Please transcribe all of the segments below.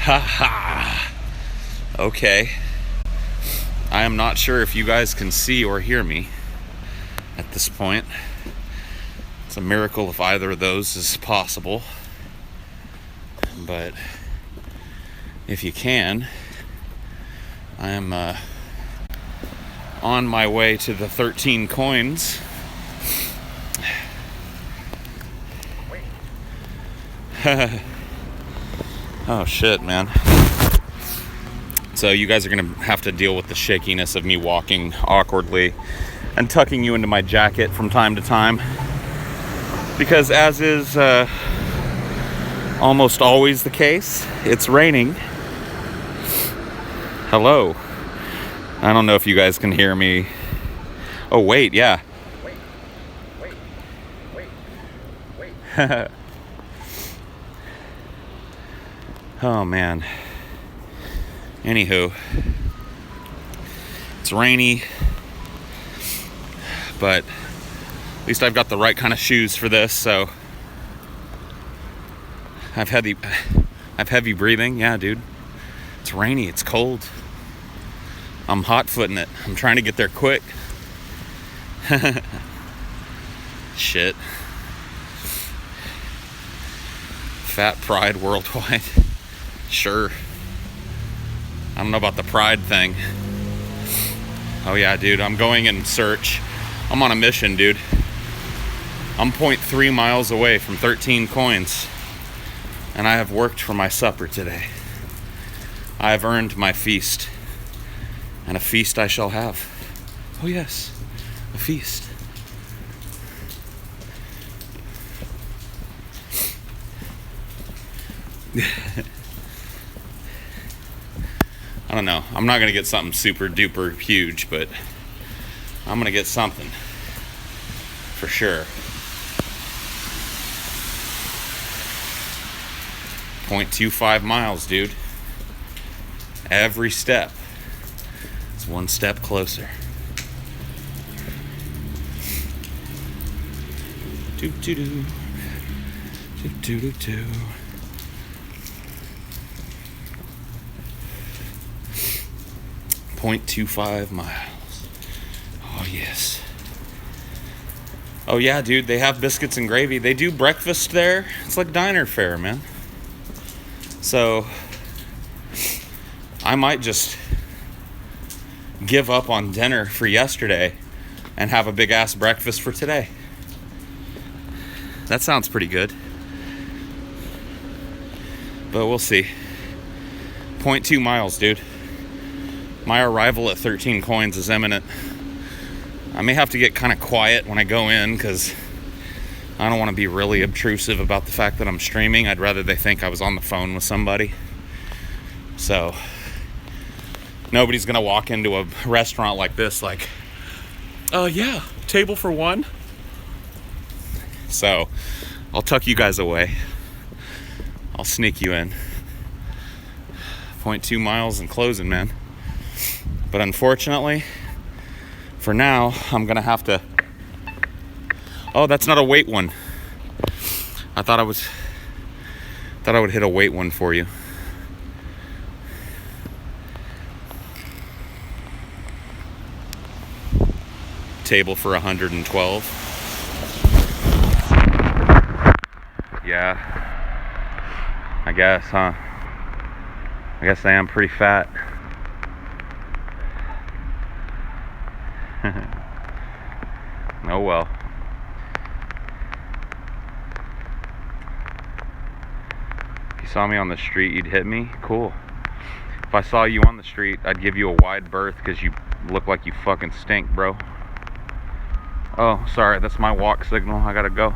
Ha ha. Okay. I am not sure if you guys can see or hear me at this point. It's a miracle if either of those is possible. But if you can, I am on my way to the 13 coins. Oh shit, man. So you guys are gonna have to deal with the shakiness of me walking awkwardly and tucking you into my jacket from time to time, because as is almost always the case, it's raining. Hello. I don't know if you guys can hear me. Oh wait, yeah. Wait. Oh man. Anywho, it's rainy, but at least I've got the right kind of shoes for this. So I've heavy breathing. Yeah, dude. It's rainy. It's cold. I'm hot footing it. I'm trying to get there quick. Shit. Fat pride worldwide. Sure. I don't know about the pride thing. Oh yeah, dude, I'm going in search. I'm on a mission, dude. I'm 0.3 miles away from 13 coins. And I have worked for my supper today. I have earned my feast. And a feast I shall have. Oh yes, a feast. I don't know. I'm not going to get something super duper huge, but I'm going to get something. For sure. 0.25 miles, dude. Every step is one step closer. Do do do. Do do do do. 0.25 miles. Oh yes. Oh yeah, dude, they have biscuits and gravy. They do breakfast there. It's like diner fare, man. So I might just give up on dinner for yesterday and have a big ass breakfast for today. That sounds pretty good. But we'll see. 0.2 miles, dude. My arrival at 13 coins is imminent. I may have to get kind of quiet when I go in because I don't want to be really obtrusive about the fact that I'm streaming. I'd rather they think I was on the phone with somebody. So nobody's going to walk into a restaurant like this like, yeah, table for one. So I'll tuck you guys away. I'll sneak you in. 0.2 miles and closing, man. But unfortunately, for now, I'm gonna have to... Oh, that's not a weight one. I thought I would hit a weight one for you. Table for 112. Yeah. I guess, huh? I guess I am pretty fat. Oh well. If you saw me on the street, you'd hit me? Cool. If I saw you on the street, I'd give you a wide berth because you look like you fucking stink, bro. Oh, sorry, that's my walk signal. I gotta go.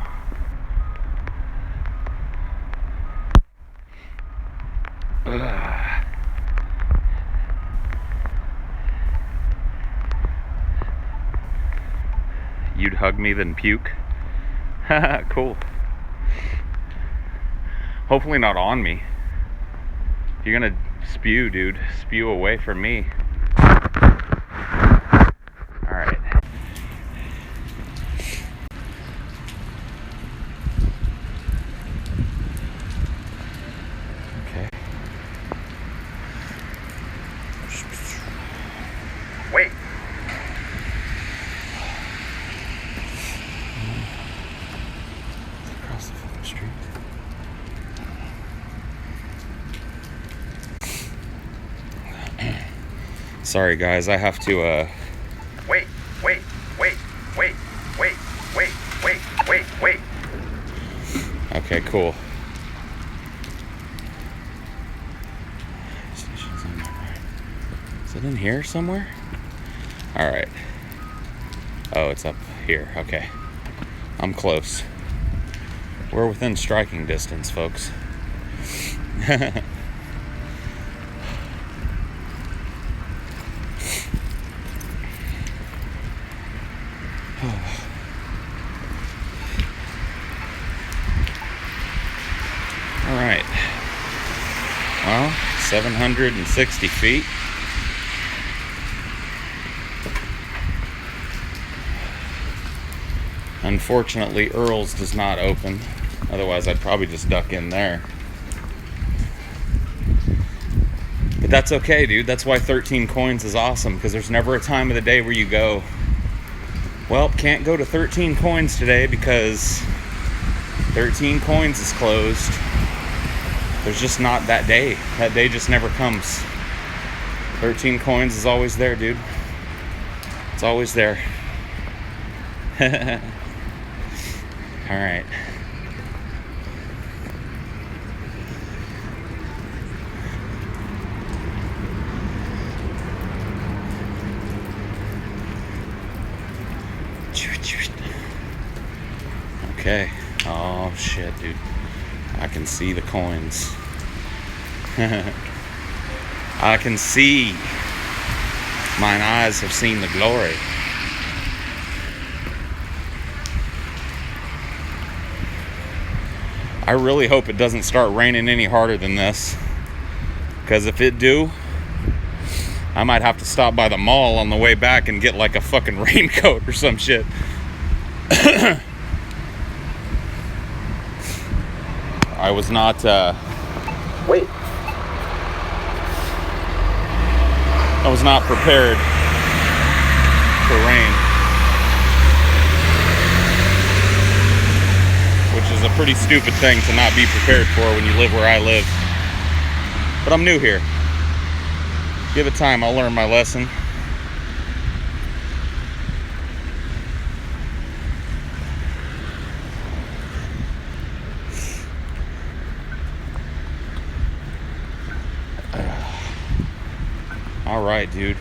Ugh. You'd hug me then puke? Cool. Hopefully not on me. If you're gonna spew, dude, spew away from me. Alright. Okay. Sorry guys, I have to Wait. Okay, cool. Is it in here somewhere? Alright. Oh, it's up here. Okay. I'm close. We're within striking distance, folks. Alright. Well, 760 feet. Unfortunately, Earl's does not open. Otherwise, I'd probably just duck in there. But that's okay, dude. That's why 13 coins is awesome, because there's never a time of the day where you go, well, can't go to 13 coins today because 13 coins is closed. There's just not that day. That day just never comes. 13 coins is always there, dude. It's always there. All right. Okay. Oh shit, dude. I can see the coins. I can see. Mine eyes have seen the glory. I really hope it doesn't start raining any harder than this, because if it do, I might have to stop by the mall on the way back and get like a fucking raincoat or some shit. I was not Wait. I was not prepared for rain, which is a pretty stupid thing to not be prepared for when you live where I live. But I'm new here. Give it time, I'll learn my lesson. All right, dude.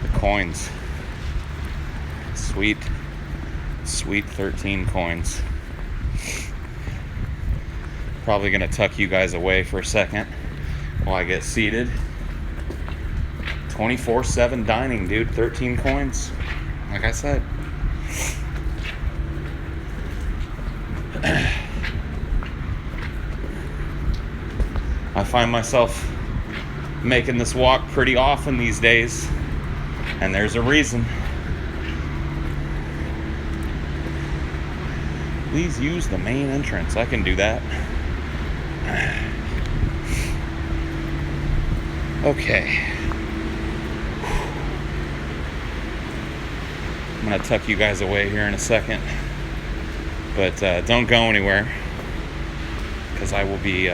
The coins. Sweet, sweet 13 coins. Probably gonna tuck you guys away for a second while I get seated. 24/7 dining, dude. 13 coins. Like I said. I find myself making this walk pretty often these days, and there's a reason. Please use the main entrance. I can do that. Okay. I'm gonna tuck you guys away here in a second, but don't go anywhere, because I'll be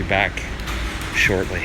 back shortly.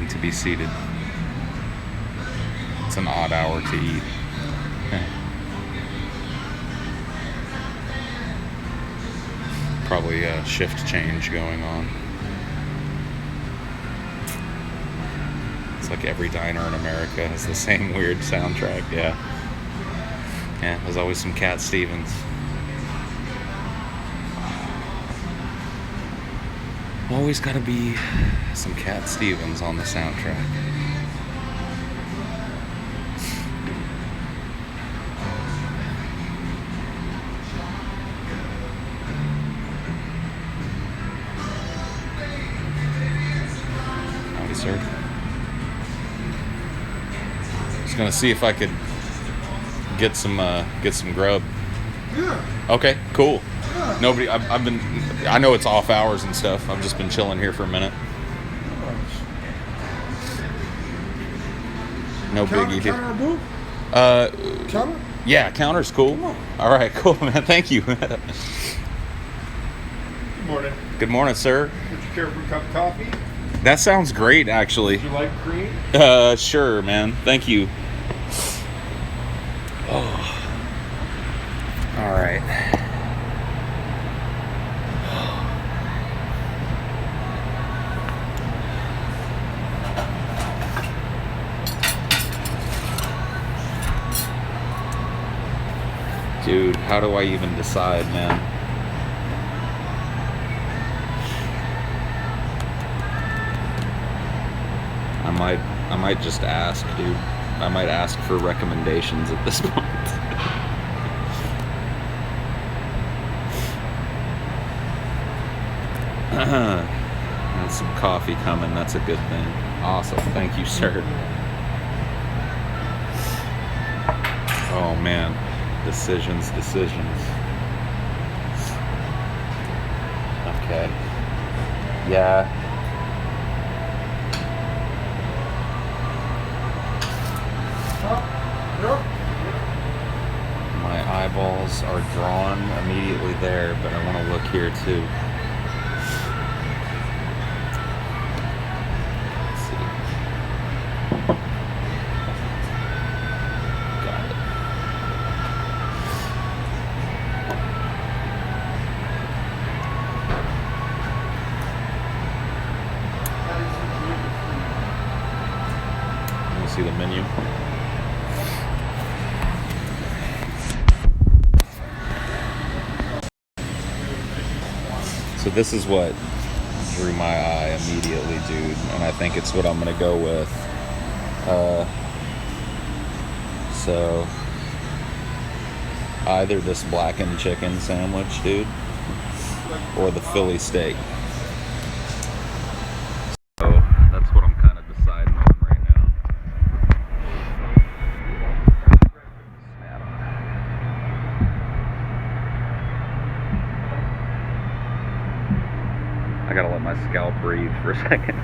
waiting to be seated. It's an odd hour to eat. Probably a shift change going on. It's like every diner in America has the same weird soundtrack. Yeah. Yeah, there's always some Cat Stevens. Always gotta be some Cat Stevens on the soundtrack. Howdy, sir. Just gonna see if I could get some grub. Yeah. Okay, cool. Yeah. Nobody. I know it's off hours and stuff. I've just been chilling here for a minute. No biggie here. Counter booth? Counter? Yeah, counter's cool. Come on. All right, cool, man. Thank you. Good morning. Good morning, sir. Would you care for a cup of coffee? That sounds great, actually. Would you like cream? Sure, man. Thank you. Oh. All right. Dude, how do I even decide, man? I might just ask, dude. I might ask for recommendations at this point. That's some coffee coming. That's a good thing. Awesome. Thank you, sir. Oh, man. Decisions. Okay. Yeah. My eyeballs are drawn immediately there, but I want to look here too. Let's see. Got it. Let me see the menu. So this is what drew my eye immediately, dude, and I think it's what I'm gonna go with. So either this blackened chicken sandwich, dude, or the Philly steak. So that's what I'm kind of deciding on right now. I gotta let my scalp breathe for a second.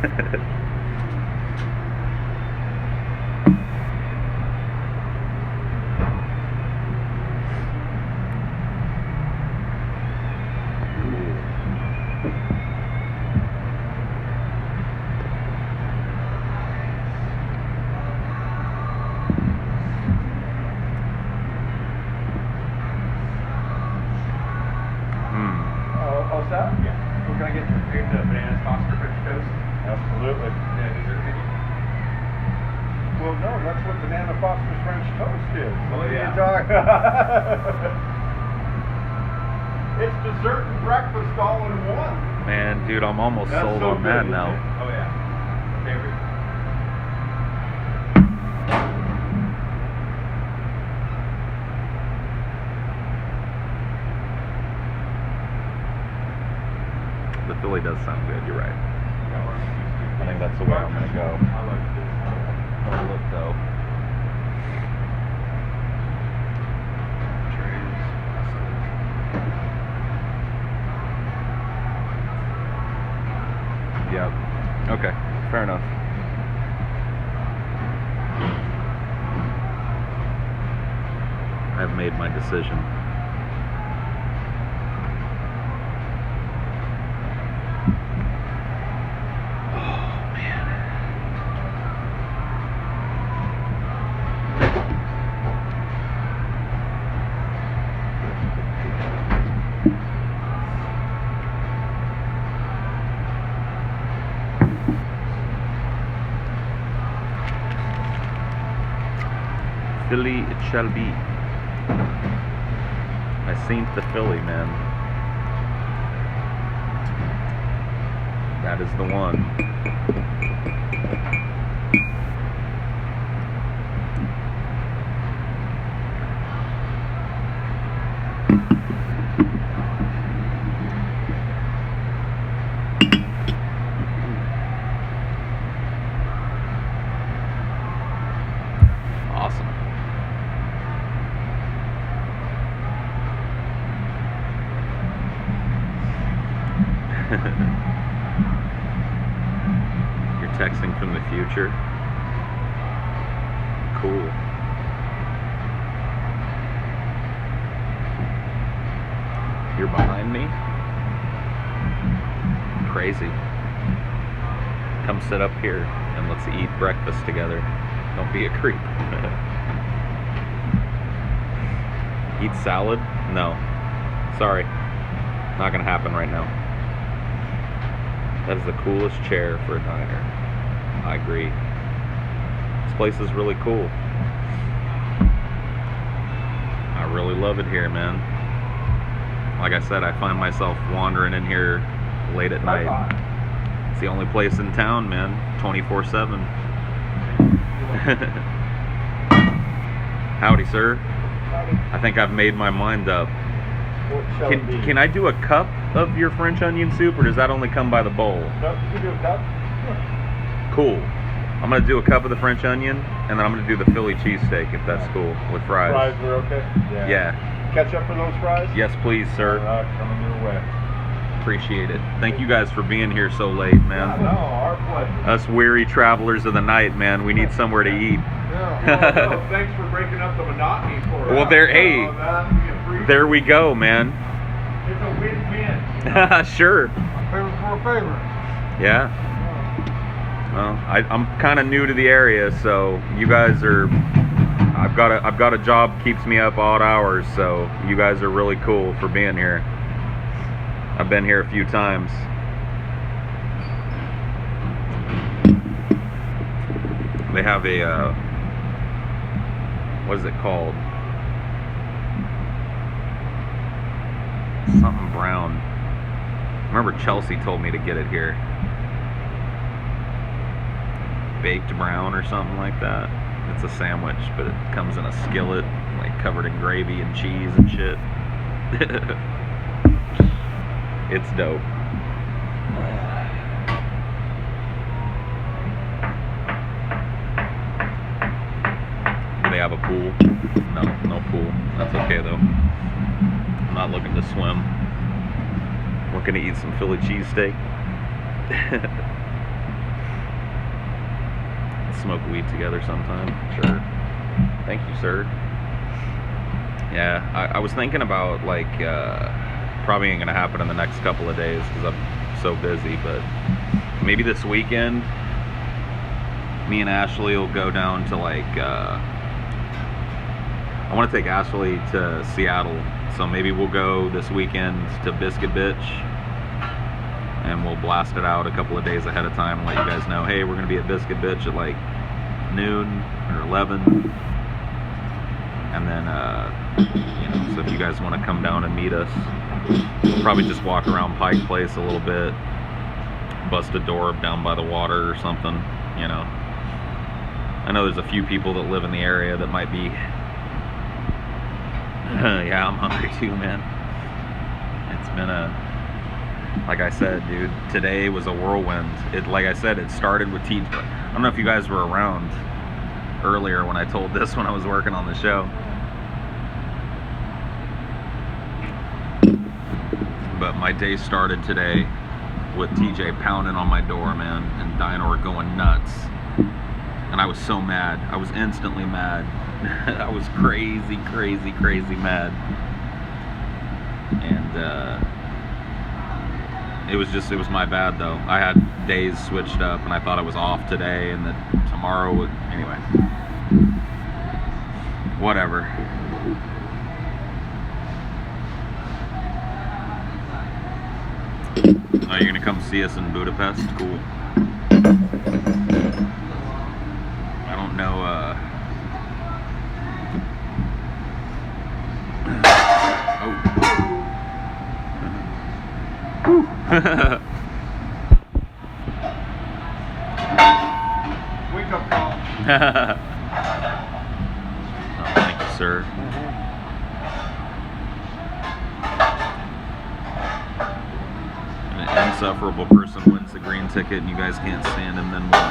Oh, so? Yeah. What can I get? The bananas, Foster, French toast? Absolutely. Yeah, dessert menu? Well, no, that's what Banana Foster's French toast is. Oh, yeah. It's dessert and breakfast all in one. Man, dude, I'm almost That's sold so on good, that isn't now. it? Oh, yeah. Favorite? The Philly does sound good, you're right. I think that's the way I'm gonna go. I like this. Oh, look though. Yep. Okay. Fair enough. I've made my decision. Oh man. Philly it shall be. I seen the Philly, man. That is the one. Awesome. You're texting from the future? Cool. You're behind me? Crazy. Come sit up here and let's eat breakfast together. Don't be a creep. Eat salad? No. Sorry. Not gonna happen right now. That is the coolest chair for a diner. I agree. This place is really cool. I really love it here, man. Like I said, I find myself wandering in here late at night. It's the only place in town, man. 24/7. Howdy, sir. Howdy. I think I've made my mind up. What shall it be? Can I do a cup of your French onion soup, or does that only come by the bowl? No, you can do a cup. Cool. I'm gonna do a cup of the French onion, and then I'm gonna do the Philly cheesesteak, if that's cool, with fries. Fries are okay? Yeah. Ketchup for those fries? Yes, please, sir. Coming your way. Appreciate it. Thank you guys for being here so late, man. No, our pleasure. Us weary travelers of the night, man. We need somewhere to eat. Yeah. Well, thanks for breaking up the monotony for us. Well, hey, there we go, man. It's a win-win. Sure. Favor for a favor. Yeah. Well, I'm kind of new to the area, so you guys are. I've got a job keeps me up odd hours, so you guys are really cool for being here. I've been here a few times. They have a what is it called? Something brown. I remember Chelsea told me to get it here. Baked brown or something like that. It's a sandwich, but it comes in a skillet, like covered in gravy and cheese and shit. It's dope. Do they have a pool? No, no pool. That's okay though. I'm not looking to swim. Looking to eat some Philly cheesesteak. Smoke weed together sometime. Sure. Thank you, sir. Yeah, I was thinking about like probably ain't gonna happen in the next couple of days because I'm so busy, but maybe this weekend me and Ashley will go down to like I want to take Ashley to Seattle, so maybe we'll go this weekend to Biscuit Bitch and we'll blast it out a couple of days ahead of time and let you guys know, hey, we're gonna be at Biscuit Bitch at like noon or 11, and then you know, so if you guys want to come down and meet us, we'll probably just walk around Pike Place a little bit, bust a door down by the water or something, you know. I know there's a few people that live in the area that might be yeah, I'm hungry too, man. It's been like I said, dude, today was a whirlwind. Like I said, it started with TJ. I don't know if you guys were around earlier when I told this when I was working on the show. But my day started today with TJ pounding on my door, man, and Dinor going nuts. And I was so mad. I was instantly mad. I was crazy, crazy, crazy mad. And it was my bad though. I had days switched up and I thought I was off today and that tomorrow would, anyway. Whatever. Oh, you're gonna come see us in Budapest? Cool. I don't know, Wake up call. Oh, thank you, sir. An insufferable person wins the green ticket and you guys can't stand him, then what?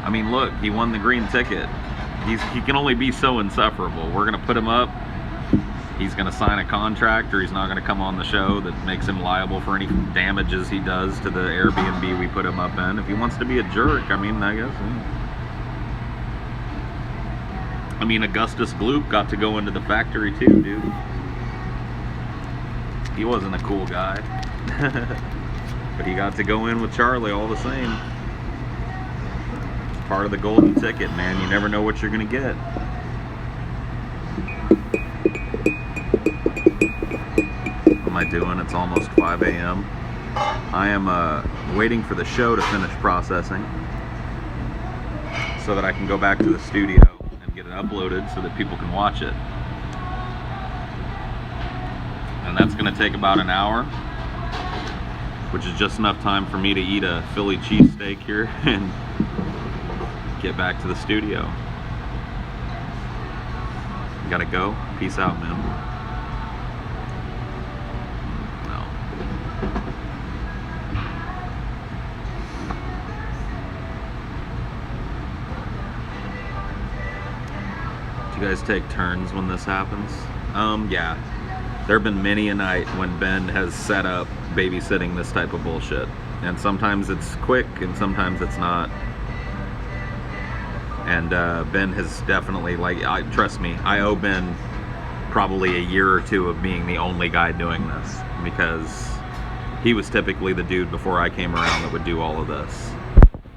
I mean, look, he won the green ticket. He can only be so insufferable. We're gonna put him up. He's gonna sign a contract, or he's not gonna come on the show that makes him liable for any damages he does to the Airbnb we put him up in. If he wants to be a jerk, I mean, I guess. I mean, Augustus Gloop got to go into the factory too, dude. He wasn't a cool guy. But he got to go in with Charlie all the same. It's part of the golden ticket, man. You never know what you're gonna get. What am I doing? It's almost 5 a.m. I am waiting for the show to finish processing so that I can go back to the studio and get it uploaded so that people can watch it. And that's going to take about an hour, which is just enough time for me to eat a Philly cheesesteak here and get back to the studio. Gotta go. Peace out, man. No. Do you guys take turns when this happens? Yeah. There have been many a night when Ben has set up babysitting this type of bullshit. And sometimes it's quick and sometimes it's not. And Ben has definitely, trust me, I owe Ben probably a year or two of being the only guy doing this, because he was typically the dude before I came around that would do all of this.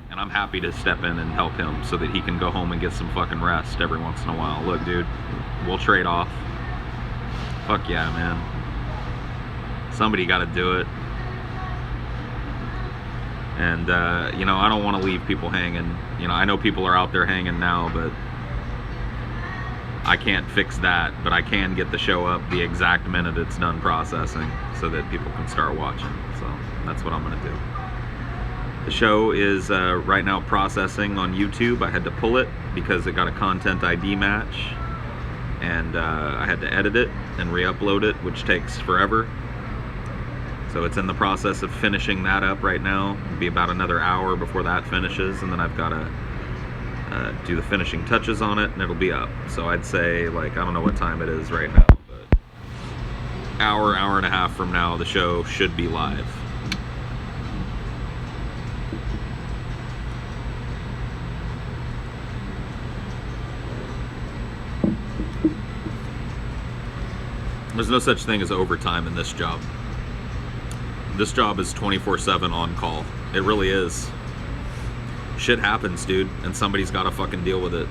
And I'm happy to step in and help him so that he can go home and get some fucking rest every once in a while. Look, dude, we'll trade off. Fuck yeah, man. Somebody got to do it. And, you know, I don't want to leave people hanging. You know, I know people are out there hanging now, but I can't fix that. But I can get the show up the exact minute it's done processing so that people can start watching. So that's what I'm going to do. The show is right now processing on YouTube. I had to pull it because it got a content ID match. And I had to edit it and re-upload it, which takes forever. So it's in the process of finishing that up right now. It'll be about another hour before that finishes, and then I've got to do the finishing touches on it, and it'll be up. So I'd say, like, I don't know what time it is right now, but hour and a half from now, the show should be live. There's no such thing as overtime in this job. This job is 24/7 on call. It really is. Shit happens, dude, and somebody's got to fucking deal with it,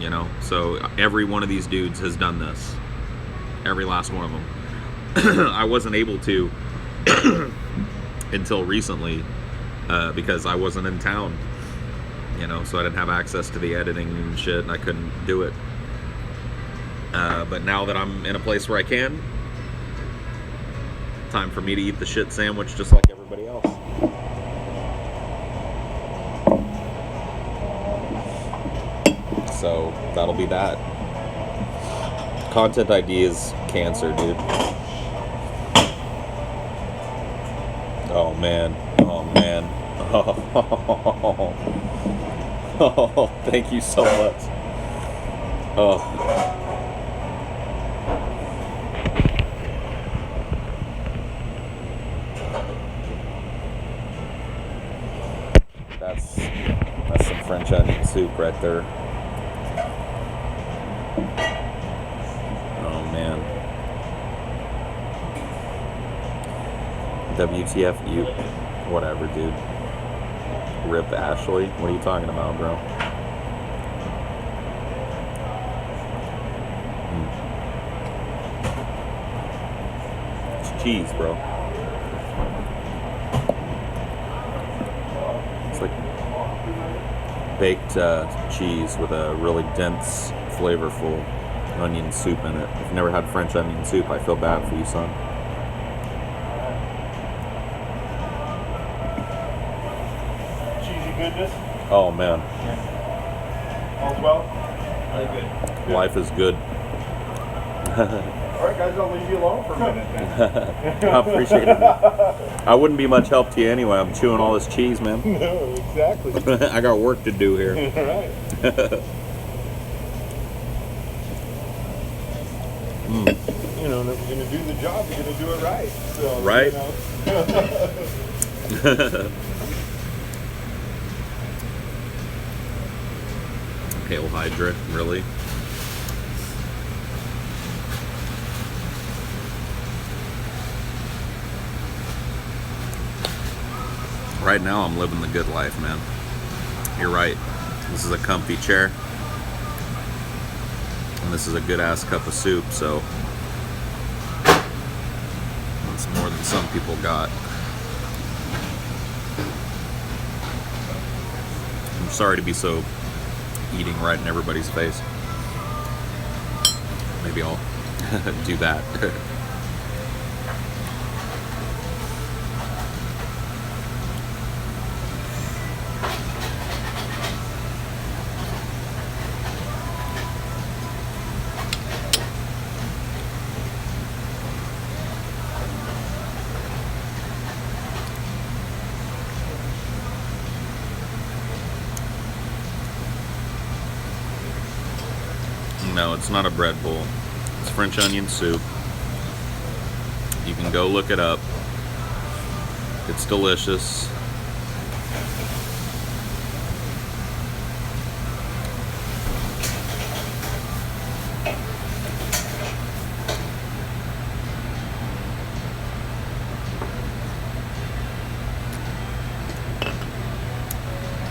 you know? So every one of these dudes has done this. Every last one of them. I wasn't able to until recently because I wasn't in town, you know, so I didn't have access to the editing and shit, and I couldn't do it. But now that I'm in a place where I can, time for me to eat the shit sandwich just like everybody else. So that'll be that. Content ID is cancer, dude. Oh man. Oh man. Oh, thank you so much. Oh. That's some French onion soup right there. Oh man. WTF you. Whatever, dude. Rip Ashley. What are you talking about, bro? It's cheese, bro. It's like baked cheese with a really dense, flavorful onion soup in it. If you've never had French onion soup, I feel bad for you, son. goodness. Oh man, All's well. Really good. life is good. All right, guys, I'll leave you alone for a minute then. I appreciate it. I wouldn't be much help to you anyway. I'm chewing all this cheese, man. No, exactly. I got work to do here. All right. You know, and if you're gonna do the job, you're gonna do it right. So, Right. You know. Hail Hydra, really? Right now, I'm living the good life, man. You're right. This is a comfy chair. And this is a good-ass cup of soup, so it's more than some people got. I'm sorry to be so eating right in everybody's face. Maybe I'll do that. No, it's not a bread bowl. It's French onion soup. You can go look it up. It's delicious.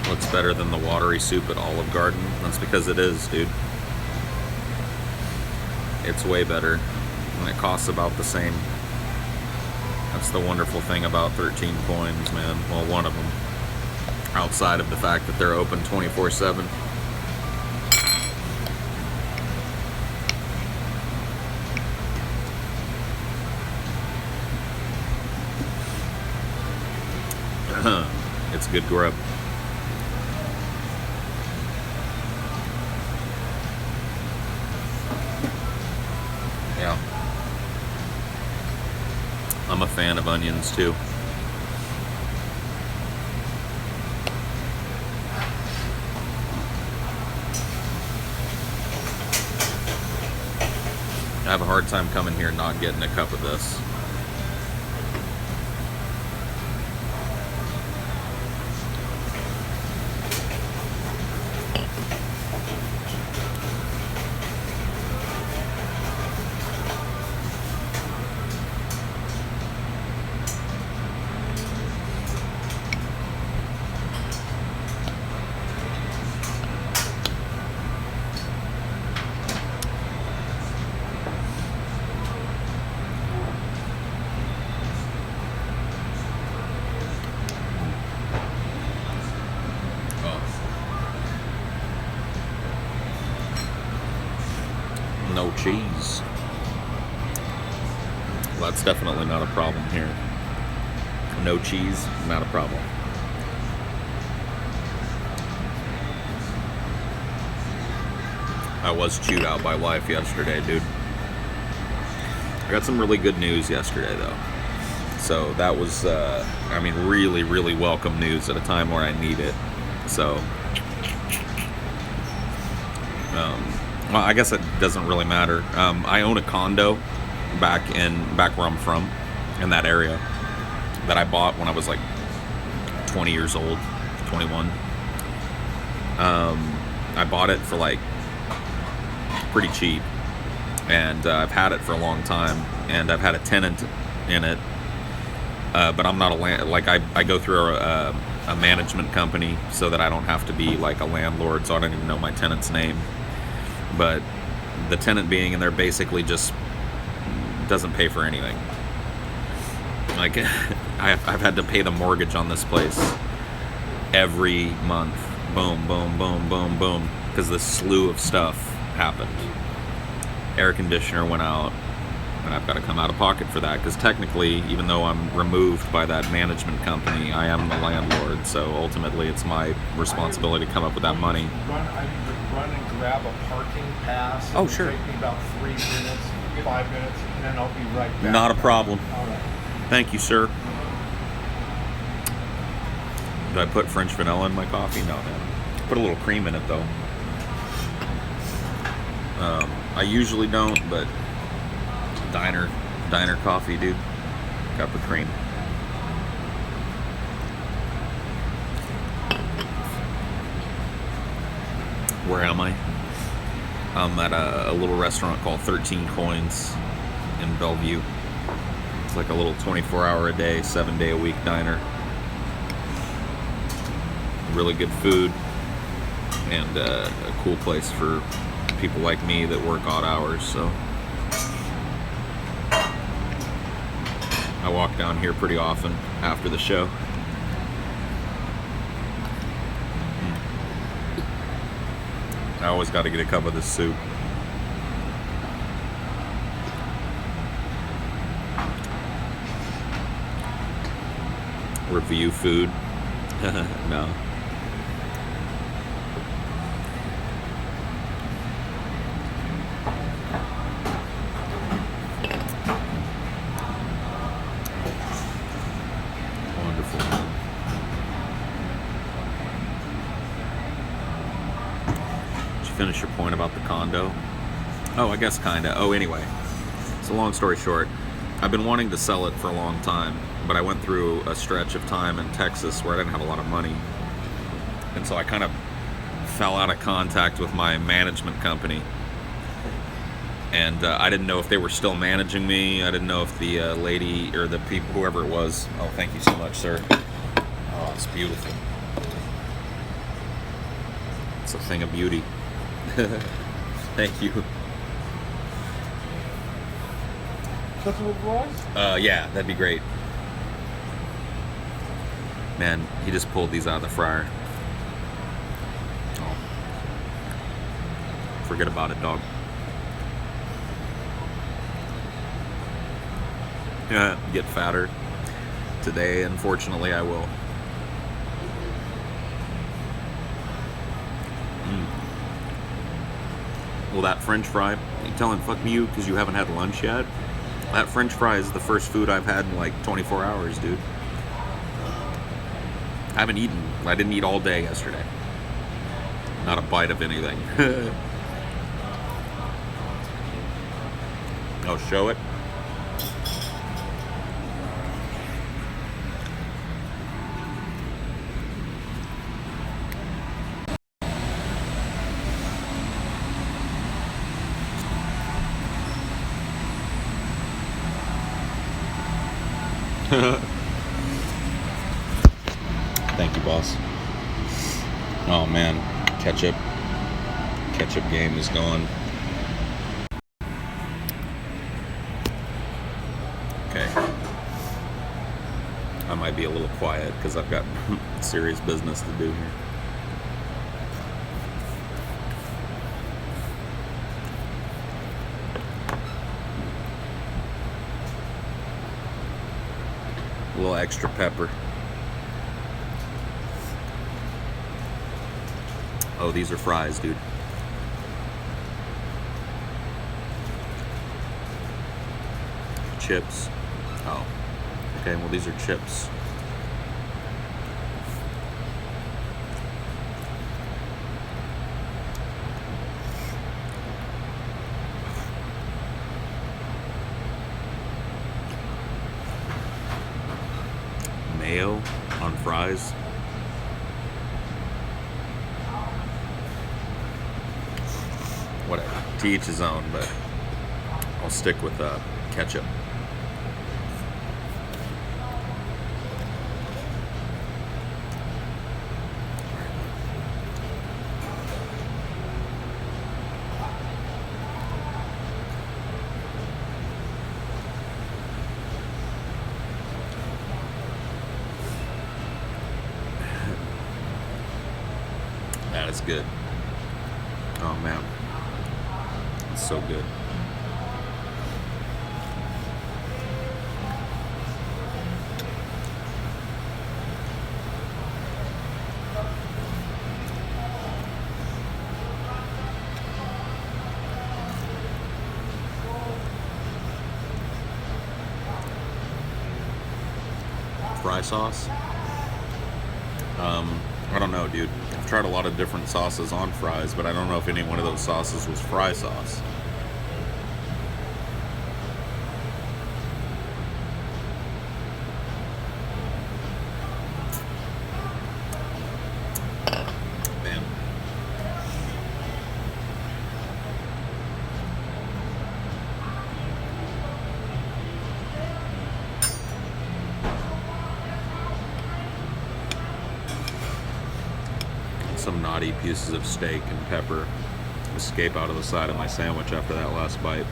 Looks better than the watery soup at Olive Garden. That's because it is, dude. It's way better, and it costs about the same. That's the wonderful thing about 13 Coins, man. Well, one of them. Outside of the fact that they're open 24/7. It's good grub. Yeah. I'm a fan of onions too. I have a hard time coming here not getting a cup of this. No cheese. Well, that's definitely not a problem here. No cheese, not a problem. I was chewed out by life yesterday, dude. I got some really good news yesterday, though. So that was, I mean, really, really welcome news at a time where I need it. So, well, I guess it doesn't really matter. I own a condo back where I'm from, in that area, that I bought when I was like 20 years old, 21. I bought it for like pretty cheap, and I've had it for a long time, and I've had a tenant in it, but I'm not I go through a management company so that I don't have to be like a landlord, so I don't even know my tenant's name. But the tenant being in there basically just doesn't pay for anything. Like, I've had to pay the mortgage on this place every month. Boom, boom, boom, boom, boom. Because this slew of stuff happened. Air conditioner went out. And I've got to come out of pocket for that because technically, even though I'm removed by that management company, I am the landlord. So ultimately, it's my responsibility to come up with that money. I need to run and grab a parking pass. Oh, It'll sure. take me about 3 minutes, 5 minutes, and then I'll be right back. Not a problem. All right. Thank you, sir. Did I put French vanilla in my coffee? No, man. Put a little cream in it, though. I usually don't, but diner coffee, dude. Cup of cream. Where am I? I'm at a little restaurant called 13 Coins in Bellevue. It's like a little 24-hour a day, 7-day a week diner. Really good food and a cool place for people like me that work odd hours. So I walk down here pretty often after the show. I always got to get a cup of this soup. Review food. No. Wonderful. Did you finish your point about the condo? Oh, I guess kinda. Oh, anyway. So long story short, I've been wanting to sell it for a long time, but I went through a stretch of time in Texas where I didn't have a lot of money. And so I kind of fell out of contact with my management company. And I didn't know if they were still managing me. I didn't know if the lady or the people, whoever it was. Oh, thank you so much, sir. Oh, it's beautiful. It's a thing of beauty. Thank you. Sensible Royce? Yeah, that'd be great. Man, he just pulled these out of the fryer. Oh. Forget about it, dog. Yeah, get fatter. Today, unfortunately, I will. Well, that French fry, you telling fuck you because you haven't had lunch yet? That French fry is the first food I've had in like 24 hours, dude. I haven't eaten. I didn't eat all day yesterday. Not a bite of anything. Oh, show it. Thank you, boss. Oh man, ketchup game is gone. Okay, I might be a little quiet because I've got serious business to do here. A little extra pepper. Oh, these are fries, dude. Chips. Oh. Okay, well, these are chips. Mayo on fries. Whatever. To each his own, but I'll stick with ketchup. That is good. Oh man. It's so good. fry sauce. I don't know, dude. I've tried a lot of different sauces on fries, but I don't know if any one of those sauces was fry sauce. Man. Some naughty pieces of steak and pepper escape out of the side of my sandwich after that last bite.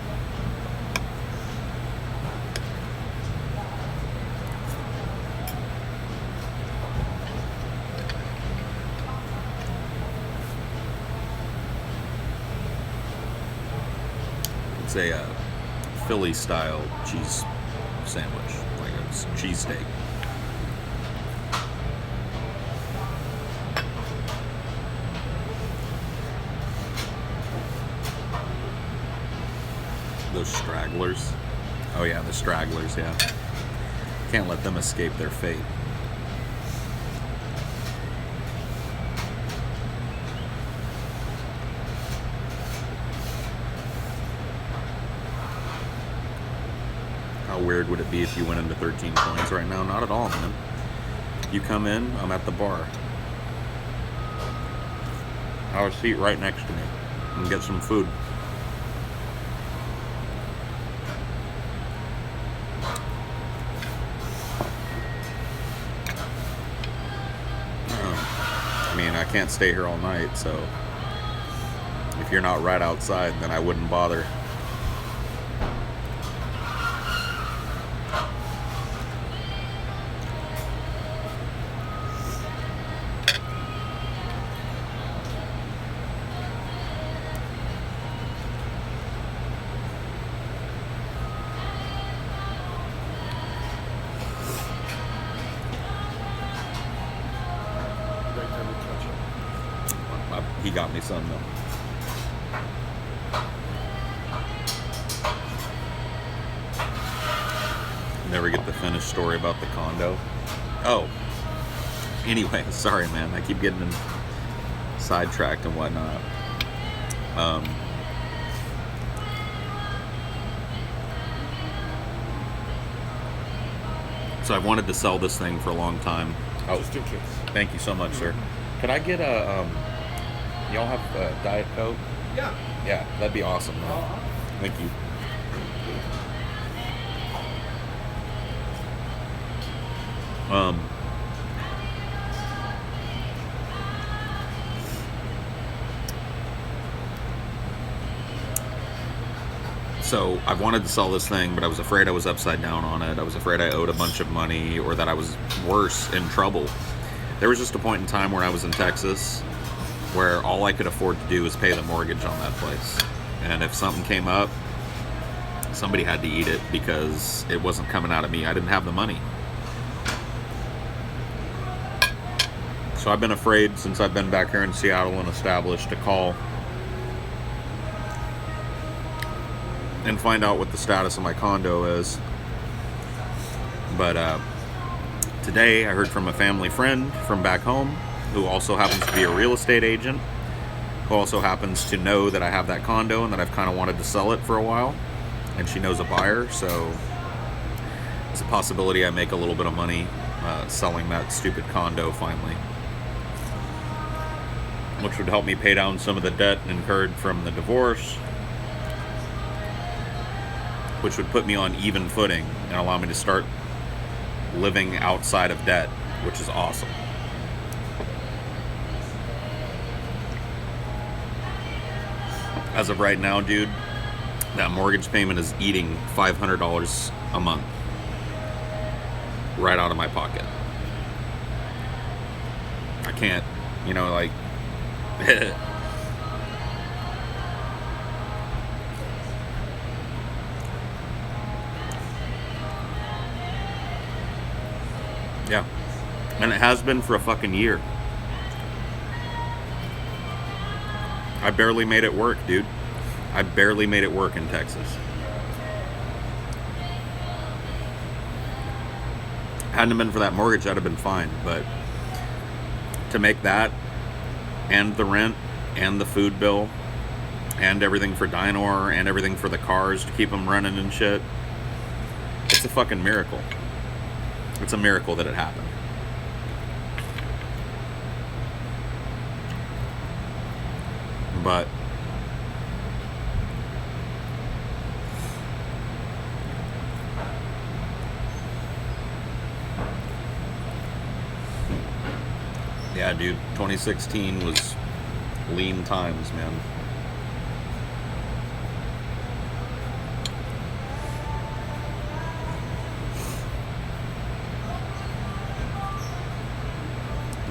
It's a Philly style cheese sandwich, like a cheesesteak. Those stragglers. Oh yeah, the stragglers, yeah. Can't let them escape their fate. How weird would it be if you went into 13 Coins right now? Not at all, man. You come in, I'm at the bar. I have a seat right next to me. And get some food. I can't stay here all night, so if you're not right outside, then I wouldn't bother. He got me some though. Never get the finished story about the condo. Oh, anyway, sorry man, I keep getting sidetracked and whatnot. So I've wanted to sell this thing for a long time. Oh, Just in case. thank you so much, sir. Could I get a y'all have a Diet Coke? Yeah. Yeah, that'd be awesome, man. Thank you. So I wanted to sell this thing, but I was afraid I was upside down on it. I was afraid I owed a bunch of money, or that I was worse, in trouble. There was just a point in time when I was in Texas where all I could afford to do was pay the mortgage on that place. And if something came up, somebody had to eat it because it wasn't coming out of me. I didn't have the money. So I've been afraid since I've been back here in Seattle and established to call and find out what the status of my condo is. But today I heard from a family friend from back home who also happens to be a real estate agent, who also happens to know that I have that condo and that I've kind of wanted to sell it for a while, and she knows a buyer, so it's a possibility I make a little bit of money selling that stupid condo finally, which would help me pay down some of the debt incurred from the divorce, which would put me on even footing and allow me to start living outside of debt, which is awesome. As of right now, dude, that mortgage payment is eating $500 a month right out of my pocket. I can't, like yeah. And it has been for a fucking year. I barely made it work, dude. I barely made it work in Texas. Hadn't it been for that mortgage, I'd have been fine. But to make that, and the rent, and the food bill, and everything for Dynor, and everything for the cars to keep them running and shit, it's a fucking miracle. It's a miracle that it happened. But yeah, dude, 2016 was lean times, man.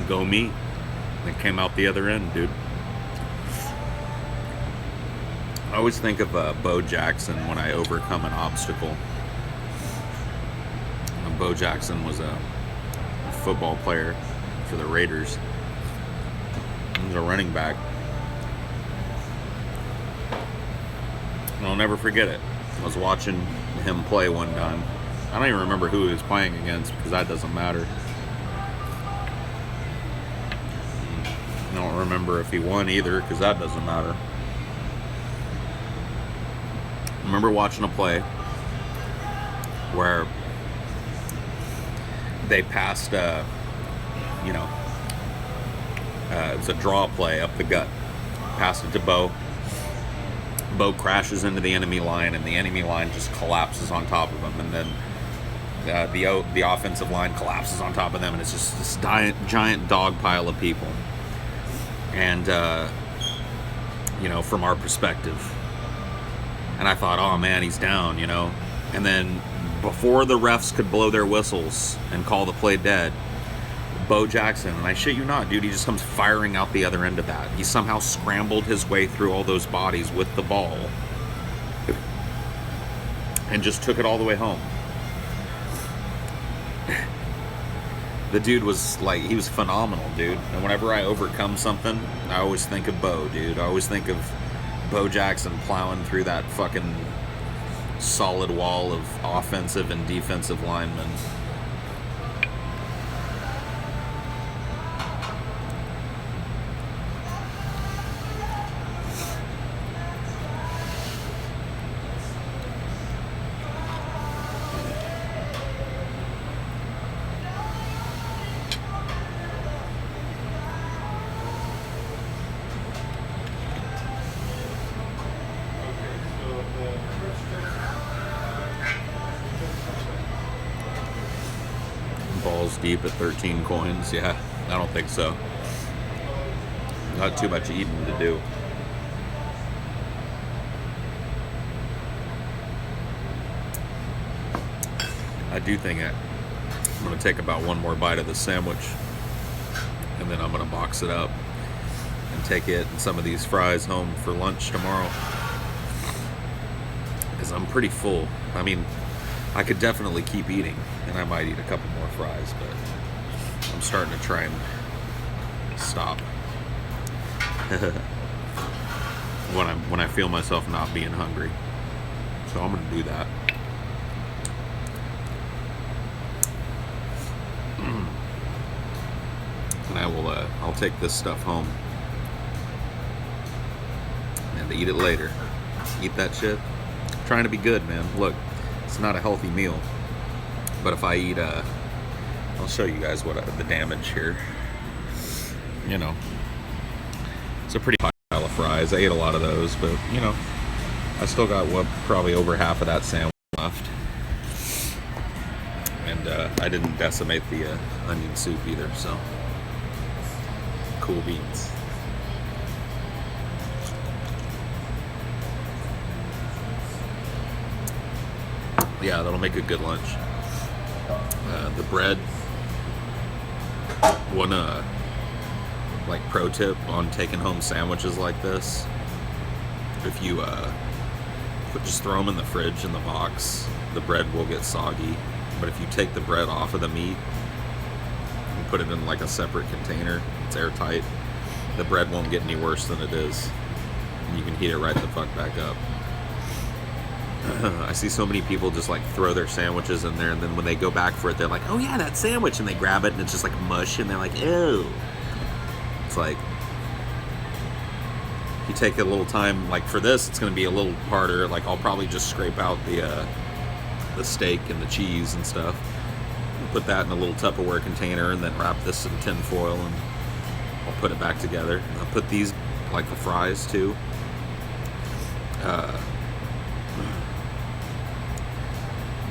Go me. It came out the other end, dude. I always think of Bo Jackson when I overcome an obstacle. Bo Jackson was a football player for the Raiders. He was a running back. And I'll never forget it. I was watching him play one time. I don't even remember who he was playing against because that doesn't matter. I don't remember if he won either because that doesn't matter. I remember watching a play where they passed, it was a draw play up the gut. Passed it to Bo. Bo crashes into the enemy line, and the enemy line just collapses on top of him. And then the offensive line collapses on top of them, and it's just this giant dog pile of people. And, from our perspective. And I thought, oh man, he's down, And then before the refs could blow their whistles and call the play dead, Bo Jackson, and I shit you not, dude, he just comes firing out the other end of that. He somehow scrambled his way through all those bodies with the ball and just took it all the way home. The dude was he was phenomenal, dude. And whenever I overcome something, I always think of Bo, dude. I always think of Bo Jackson plowing through that fucking solid wall of offensive and defensive linemen. Balls deep at 13 coins. Yeah, I don't think so. Not too much eating to do. I do think I'm going to take about one more bite of the sandwich, and then I'm going to box it up and take it and some of these fries home for lunch tomorrow. Because I'm pretty full. I mean, I could definitely keep eating, and I might eat a couple more fries, but I'm starting to try and stop when I feel myself not being hungry. So I'm going to do that. And I'll take this stuff home and eat it later. Eat that shit. I'm trying to be good, man. Look, it's not a healthy meal, but if I eat I'll show you guys what the damage here. It's a pretty pile of fries. I ate a lot of those, but I still got probably over half of that sandwich left, and I didn't decimate the onion soup either, so cool beans. Yeah, that'll make a good lunch. The bread, one pro tip on taking home sandwiches like this: if you just throw them in the fridge in the box, the bread will get soggy. But if you take the bread off of the meat and put it in a separate container, it's airtight, the bread won't get any worse than it is. And you can heat it right the fuck back up. I see so many people just like throw their sandwiches in there, and then when they go back for it, they're like, "Oh yeah, that sandwich," and they grab it, and it's just like mush, and they're like, "Ew." It's like, you take a little time. Like for this, it's going to be a little harder. Like I'll probably just scrape out the steak and the cheese and stuff, and put that in a little Tupperware container, and then wrap this in tin foil, and I'll put it back together. I'll put these, like the fries too.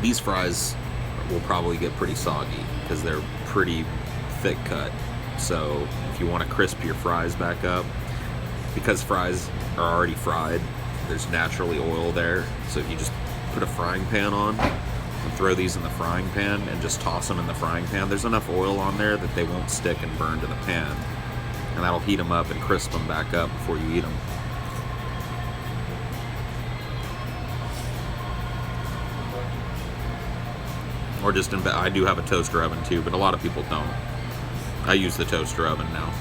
These fries will probably get pretty soggy because they're pretty thick cut. So if you want to crisp your fries back up, because fries are already fried, there's naturally oil there. So if you just put a frying pan on and throw these in the frying pan and just toss them in the frying pan, there's enough oil on there that they won't stick and burn to the pan. And that'll heat them up and crisp them back up before you eat them. Or just I do have a toaster oven too, but a lot of people don't. I use the toaster oven now.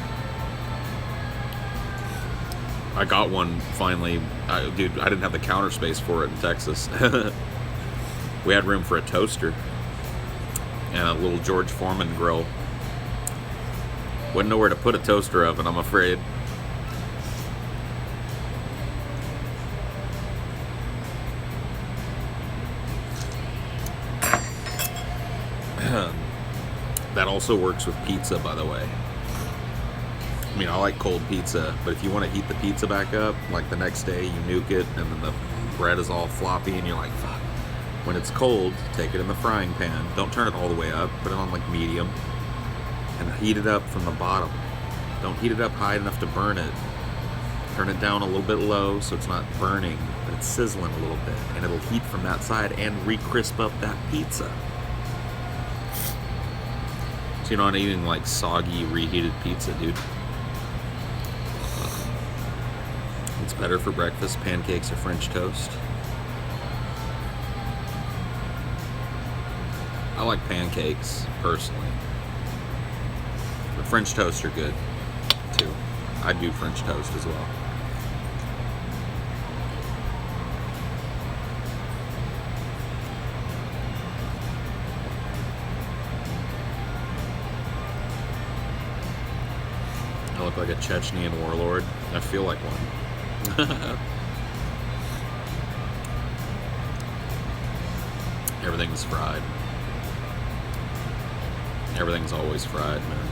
I got one finally. Dude, I didn't have the counter space for it in Texas. We had room for a toaster and a little George Foreman grill. Wouldn't know where to put a toaster oven, I'm afraid. That also works with pizza, by the way. I mean, I like cold pizza, but if you want to heat the pizza back up, like the next day, you nuke it, and then the bread is all floppy, and you're like, fuck. When it's cold, take it in the frying pan. Don't turn it all the way up. Put it on like medium, and heat it up from the bottom. Don't heat it up high enough to burn it. Turn it down a little bit low so it's not burning, but it's sizzling a little bit, and it'll heat from that side and re-crisp up that pizza. So you're not eating like soggy, reheated pizza, dude. It's better for breakfast, pancakes or French toast. I like pancakes, personally. But French toast are good, too. I do French toast as well. I look like a Chechnyan warlord. I feel like one. Everything's fried. Everything's always fried, man.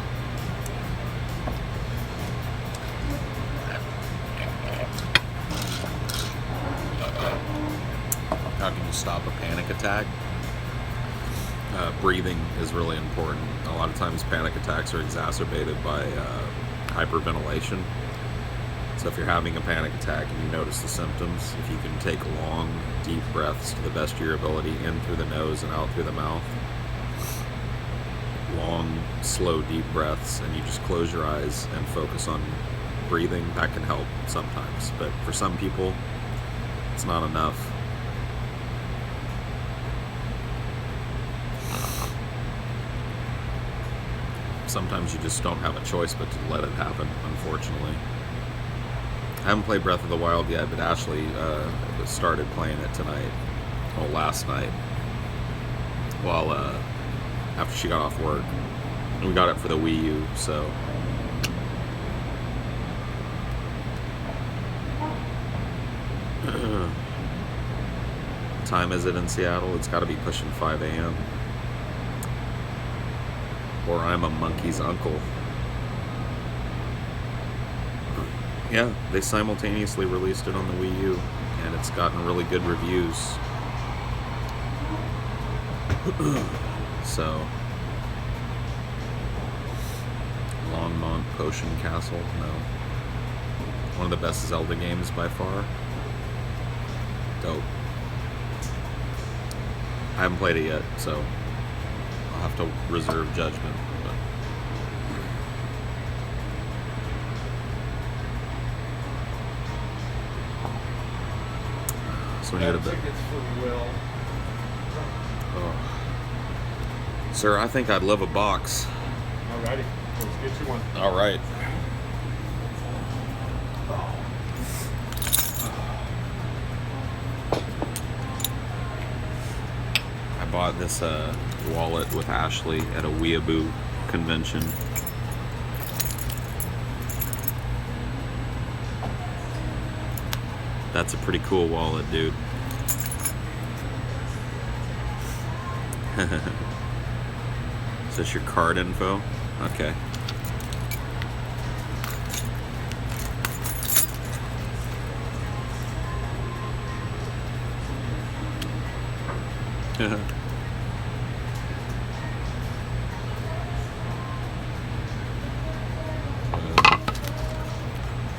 How can you stop a panic attack? Breathing is really important. A lot of times panic attacks are exacerbated by hyperventilation. So if you're having a panic attack and you notice the symptoms, if you can take long, deep breaths to the best of your ability, in through the nose and out through the mouth, long, slow, deep breaths, and you just close your eyes and focus on breathing, that can help sometimes. But for some people, it's not enough. Sometimes you just don't have a choice but to let it happen, unfortunately. I haven't played Breath of the Wild yet, but Ashley started playing it tonight. Well, last night. While after she got off work. And we got it for the Wii U, so. What time is it in Seattle? It's got to be pushing 5 a.m. Or I'm a monkey's uncle. Yeah, they simultaneously released it on the Wii U, and it's gotten really good reviews. So, Longmont Potion Castle, no. One of the best Zelda games by far. Dope. I haven't played it yet, so I'll have to reserve judgment. But so when you go to bed. Tickets for Will. Oh. Sir, I think I'd love a box. Alrighty, let's get you one. All right. bought this wallet with Ashley at a Weeaboo convention. That's a pretty cool wallet, dude. Is this your card info? Okay.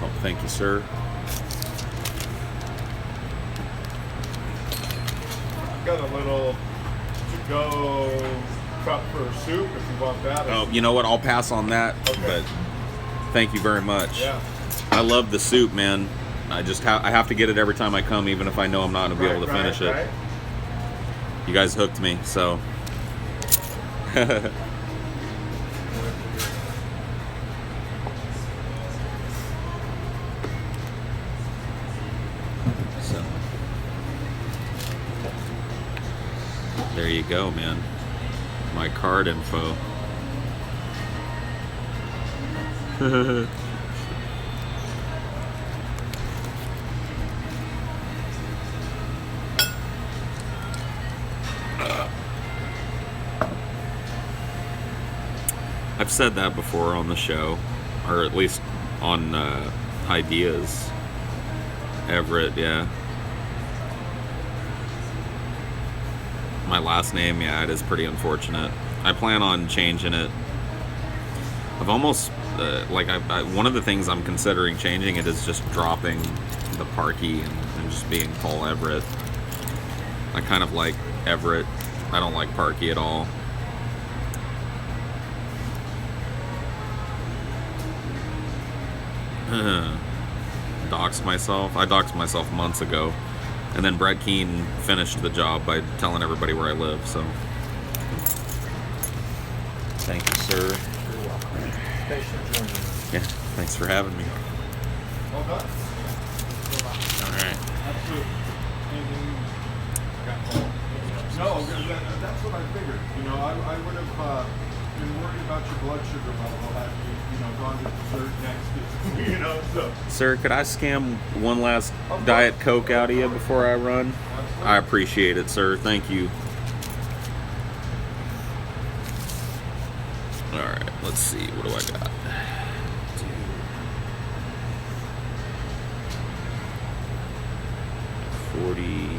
Oh, thank you, sir. Got a little to-go cup for soup if you want that. Oh, you know what? I'll pass on that. Okay. But thank you very much. Yeah. I love the soup, man. I just I have to get it every time I come, even if I know I'm not gonna be able to finish it. Right. You guys hooked me, so. So. There you go, man. My card info. I've said that before on the show, or at least on Ideas. Everett, yeah. My last name, yeah, it is pretty unfortunate. I plan on changing it. I've almost, one of the things I'm considering changing it is just dropping the Parkey and just being Paul Everett. I kind of like Everett. I don't like Parkey at all. Doxed myself. I doxed myself months ago. And then Brett Keane finished the job by telling everybody where I live, so. Thank you, sir. You're welcome. Thanks for joining us. Yeah, thanks for having me. Well done. Alright. Absolutely. Anything No, that's what I figured. You know, I would have been worried about your blood sugar level had you gone to dessert next. You know, so. Sir, could I scam one last Diet Coke out of you before I run? Absolutely. I appreciate it, sir. Thank you. Alright, let's see. What do I got? 40.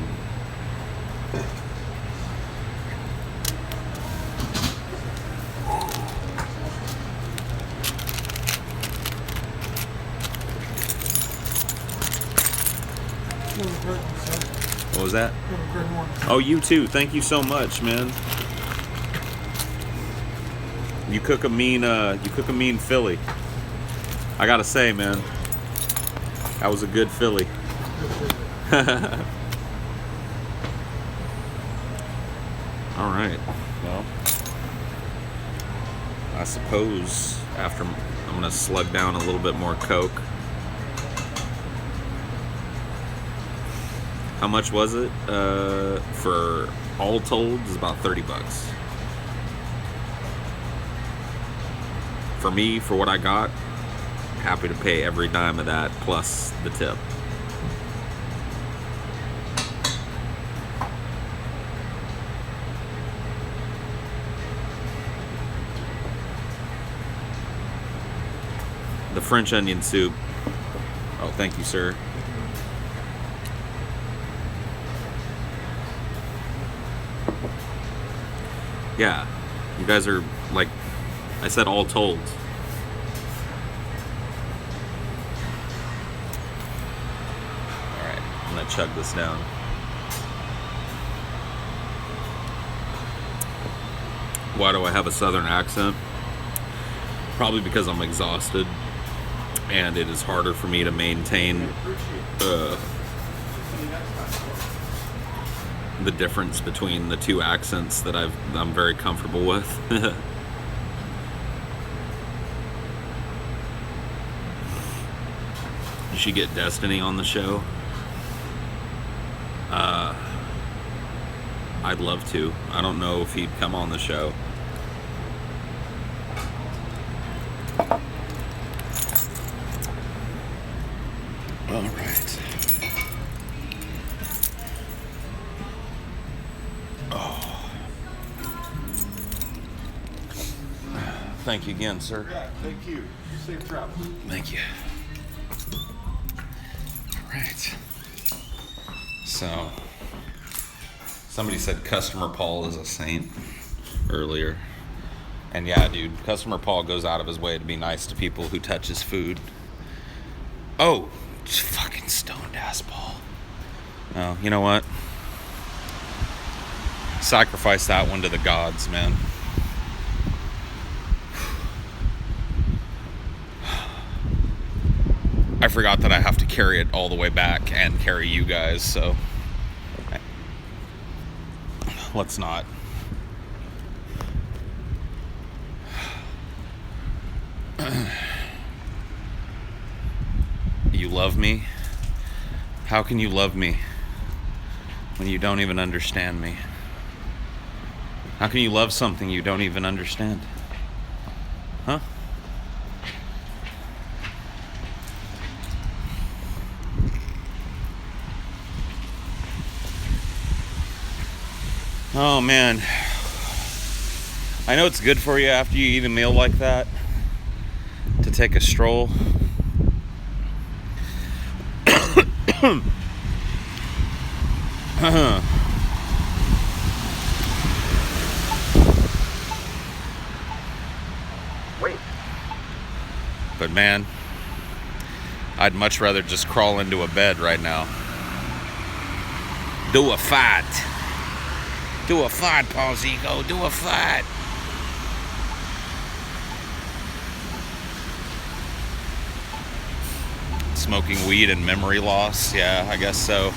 What was that? Oh, you too. Thank you so much, man. You cook a mean Philly. I gotta say, man, that was a good Philly. All right. Well, I suppose after I'm gonna slug down a little bit more Coke. How much was it? For all told, it's about $30. For me, for what I got, happy to pay every dime of that plus the tip. The French onion soup. Oh, thank you, sir. Yeah, you guys are, like I said, all told. Alright, I'm gonna chug this down. Why do I have a southern accent? Probably because I'm exhausted and it is harder for me to maintain the difference between the two accents that I'm very comfortable with. You should get I'd love to. I don't know if he'd come on the show. All right. Oh. Thank you again, sir. Yeah, thank you. Safe travels. Thank you. All right. So, somebody said Customer Paul is a saint earlier. And yeah, dude, Customer Paul goes out of his way to be nice to people who touch his food. Oh, just fucking stoned ass Paul. Oh, you know what? Sacrifice that one to the gods, man. I forgot that I have to carry it all the way back and carry you guys, so let's not. You love me? How can you love me when you don't even understand me? How can you love something you don't even understand? Huh? Oh man, I know it's good for you after you eat a meal like that to take a stroll. Wait. But man, I'd much rather just crawl into a bed right now. Do a fight. Do a fight, Paul Zico. Do a fight. Smoking weed and memory loss. Yeah, I guess so.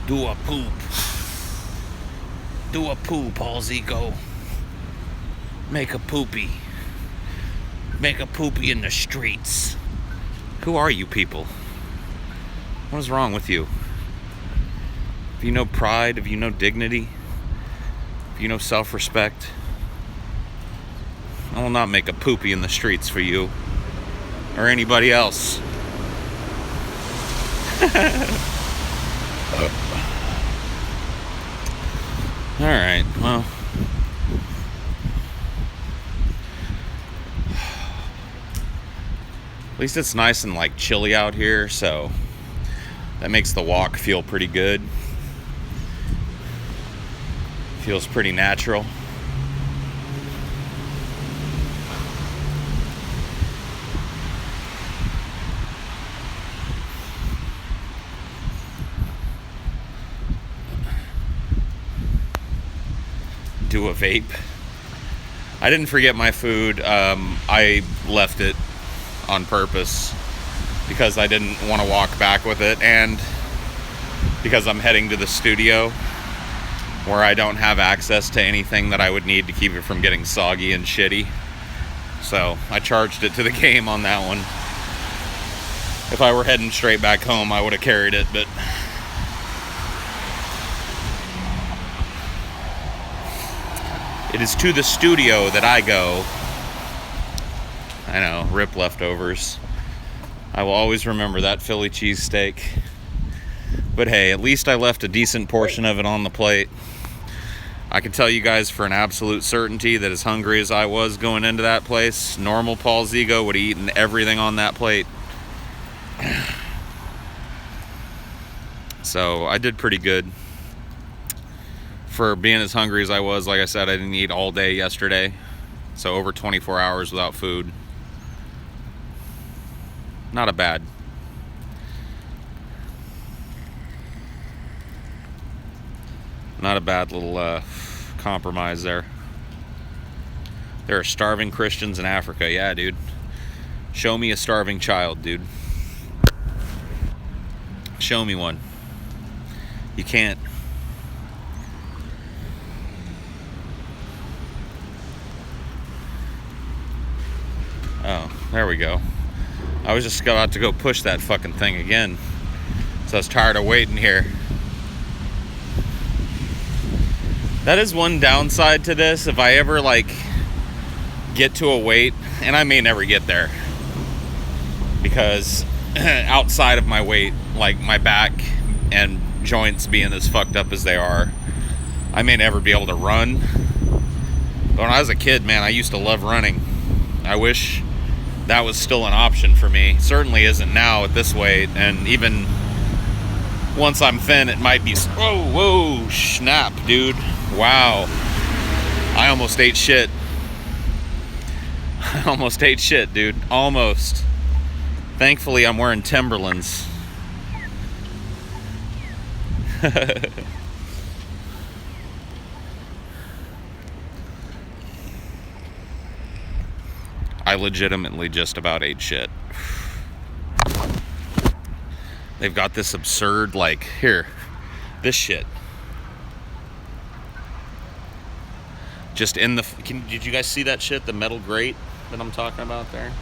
Do a poop. Do a poo, Paul Zico. Make a poopy. Make a poopy in the streets. Who are you people? What is wrong with you? Have you no pride? Have you no dignity? Have you no self-respect? I will not make a poopy in the streets for you or anybody else. All right, well. At least it's nice and like chilly out here, so that makes the walk feel pretty good. Feels pretty natural. Do a vape. I didn't forget my food. I left it on purpose because I didn't want to walk back with it, and because I'm heading to the studio where I don't have access to anything that I would need to keep it from getting soggy and shitty. So I charged it to the game on that one. If I were heading straight back home, I would have carried it, but it is to the studio that I go. I know, rip leftovers. I will always remember that Philly cheesesteak. But hey, at least I left a decent portion of it on the plate. I can tell you guys for an absolute certainty that as hungry as I was going into that place, normal Paul Zico would have eaten everything on that plate. So I did pretty good. For being as hungry as I was, like I said, I didn't eat all day yesterday. So over 24 hours without food. Not a bad. Not a bad little compromise there. There are starving Christians in Africa. Yeah, dude. Show me a starving child, dude. Show me one. You can't. Oh, there we go. I was just about to go push that fucking thing again. So I was tired of waiting here. That is one downside to this. If I ever like get to a weight, and I may never get there, because outside of my weight, like my back and joints being as fucked up as they are, I may never be able to run. But when I was a kid, man, I used to love running. I wish that was still an option for me. Certainly isn't now at this weight, and even once I'm thin, it might be... Whoa, snap, dude. Wow. I almost ate shit. I almost ate shit, dude. Almost. Thankfully, I'm wearing Timberlands. I legitimately just about ate shit. They've got this absurd, like, here, this shit. Just in the, did you guys see that shit? The metal grate that I'm talking about there?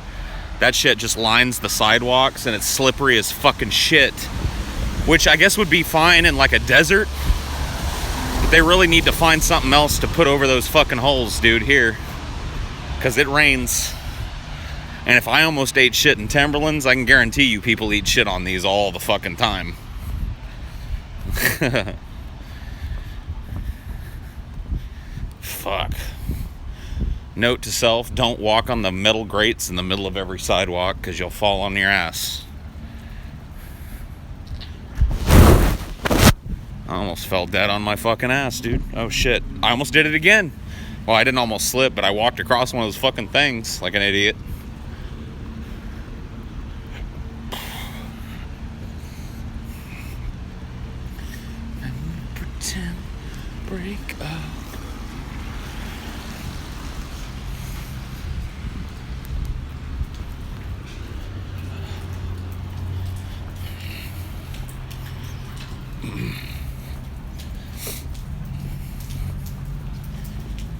That shit just lines the sidewalks and it's slippery as fucking shit. Which I guess would be fine in like a desert. But they really need to find something else to put over those fucking holes, dude, here. Because it rains. And if I almost ate shit in Timberlands, I can guarantee you people eat shit on these all the fucking time. Fuck. Note to self, don't walk on the metal grates in the middle of every sidewalk because you'll fall on your ass. I almost fell dead on my fucking ass, dude. Oh shit. I almost did it again. Well, I didn't almost slip, but I walked across one of those fucking things like an idiot. Pretend break up.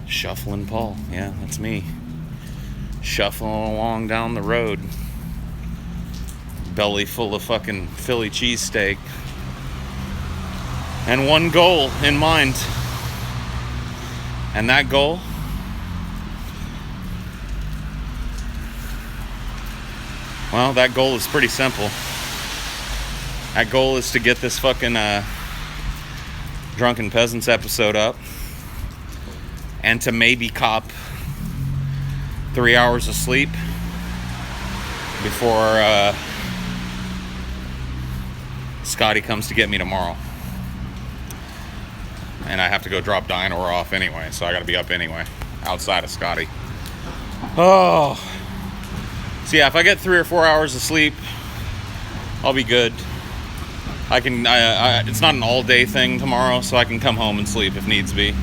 Shuffling Paul, yeah, that's me. Shuffling along down the road. Belly full of fucking Philly cheesesteak. And one goal in mind. And that goal? Well, that goal is pretty simple. That goal is to get this fucking Drunken Peasants episode up. And to maybe cop 3 hours of sleep before Scotty comes to get me tomorrow. And I have to go drop Dinor off anyway, so I gotta be up anyway, outside of Scotty. Oh. So yeah, if I get 3 or 4 hours of sleep, I'll be good. I can, it's not an all-day thing tomorrow, so I can come home and sleep if needs be.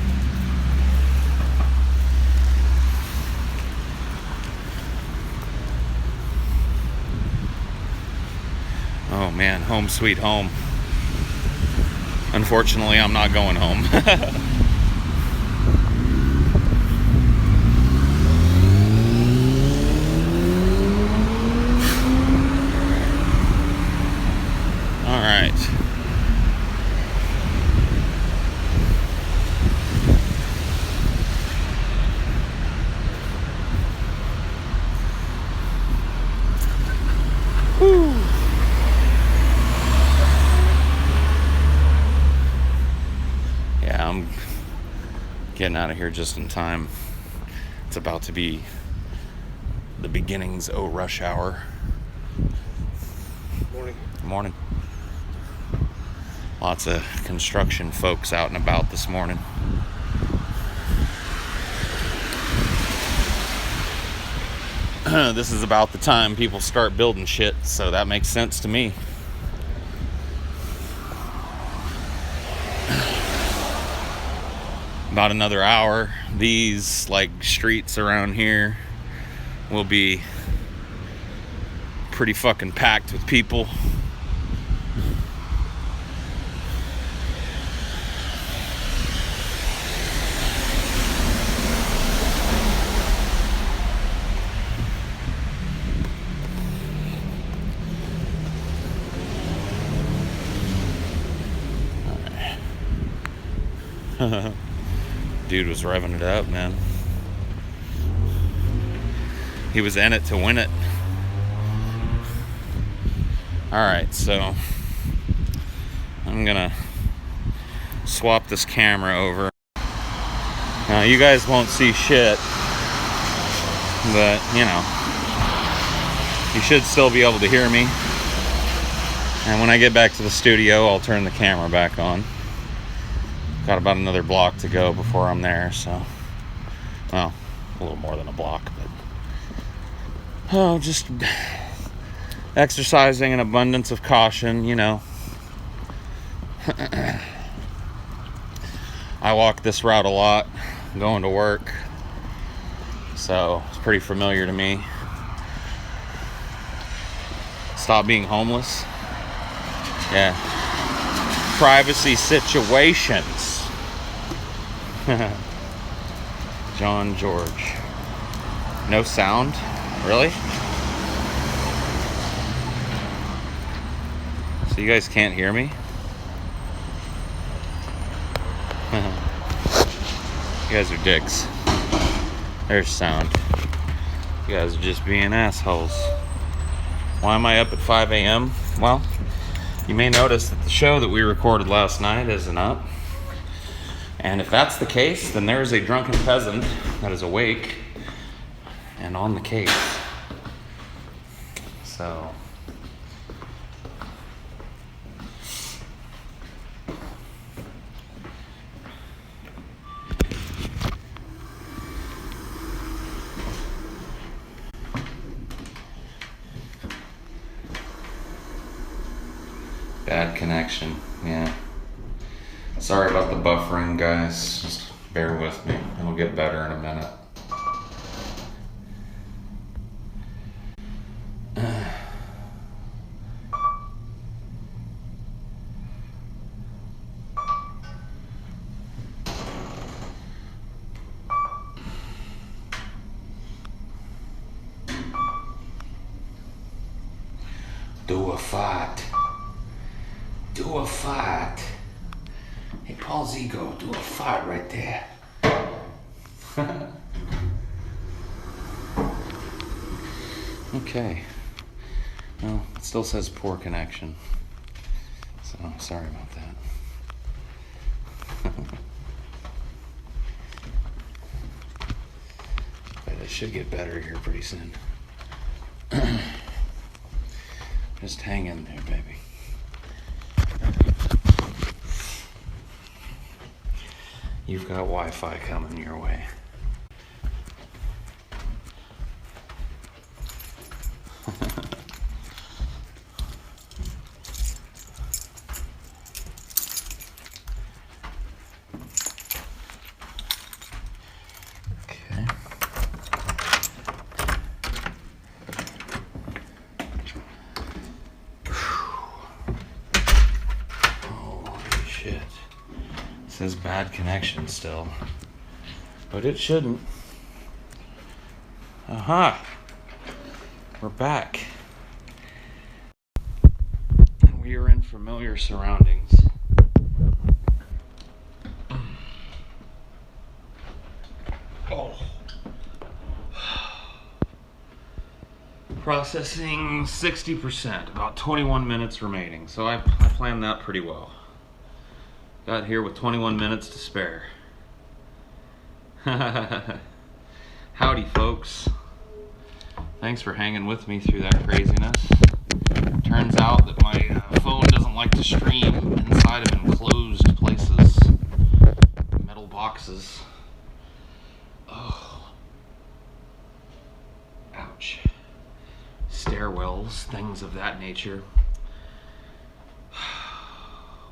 Oh man, home sweet home. Unfortunately, I'm not going home. All right. Whew. I'm getting out of here just in time. It's about to be the beginnings of rush hour. Morning. Morning. Lots of construction folks out and about this morning. This is about the time people start building shit, so that makes sense to me. About another hour, these like streets around here will be pretty fucking packed with people. Dude was revving it up, man. He was in it to win it. Alright, so I'm gonna swap this camera over. Now, you guys won't see shit, but, you know, you should still be able to hear me. And when I get back to the studio, I'll turn the camera back on. Got about another block to go before I'm there, so, well, a little more than a block, but, oh, just exercising an abundance of caution, you know. I walk this route a lot going to work, so it's pretty familiar to me. Stop being homeless. Yeah. Privacy situations. John George. No sound? Really? So you guys can't hear me? You guys are dicks. There's sound. You guys are just being assholes. Why am I up at 5 a.m.? Well, you may notice that the show that we recorded last night isn't up. And if that's the case, then there is a drunken peasant that is awake and on the case. So, bad connection, yeah. Sorry about the buffering, guys. Just bear with me. It'll get better in a minute. Do a fight. Do a fight. Hey, Paul Zigo, do a fight right there. Okay. Well, it still says poor connection. So, sorry about that. But it should get better here pretty soon. Just hang in there, baby. You've got Wi-Fi coming your way. Okay. Holy shit. It says bad connection still, but it shouldn't. Aha! We're back. And we are in familiar surroundings. Oh. Processing 60%, about 21 minutes remaining. So I planned that pretty well. Got here with 21 minutes to spare. Howdy, folks. Thanks for hanging with me through that craziness. Turns out that my phone doesn't like to stream inside of enclosed places. Metal boxes. Oh. Ouch. Stairwells, things of that nature.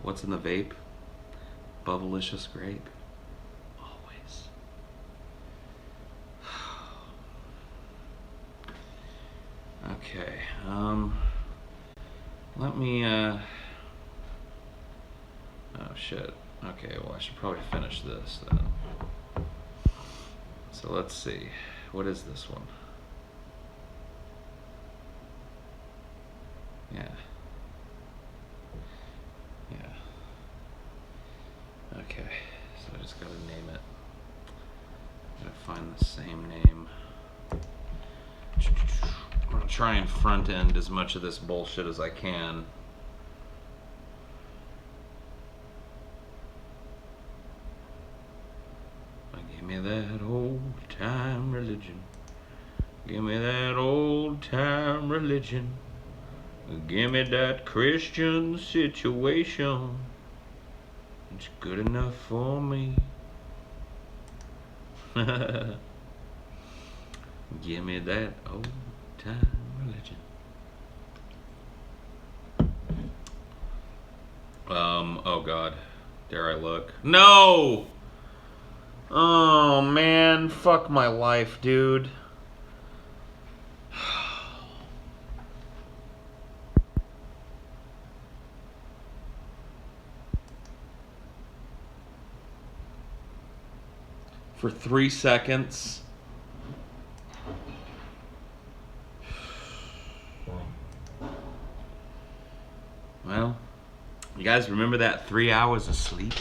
What's in the vape? Bubblicious grape. Always. Okay, let me, oh shit. Okay, well I should probably finish this then. So let's see. What is this one? Yeah. Yeah. Okay, So I just gotta name it. Gotta find the same name. I'm gonna try and front end as much of this bullshit as I can. Give me that old time religion. Give me that old time religion. Give me that Christian situation. It's good enough for me. Give me that old time religion. Oh God. Dare I look? No! Oh man, fuck my life, dude. For 3 seconds. Well, you guys remember that 3 hours of sleep?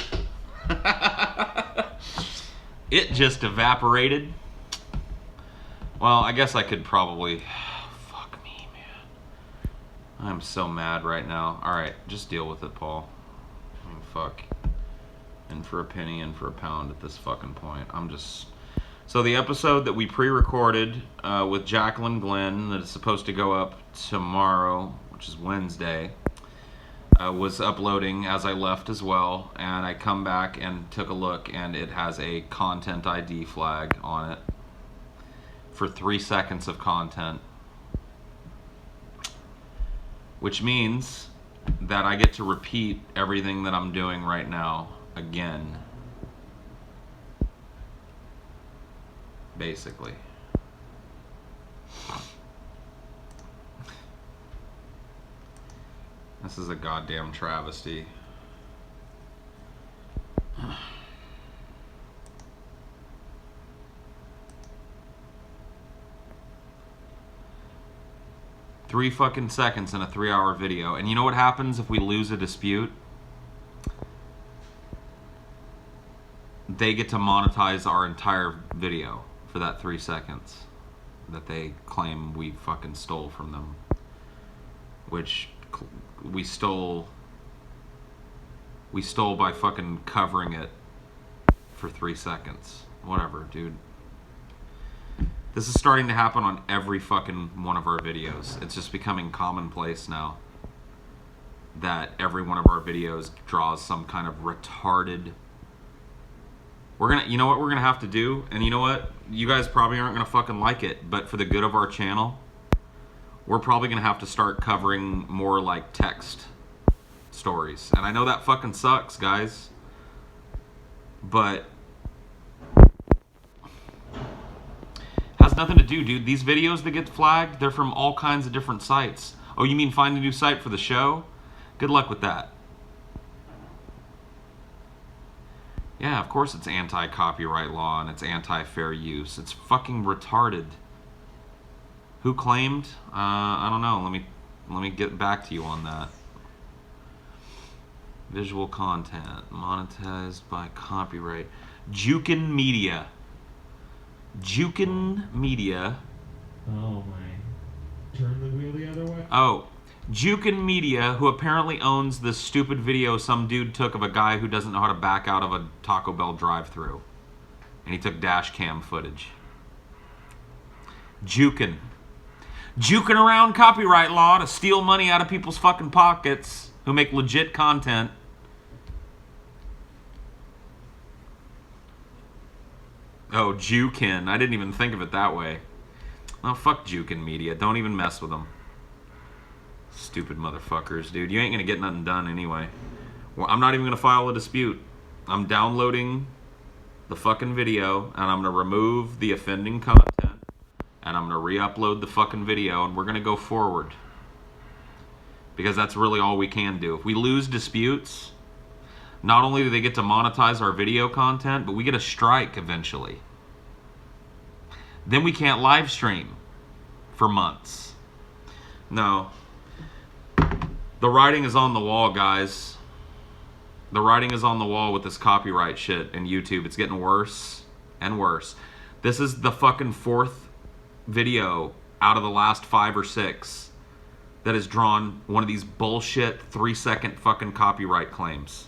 It just evaporated. Well, I guess I could probably... Fuck me, man. I'm so mad right now. Alright, just deal with it, Paul. I mean, fuck. In for a penny, in for a pound at this fucking point. I'm just... So the episode that we pre-recorded with Jacqueline Glenn that is supposed to go up tomorrow, which is Wednesday, was uploading as I left as well, and I come back and took a look, and it has a content ID flag on it for 3 seconds of content, which means that I get to repeat everything that I'm doing right now again, basically. This is a goddamn travesty. Three fucking seconds in a 3-hour video. And you know what happens if we lose a dispute? They get to monetize our entire video for that 3 seconds that they claim we fucking stole from them. Which... we stole by fucking covering it for 3 seconds. Whatever, dude. This is starting to happen on every fucking one of our videos. It's just becoming commonplace now that every one of our videos draws some kind of retarded... you know what we're gonna have to do? And you know what? You guys probably aren't gonna fucking like it, but for the good of our channel, we're probably going to have to start covering more like text stories. And I know that fucking sucks, guys. But has nothing to do, dude. These videos that get flagged, they're from all kinds of different sites. Oh, you mean find a new site for the show? Good luck with that. Yeah, of course it's anti-copyright law and it's anti-fair use. It's fucking retarded. Who claimed? I don't know. Let me get back to you on that. Visual content monetized by copyright. Jukin Media. Jukin Media. Oh my! Turn the wheel the other way. Oh, Jukin Media, who apparently owns this stupid video some dude took of a guy who doesn't know how to back out of a Taco Bell drive-thru, and he took dash cam footage. Jukin around copyright law to steal money out of people's fucking pockets who make legit content. Oh, Jukin. I didn't even think of it that way. Oh, fuck Jukin Media. Don't even mess with them. Stupid motherfuckers, dude. You ain't gonna get nothing done anyway. Well, I'm not even gonna file a dispute. I'm downloading the fucking video, and I'm gonna remove the offending content. And I'm going to re-upload the fucking video, and we're going to go forward. Because that's really all we can do. If we lose disputes, not only do they get to monetize our video content, but we get a strike eventually. Then we can't live stream for months. No. The writing is on the wall, guys. The writing is on the wall with this copyright shit in YouTube. It's getting worse and worse. This is the fucking 4th video out of the last 5 or 6 that has drawn one of these bullshit 3-second fucking copyright claims.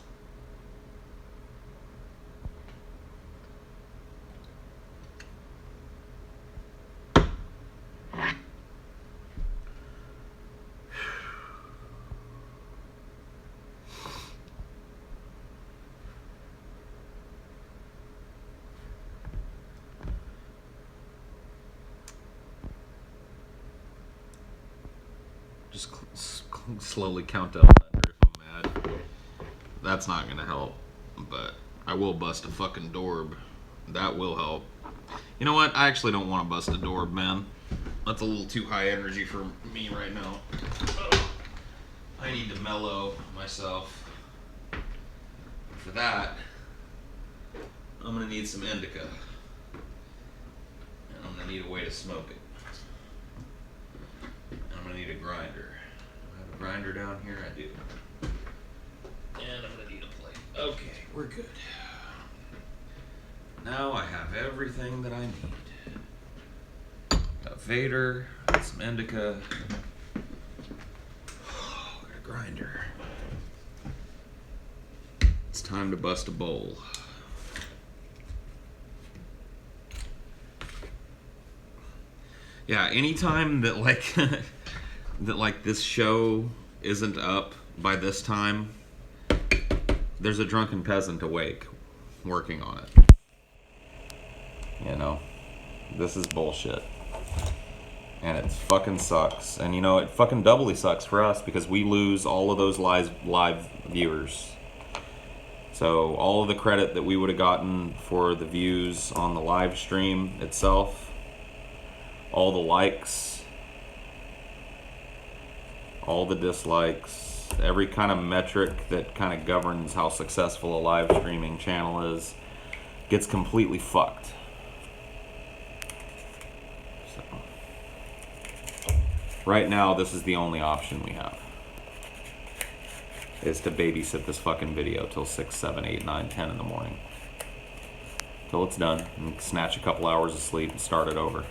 Just slowly count down thunder if I'm mad. That's not gonna help, but I will bust a fucking dorb. That will help. You know what? I actually don't want to bust a dorb, man. That's a little too high energy for me right now. I need to mellow myself. For that, I'm gonna need some indica. And I'm gonna need a way to smoke it. And I'm gonna need a grinder. I have a grinder down here, I do. And I'm gonna need a plate. Okay, we're good. Now I have everything that I need. Got Vader, some indica, got a grinder. It's time to bust a bowl. Yeah, anytime that like this show isn't up by this time, there's a drunken peasant awake working on it. You know, this is bullshit. And it fucking sucks. And you know, it fucking doubly sucks for us because we lose all of those live viewers. So all of the credit that we would have gotten for the views on the live stream itself, all the likes, all the dislikes, every kind of metric that kind of governs how successful a live streaming channel is, gets completely fucked. So, right now, this is the only option we have, is to babysit this fucking video till 6, 7, 8, 9, 10 in the morning. Till it's done, and snatch a couple hours of sleep and start it over.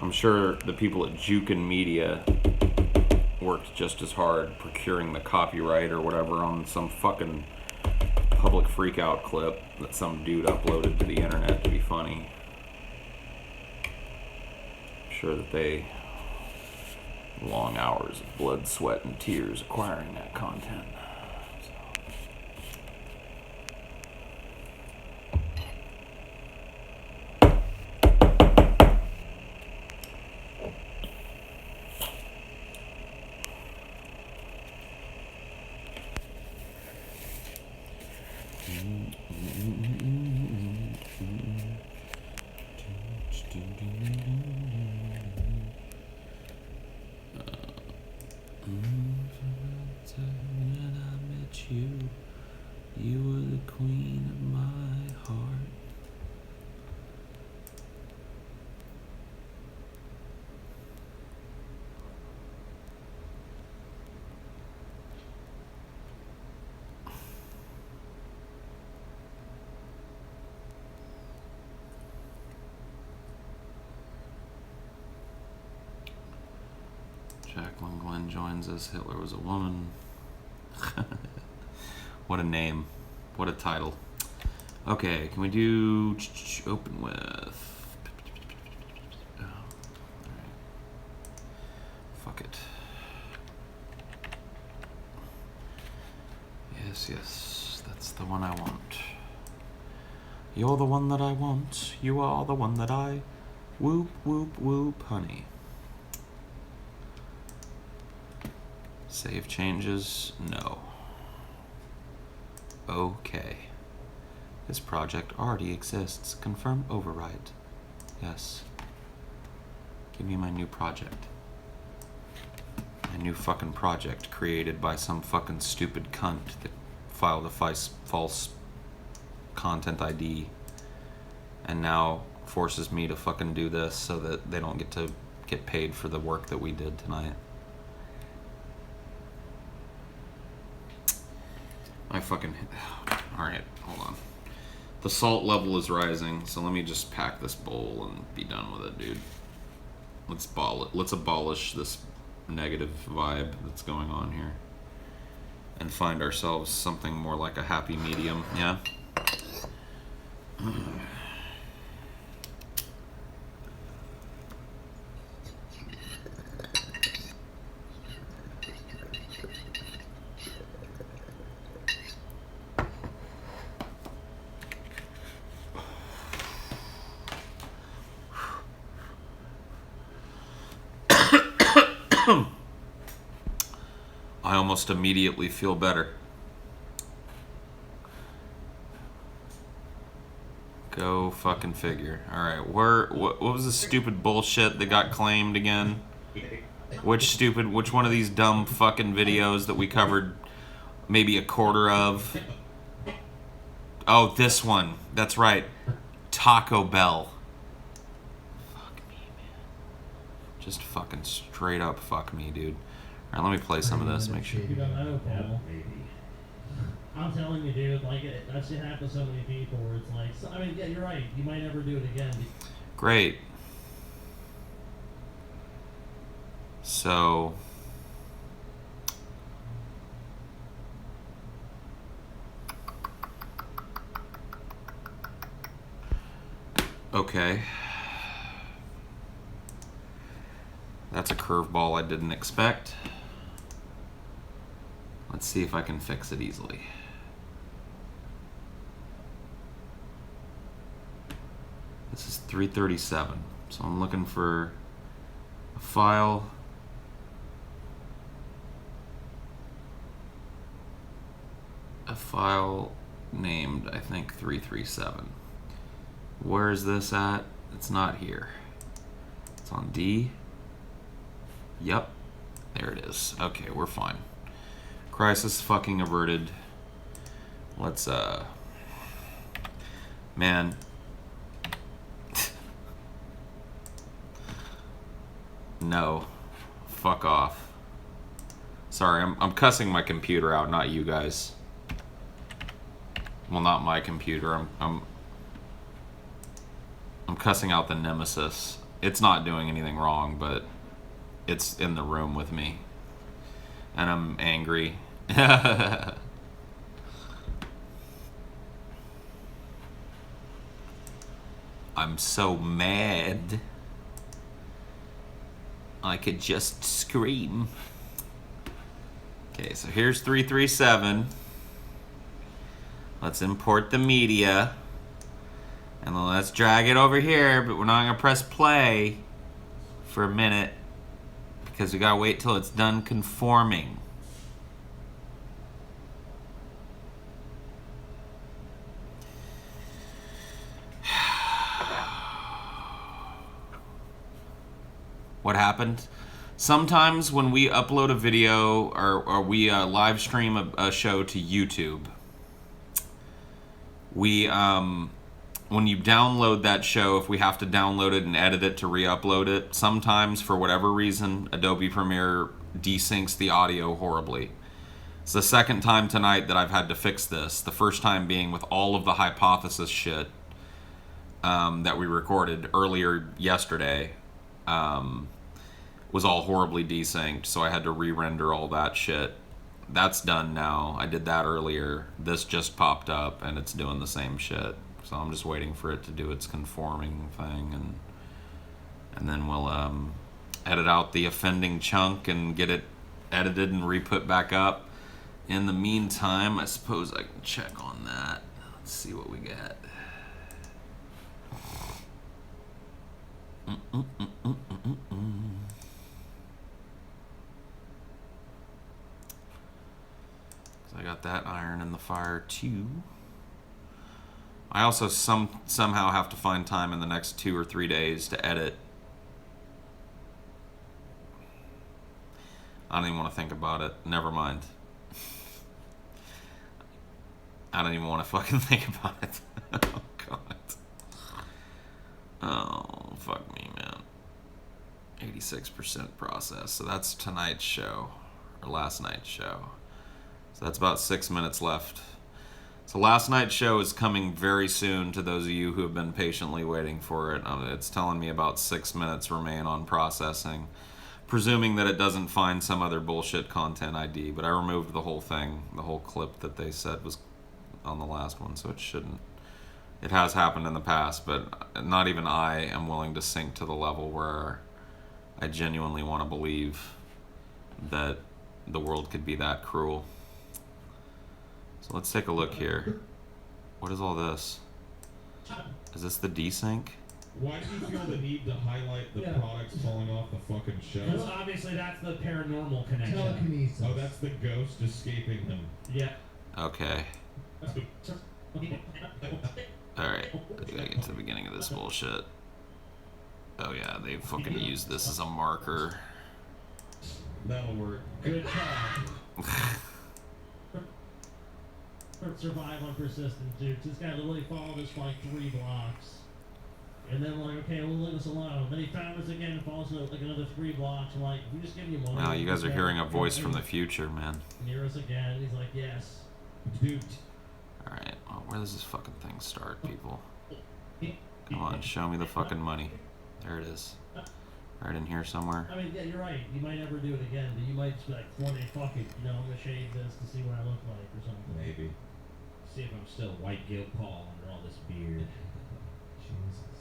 I'm sure the people at Jukin Media worked just as hard procuring the copyright or whatever on some fucking public freakout clip that some dude uploaded to the internet to be funny. I'm sure that they long hours of blood, sweat, and tears acquiring that content. You were the queen of my heart. Jacqueline Glenn joins us. Hitler was a woman. What a name. What a title. Okay, can we do open with... Oh, all right. Fuck it. Yes, that's the one I want. You're the one that I want. You are the one that I... Whoop, whoop, whoop, honey. Save changes? No. Okay. This project already exists. Confirm overwrite. Yes. Give me my new project. My new fucking project created by some fucking stupid cunt that filed a false content ID, and now forces me to fucking do this so that they don't get paid for the work that we did tonight. I fucking... Alright, hold on. The salt level is rising, so let me just pack this bowl and be done with it, dude. Let's abolish this negative vibe that's going on here and find ourselves something more like a happy medium, yeah? I almost immediately feel better. Go fucking figure. Alright, what was the stupid bullshit that got claimed again? Which one of these dumb fucking videos that we covered maybe a quarter of? Oh, this one. That's right. Taco Bell. Fuck me, man. Just fucking straight up fuck me, dude. Alright, let me play some of this, make sure. You don't know, Paul. I'm telling you, dude, like, that shit happens to so many people where it's like, so, I mean, yeah, you're right. You might never do it again. Great. So... Okay. That's a curveball I didn't expect. Let's see if I can fix it easily. This is 337. So I'm looking for a file. A file named, I think, 337. Where is this at? It's not here. It's on D. Yep. There it is. Okay, we're fine. Crisis fucking averted. Let's, man. No. Fuck off. Sorry, I'm cussing my computer out, not you guys. Well, not my computer. I'm cussing out the Nemesis. It's not doing anything wrong, but it's in the room with me. And I'm angry. I'm so mad. I could just scream. Okay, so here's 337. Let's import the media. And then let's drag it over here, but we're not gonna press play for a minute because we gotta wait till it's done conforming. What happened? Sometimes when we upload a video or we live stream a show to YouTube, we when you download that show, if we have to download it and edit it to re-upload it, sometimes for whatever reason Adobe Premiere desyncs the audio horribly. It's the second time tonight that I've had to fix this. The first time being with all of the hypothesis shit that we recorded earlier yesterday. Was all horribly desynced, so I had to re-render all that shit. That's done now. I did that earlier. This just popped up, and it's doing the same shit. So I'm just waiting for it to do its conforming thing, and then we'll edit out the offending chunk and get it edited and re-put back up. In the meantime, I suppose I can check on that. Let's see what we got. I got that iron in the fire too. I also somehow have to find time in the next 2 or 3 days to edit. I don't even want to think about it. Never mind. I don't even want to fucking think about it. Oh, God. Oh, fuck me, man. 86% process. So that's tonight's show, or last night's show. So that's about 6 minutes left. So last night's show is coming very soon to those of you who have been patiently waiting for it. It's telling me about 6 minutes remain on processing, presuming that it doesn't find some other bullshit content ID. But I removed the whole thing, the whole clip that they said was on the last one, so it shouldn't. It has happened in the past, but not even I am willing to sink to the level where I genuinely want to believe that the world could be that cruel. So let's take a look here. What is all this? Is this the desync? Why do you feel the need to highlight the products falling off the fucking Because show? obviously that's the paranormal connection. Telekinesis. Oh, that's the ghost escaping him. Yeah. Okay. Alright, let's get to the beginning of this bullshit. Oh yeah, they fucking used this as a marker. That'll work. Good job. Survive on persistent, dude. This guy literally followed us for like 3 blocks. And then we're like, okay, we'll leave us alone. Then he found us again and follows us like another 3 blocks. I'm like, we just give you money. Wow, you guys are hearing a voice from the future, man. Near us again. He's like, yes. Dude, Alright, well, where does this fucking thing start, people? Come on, show me the fucking money. There it is. Right in here somewhere. I mean, yeah, you're right. You might never do it again, but you might just be like, one day, fuck it. You know, I'm going to shave this to see what I look like or something. maybe. See if I'm still white guilt Paul under all this beard. Jesus.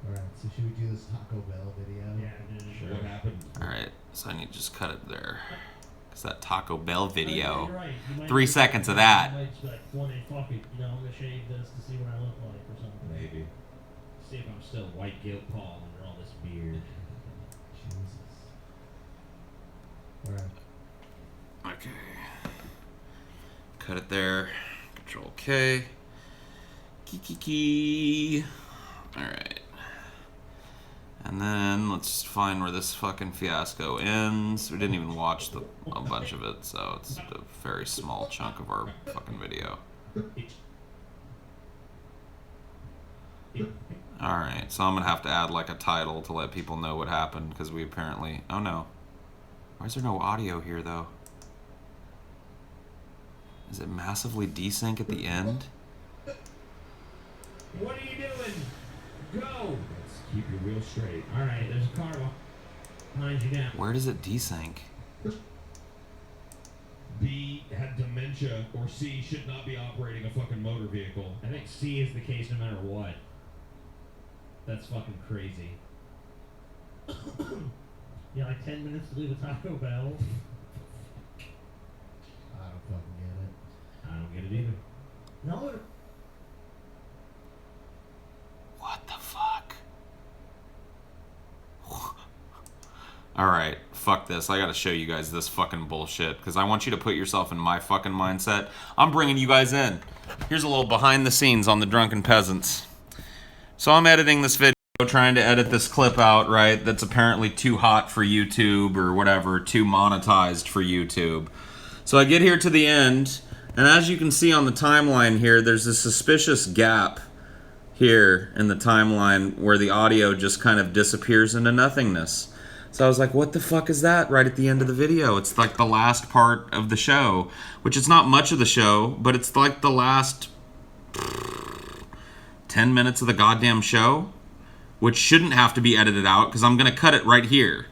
Alright, so should we do this Taco Bell video? Yeah, dude. Sure. What happened? Alright, so I need to just cut it there. Because that Taco Bell Yeah, video. you're right. You might 3 never- seconds of that. You might just be like, one day, fuck it. You know, I'm going to shave this to see what I look like or something. Maybe. See if I'm still white guilt Paul under all this beard. Jesus. Alright. Okay. Cut it there. Control K. Key. Alright. And then let's find where this fucking fiasco ends. We didn't even watch a bunch of it, so it's a very small chunk of our fucking video. Alright, so I'm gonna have to add like a title to let people know what happened, because we apparently... Oh no. Why is there no audio here, though? Is it massively desync at the end? What are you doing? Go! Let's keep your wheel straight. Alright, there's a car behind you now. Where does it desync? B had dementia, or C should not be operating a fucking motor vehicle. I think C is the case no matter what. That's fucking crazy. Yeah, like 10 minutes to leave a Taco Bell. I don't fucking get it. I don't get it either. No, What the fuck? Alright, fuck this. I gotta show you guys this fucking bullshit, because I want you to put yourself in my fucking mindset. I'm bringing you guys in. Here's a little behind the scenes on the Drunken Peasants. So I'm editing this video, trying to edit this clip out, right, that's apparently too hot for YouTube or whatever, too monetized for YouTube. So I get here to the end, and as you can see on the timeline here, there's a suspicious gap here in the timeline where the audio just kind of disappears into nothingness. So I was like, what the fuck is that right at the end of the video? It's like the last part of the show, which is not much of the show, but it's like the last 10 minutes of the goddamn show, which shouldn't have to be edited out because I'm going to cut it right here.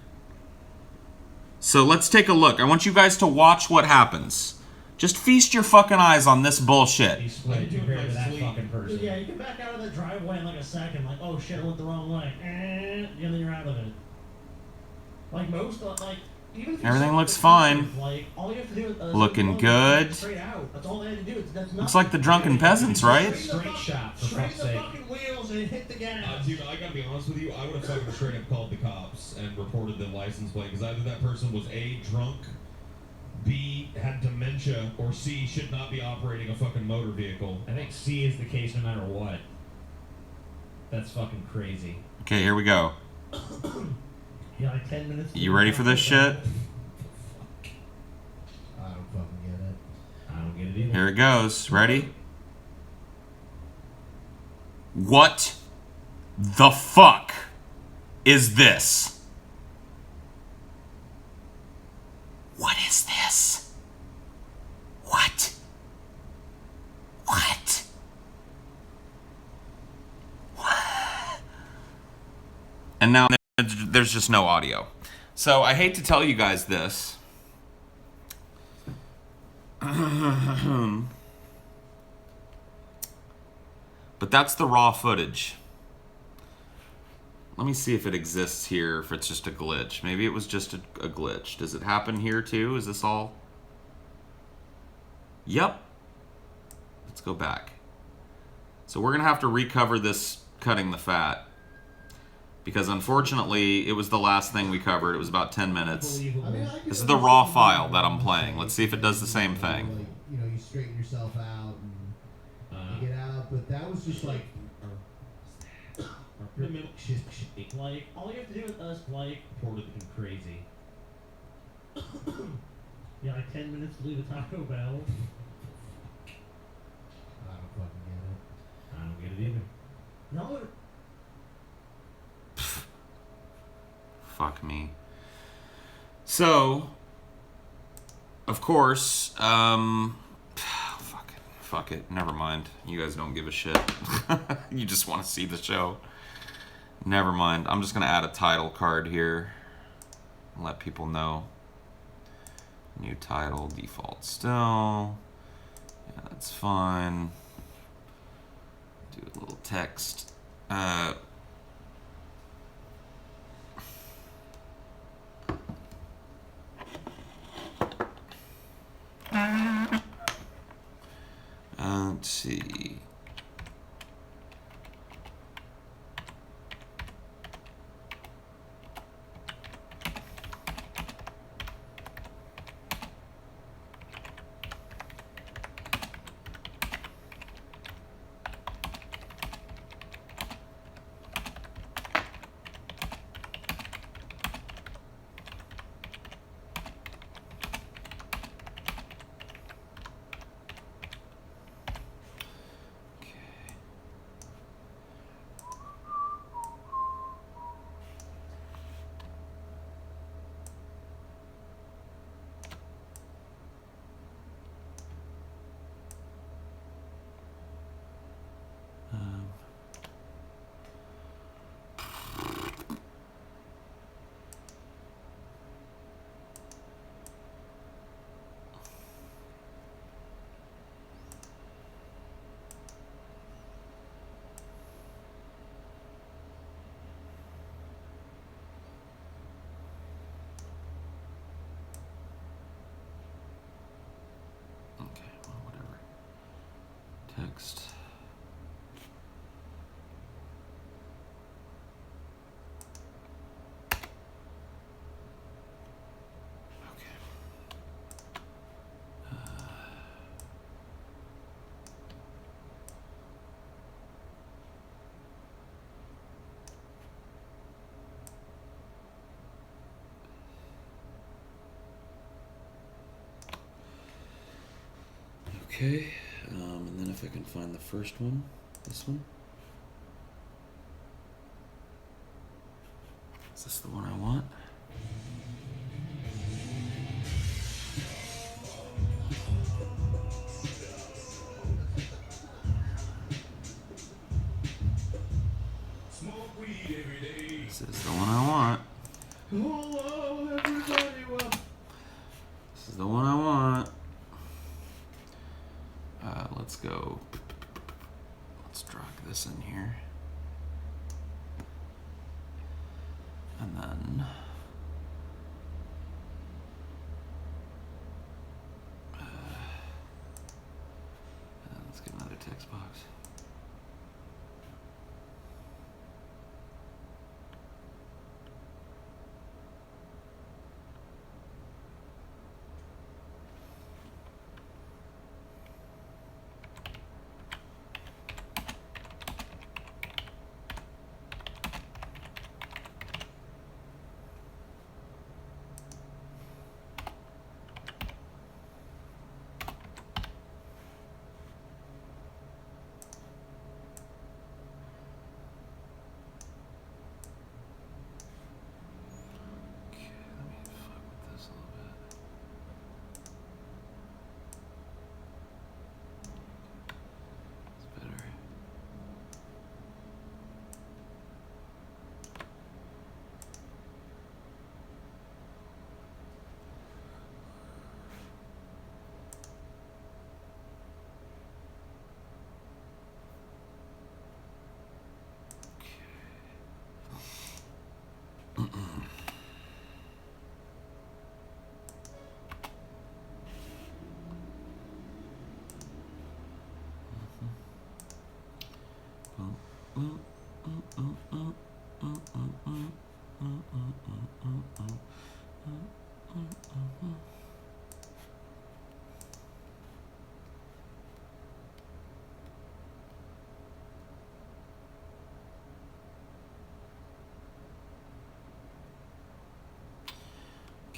So let's take a look. I want you guys to watch what happens. Just feast your fucking eyes on this bullshit. He's split compared to that fucking person. yeah, you can back out of the driveway in like a second. Like, oh shit, I went the wrong way. And then you're out of it. Like most, like, even if you Everything suck looks at fine. curve, like, all you have to do is Looking look good. straight out. That's all they had to do. That's Looks like the Drunken Peasants, right? Straight shot, for Straighten fuck's the sake. fucking wheels and hit the gas. Dude, I gotta be honest with you, I would have fucking straight up called the cops and reported the license plate, because either that person was A, drunk, B, had dementia, or C, should not be operating a fucking motor vehicle. I think C is the case no matter what. That's fucking crazy. Okay, here we go. Yeah, like 10 minutes. You ready for this shit? I don't fucking get it. I don't don't get it either. Here it goes. Ready? What the fuck is this? What is this? What? What? What? And now there's just no audio. So I hate to tell you guys this. But that's the raw footage. Let me see if it exists here, if it's just a glitch. Maybe it was just a glitch. Does it happen here too? Is this all? Yep. Let's go back. So we're gonna have to recover this cutting the fat. Because unfortunately, it was the last thing we covered. It was about 10 minutes. This is the raw file that I'm playing. Let's see if it does the same thing. Like, you know, you straighten yourself out and you get out, but that was just like. Like, all you have to do with us, like, Reported him crazy. yeah, like 10 minutes to leave a Taco Bell. I don't fucking get it. I don't get it either. No, Fuck me. So, of course, fuck it. Never mind. You guys don't give a shit. You just want to see the show. Never mind. I'm just gonna add a title card here. And let people know. New title, default still. Yeah, that's fine. Do a little text. Let's see. Text. Okay, and then if I can find the first one, this one. Is this the one I want? This is the one I want. Hello, everybody. This is the one I want. Let's go. Let's drag this in here. And then let's get another text box.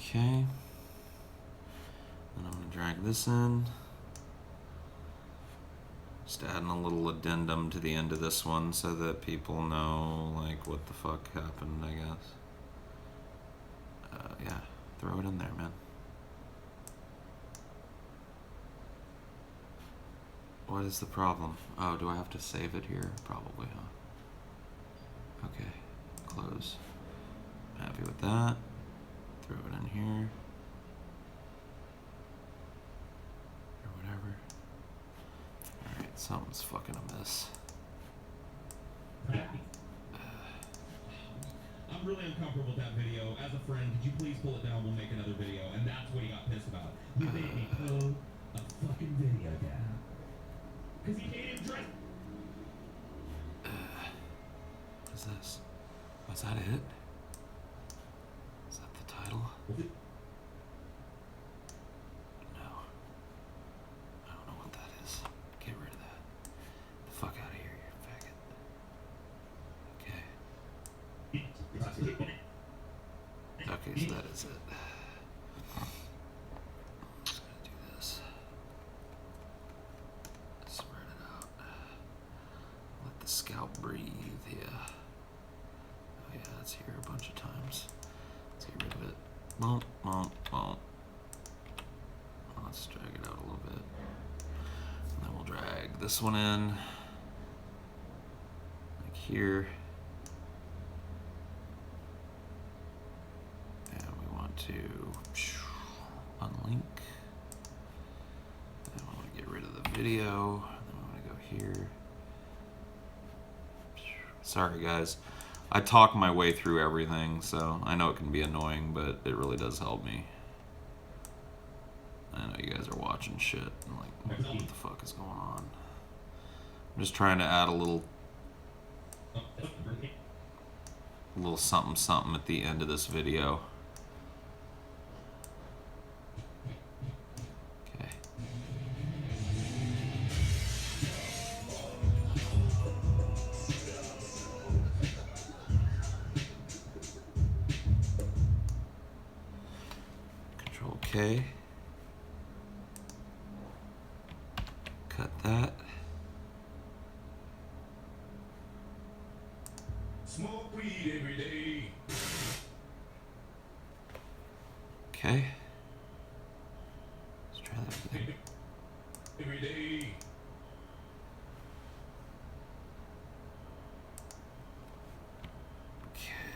Okay. Then I'm gonna drag this in. Just adding a little addendum to the end of this one so that people know, like, what the fuck happened, I guess. Yeah, throw it in there, man. What is the problem? Oh, do I have to save it here? Probably, huh? Okay, close. Happy with that. Throw it in here. Or whatever. Alright, something's fucking amiss. I'm really uncomfortable with that video. As a friend, could you please pull it down? We'll make another video. And that's what he got pissed about. You made me pull a fucking video down. Because he made him dress. What is this? Was that it? Is that the title? No. I don't know what that is. Get rid of that. The fuck out of here, you faggot. Okay. Okay, so that is it. I'm just gonna do this. Spread it out. Let the scalp breathe, yeah. Oh yeah, that's here a bunch of times. Let's get rid of it. Bump, bump, bump. Let's drag it out a little bit. And then we'll drag this one in. Like here. And we want to unlink. Then we want to get rid of the video. Then we want to go here. Sorry guys. I talk my way through everything, so I know it can be annoying, but it really does help me. I know you guys are watching shit and like, what the fuck is going on? I'm just trying to add a little something something at the end of this video. Okay. Control K. Cut that. Smoke weed every day. Okay. Let's try that again. Every day. Okay.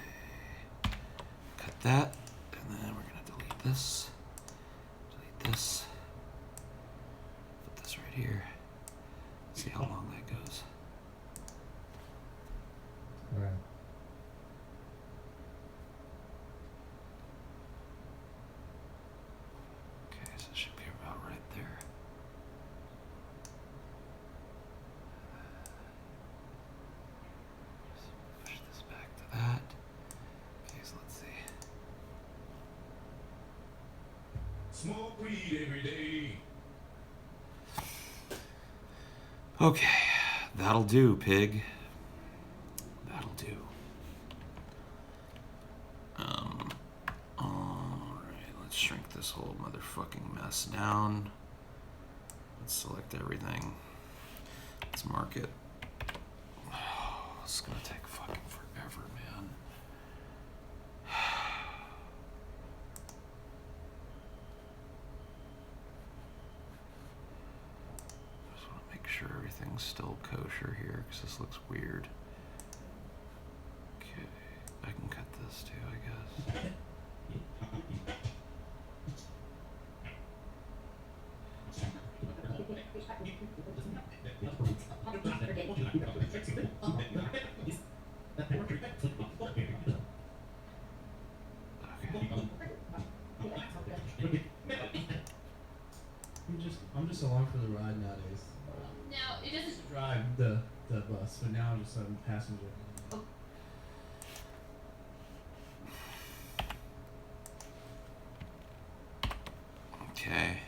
Cut that. And then we're gonna delete this. Delete this. Put this right here. See how long that goes. Right. Okay, so it should be about right there. Just push this back to that. Okay, so let's see. Smoke weed every day. Okay, that'll do, pig. That'll do. Alright, let's shrink this whole motherfucking mess down. Let's select everything. Let's mark it. Oh, it's gonna take fucking forever, man. Just want to make sure everything's still kosher here, because this looks weird. Okay, I can cut this too, I guess. I'm just along for the ride nowadays. Now, it doesn't. Drive the bus, but now I'm just a passenger. Okay.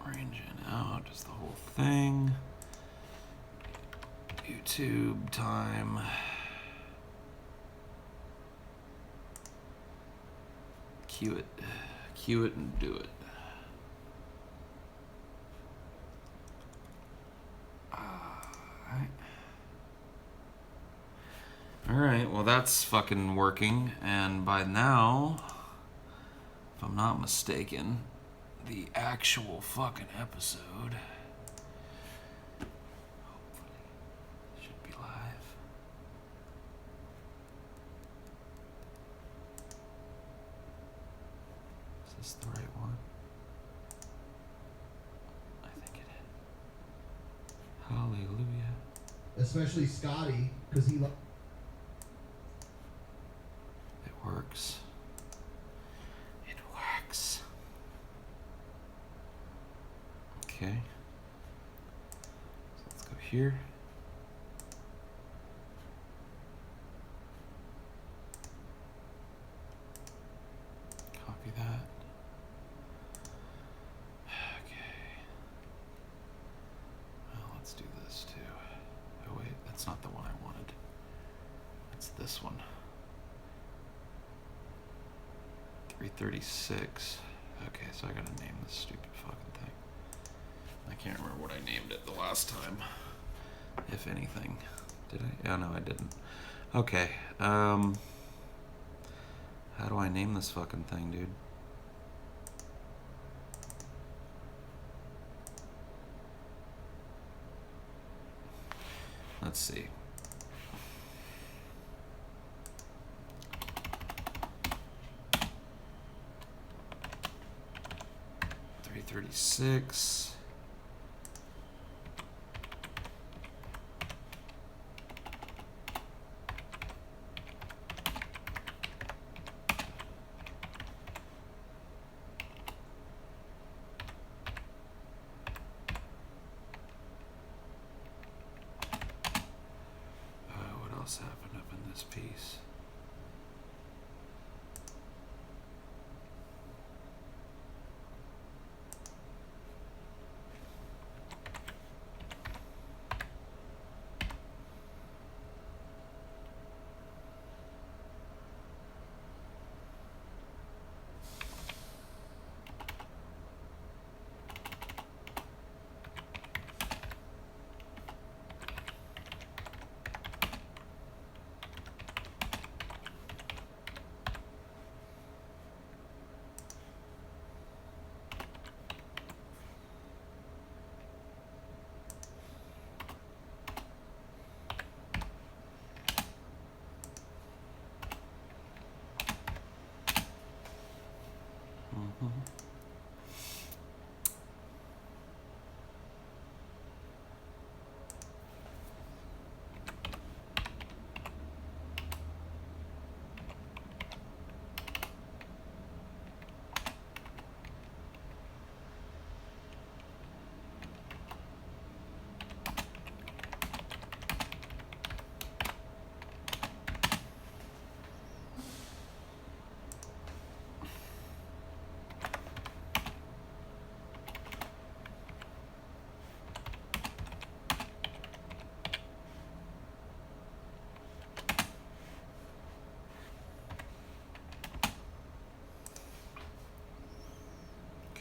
Range in out is the whole thing. YouTube time. Cue it. Cue it and do it. Alright, well that's fucking working, and by now, if I'm not mistaken, the actual fucking episode hopefully should be live. Is this the right one? I think it is. Hallelujah. Especially Scotty, because he. It works. It works. Okay. So let's go here. Copy that. Okay. Well, let's do this too. Oh wait, that's not the one I wanted. It's this one. 336. Okay, so I gotta name this stupid fucking thing. I can't remember what I named it the last time. If anything. Did I? Oh, no, I didn't. Okay, how do I name this fucking thing, dude? Let's see. $336. What else happened up in this piece?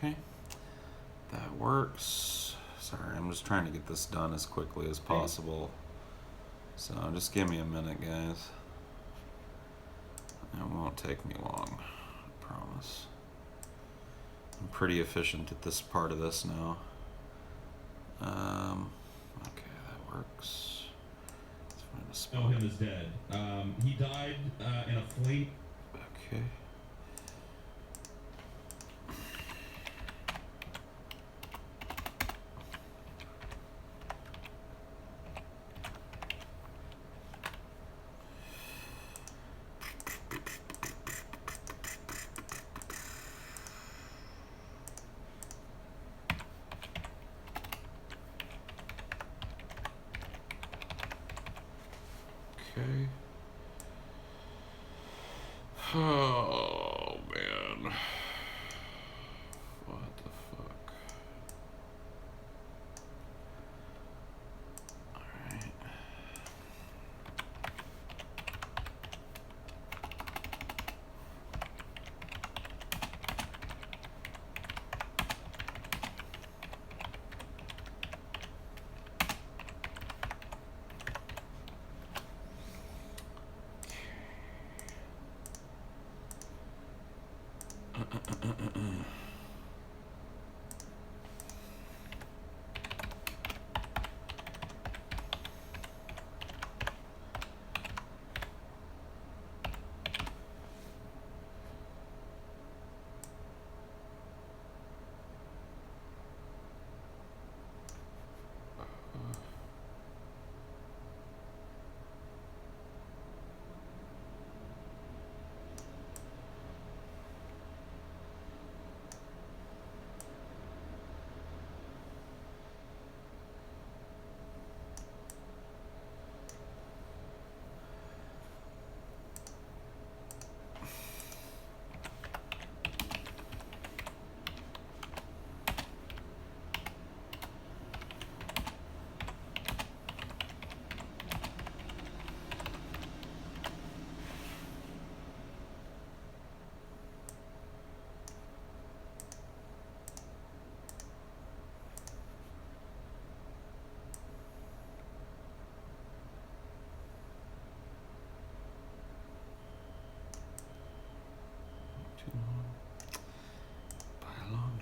Okay, that works. Sorry, I'm just trying to get this done as quickly as possible. So just give me a minute, guys. It won't take me long, I promise. I'm pretty efficient at this part of this now. Okay, that works. Let's find a spot. Know him is dead. He died in a fleet. Okay. Okay. Oh man. What the fuck? Alright.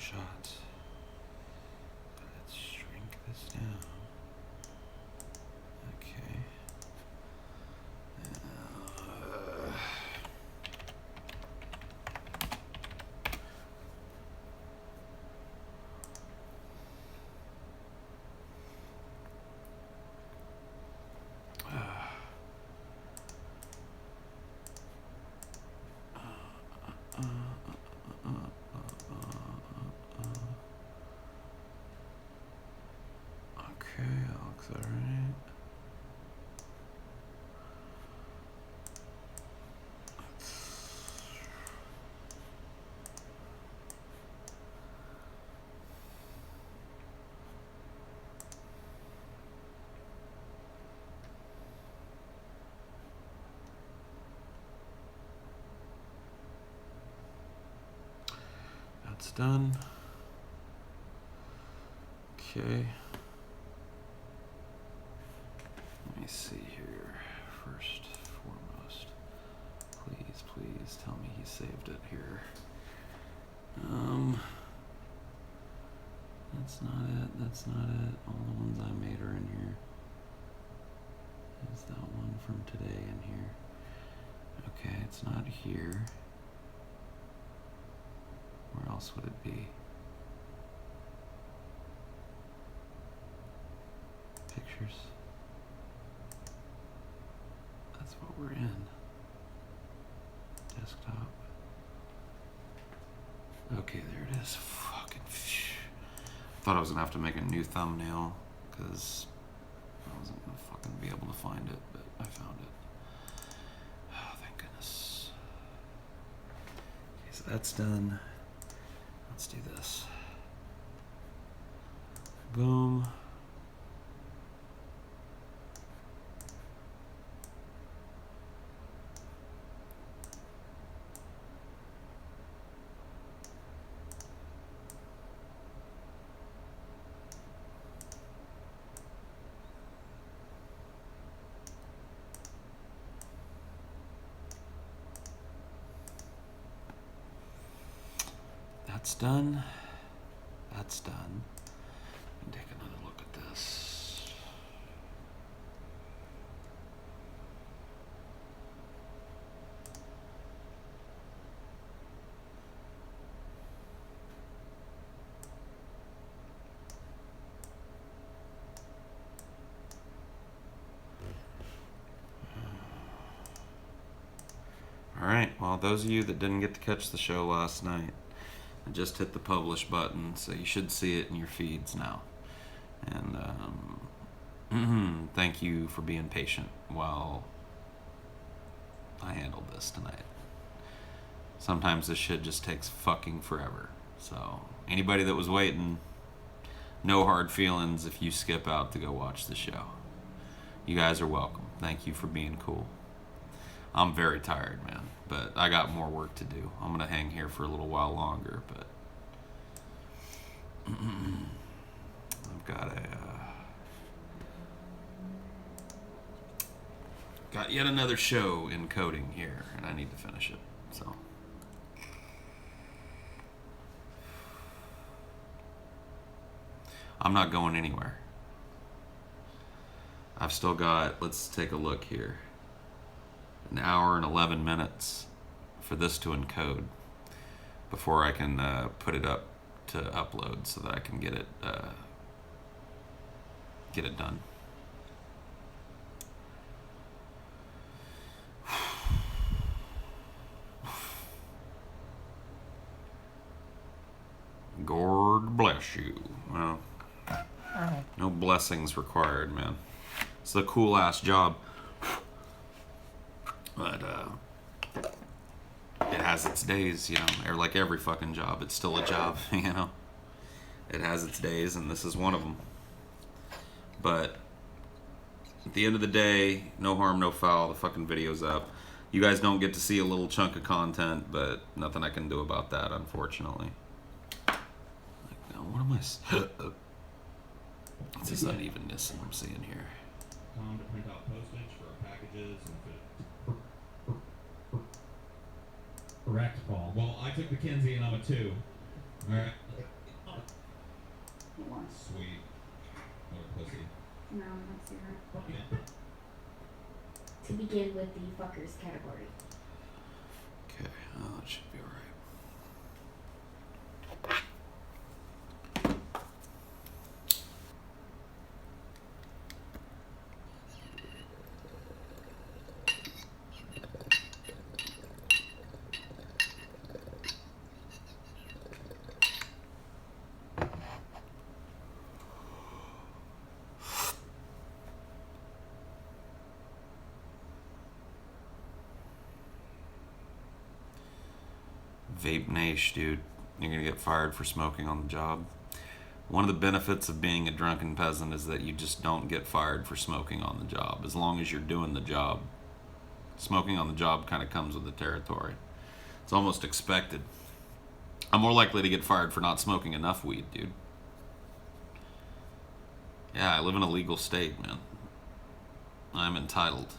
shots. Let's shrink this down. Okay. Okay, that looks alright. That's done. Okay. Let me see here. First, foremost. Please, please tell me he saved it here. That's not it. That's not it. All the ones I made are in here. Is that one from today in here? Okay, it's not here. Where else would it be? Pictures. That's what we're in. Desktop. Okay, there it is. Fucking thought I was gonna have to make a new thumbnail because I wasn't gonna fucking be able to find it, but I found it. Oh, thank goodness. Okay, so that's done. Let's do this. Boom. That's done. That's done. Let me take another look at this. All right, well, those of you that didn't get to catch the show last night, I just hit the publish button, so you should see it in your feeds now. And thank you for being patient while I handled this tonight. Sometimes this shit just takes fucking forever. So anybody that was waiting, no hard feelings if you skip out to go watch the show. You guys are welcome. Thank you for being cool. I'm very tired, man, but I got more work to do. I'm gonna hang here for a little while longer, but I've got yet another show in coding here, and I need to finish it. So I'm not going anywhere. I've still got, let's take a look here, an hour and 11 minutes for this to encode before I can put it up to upload so that I can get it done. God bless you. Well, no blessings required, man. It's a cool ass job. But it has its days, you know, or like every fucking job, it's still a job, you know. It has its days, and this is one of them. But at the end of the day, no harm, no foul. The fucking video's up. You guys don't get to see a little chunk of content, but nothing I can do about that, unfortunately. Like, now, what am I? What's this unevenness I'm seeing here? Tom to print out postage for our packages and Correct, Paul. well, I took the Kinsey and I'm a 2. All right. more. Sweet. What a pussy. No, let's see her. Yeah. To begin with the fuckers category. Okay, that should be alright. Vape Nash, dude. You're gonna get fired for smoking on the job. One of the benefits of being a drunken peasant is that you just don't get fired for smoking on the job. As long as you're doing the job. Smoking on the job kind of comes with the territory. It's almost expected. I'm more likely to get fired for not smoking enough weed, dude. Yeah, I live in a legal state, man. I'm entitled.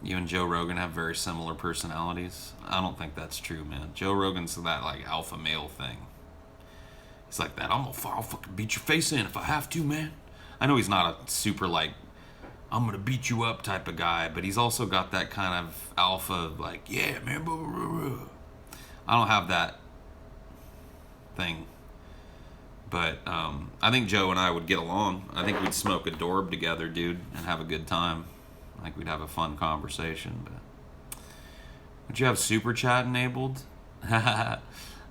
You and Joe Rogan have very similar personalities. I don't think that's true, man. Joe Rogan's that like alpha male thing. He's like that. I'll fucking beat your face in if I have to, man. I know he's not a super like I'm gonna beat you up type of guy, but he's also got that kind of alpha like yeah, man. Blah, blah, blah, blah. I don't have that thing, but I think Joe and I would get along. I think we'd smoke a Dorb together, dude, and have a good time. I think we'd have a fun conversation, but would you have super chat enabled? Yeah,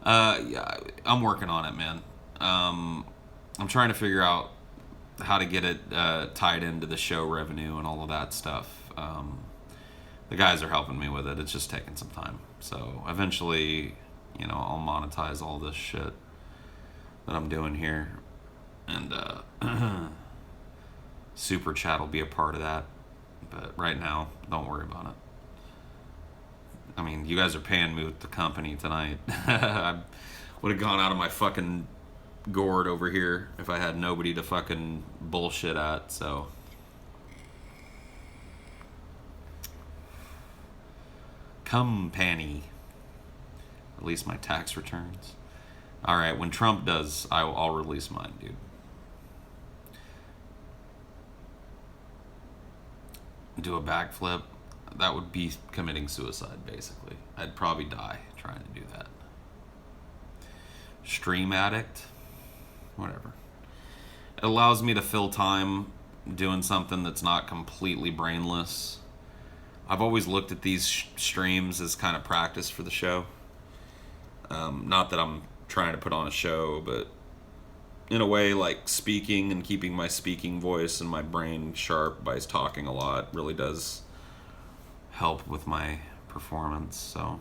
I'm working on it, man. I'm trying to figure out how to get it tied into the show revenue and all of that stuff. The guys are helping me with it. It's just taking some time. So eventually, you know, I'll monetize all this shit that I'm doing here, and super chat will be a part of that. But right now, don't worry about it. I mean, you guys are paying me with the company tonight. I would have gone out of my fucking gourd over here if I had nobody to fucking bullshit at, so. Company. Release my tax returns. Alright, when Trump does, I'll release mine, dude. Do a backflip, that would be committing suicide, basically. I'd probably die trying to do that. Stream addict, whatever. It allows me to fill time doing something that's not completely brainless. I've always looked at these streams as kind of practice for the show. Not that I'm trying to put on a show, but in a way, like speaking and keeping my speaking voice and my brain sharp by talking a lot really does help with my performance, so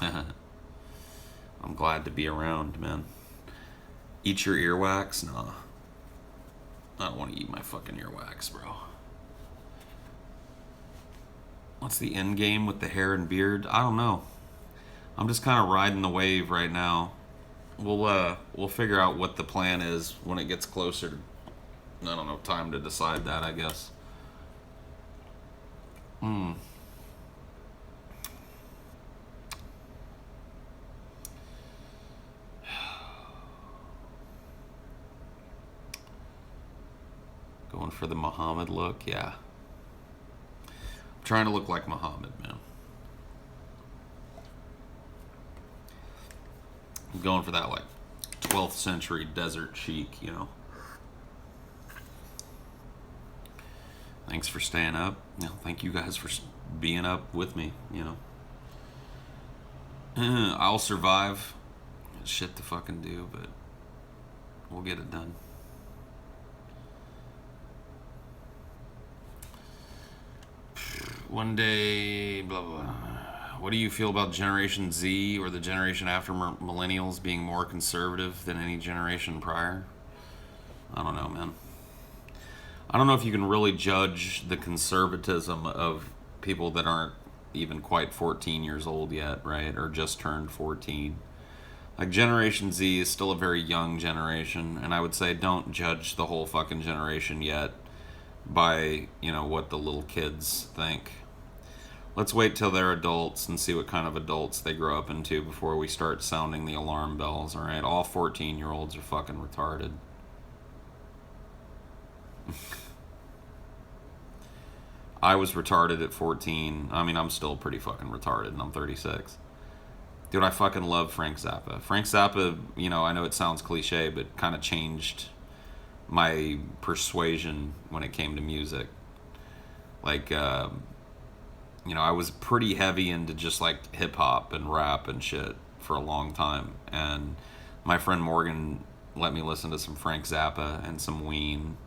I'm glad to be around, man. Eat your earwax? Nah. I don't want to eat my fucking earwax, bro. What's the end game with the hair and beard? I don't know. I'm just kind of riding the wave right now. We'll figure out what the plan is when it gets closer to, I don't know, time to decide that, I guess. Going for the Muhammad look, yeah. I'm trying to look like Muhammad, man. I'm going for that, like, 12th century desert chic, you know. Thanks for staying up. You know, thank you guys for being up with me, you know. I'll survive. Shit to fucking do, but we'll get it done. One day, blah, blah, blah. What do you feel about Generation Z or the generation after millennials being more conservative than any generation prior? I don't know, man. I don't know if you can really judge the conservatism of people that aren't even quite 14 years old yet, right? Or just turned 14. Like, Generation Z is still a very young generation, and I would say don't judge the whole fucking generation yet by, you know, what the little kids think. Let's wait till they're adults and see what kind of adults they grow up into before we start sounding the alarm bells, alright? All 14-year-olds are fucking retarded. I was retarded at 14. I mean, I'm still pretty fucking retarded, and I'm 36. Dude, I fucking love Frank Zappa. Frank Zappa, you know, I know it sounds cliche, but kind of changed my persuasion when it came to music. Like, you know, I was pretty heavy into just like hip hop and rap and shit for a long time. And my friend Morgan let me listen to some Frank Zappa and some Ween.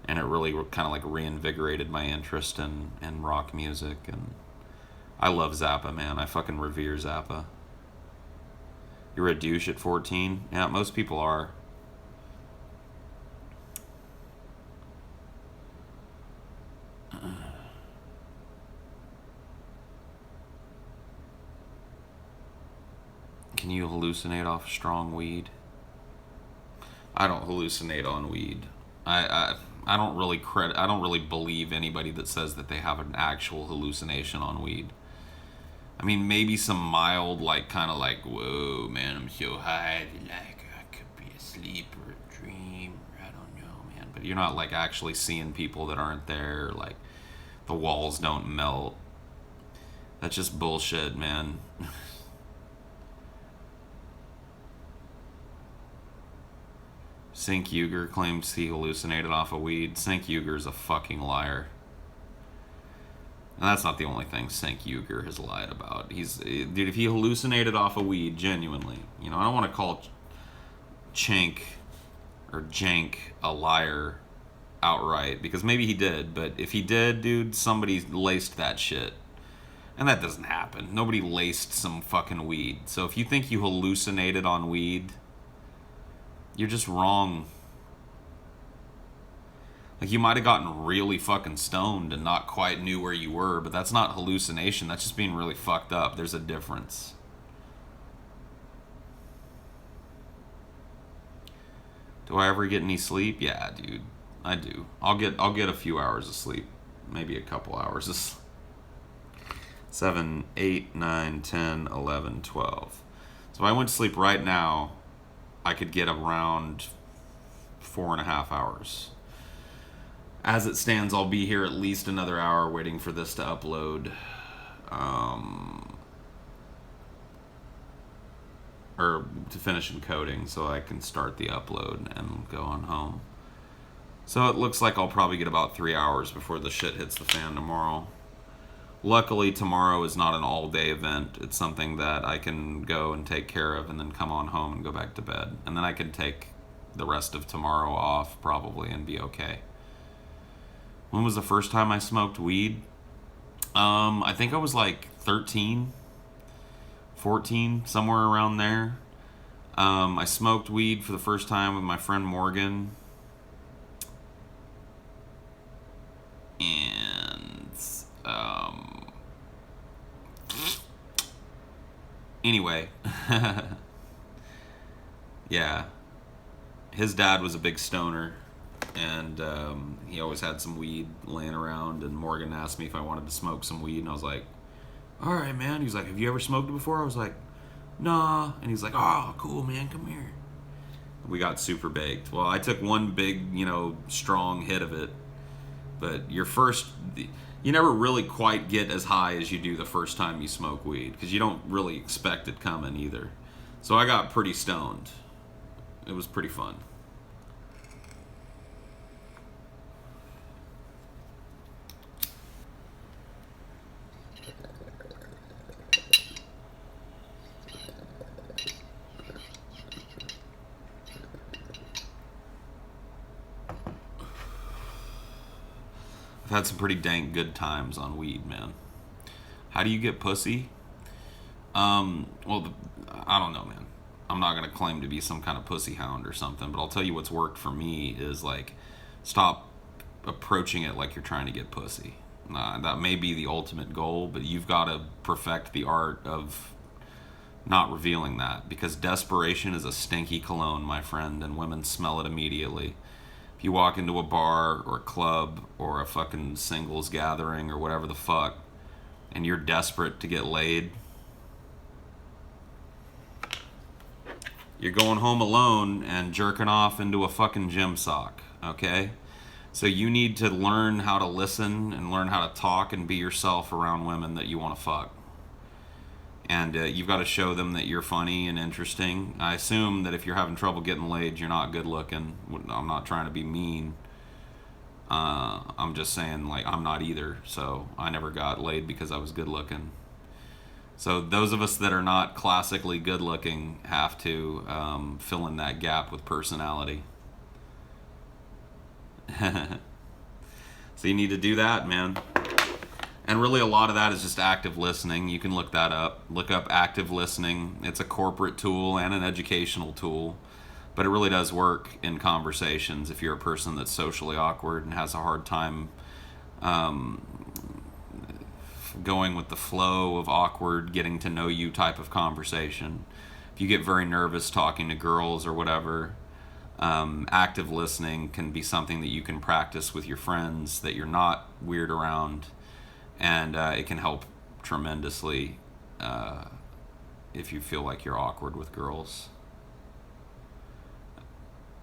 And it really kind of like reinvigorated my interest in rock music. And I love Zappa, man. I fucking revere Zappa. You're a douche at 14? Yeah, most people are. Can you hallucinate off strong weed? I don't hallucinate on weed. I don't really I don't really believe anybody that says that they have an actual hallucination on weed. I mean, maybe some mild, like, kind of like, whoa, man, I'm so high, like, I could be asleep or a dream, or I don't know, man. But you're not, like, actually seeing people that aren't there, like, the walls don't melt. That's just bullshit, man. Sink Uger claims he hallucinated off of weed. Sink Uger's a fucking liar. And that's not the only thing Sink Uger has lied about. Dude, if he hallucinated off of weed, genuinely, you know, I don't want to call Chank or Jank a liar outright, because maybe he did, but if he did, dude, somebody laced that shit. And that doesn't happen. Nobody laced some fucking weed. So if you think you hallucinated on weed, you're just wrong. Like, you might have gotten really fucking stoned and not quite knew where you were, but that's not hallucination. That's just being really fucked up. There's a difference. Do I ever get any sleep? Yeah, dude. I do. I'll get a few hours of sleep. Maybe a couple hours of sleep. 7, 8, 9, 10, 11, 12. So if I went to sleep right now, I could get around 4.5 hours. As it stands, I'll be here at least another hour waiting for this to upload. Or to finish encoding so I can start the upload and go on home. So it looks like I'll probably get about 3 hours before the shit hits the fan tomorrow. Luckily, tomorrow is not an all-day event. It's something that I can go and take care of and then come on home and go back to bed. And then I can take the rest of tomorrow off, probably, and be okay. When was the first time I smoked weed? I think I was like 13, 14, somewhere around there. I smoked weed for the first time with my friend Morgan. And, anyway. Yeah. His dad was a big stoner. And he always had some weed laying around, and Morgan asked me if I wanted to smoke some weed, and I was like, all right, man. He's like, have you ever smoked it before? I was like, nah. And he's like, oh, cool, man, come here. We got super baked. Well, I took one big, you know, strong hit of it, but you never really quite get as high as you do the first time you smoke weed, because you don't really expect it coming either. So I got pretty stoned. It was pretty fun. I've had some pretty dang good times on weed, man. How do you get pussy? I don't know, man. I'm not gonna claim to be some kind of pussy hound or something, but I'll tell you what's worked for me is, like, stop approaching it like you're trying to get pussy. That may be the ultimate goal, but you've got to perfect the art of not revealing that, because desperation is a stinky cologne, my friend, and women smell it immediately. If you walk into a bar or a club or a fucking singles gathering or whatever the fuck, and you're desperate to get laid, you're going home alone and jerking off into a fucking gym sock, okay? So you need to learn how to listen and learn how to talk and be yourself around women that you want to fuck. And you've got to show them that you're funny and interesting. I assume that if you're having trouble getting laid, you're not good looking. I'm not trying to be mean. I'm just saying, like, I'm not either. So I never got laid because I was good looking. So those of us that are not classically good looking have to fill in that gap with personality. So you need to do that, man. And really a lot of that is just active listening. You can look that up. Look up active listening. It's a corporate tool and an educational tool. But it really does work in conversations if you're a person that's socially awkward and has a hard time going with the flow of awkward, getting to know you type of conversation. If you get very nervous talking to girls or whatever, active listening can be something that you can practice with your friends that you're not weird around, and it can help tremendously if you feel like you're awkward with girls.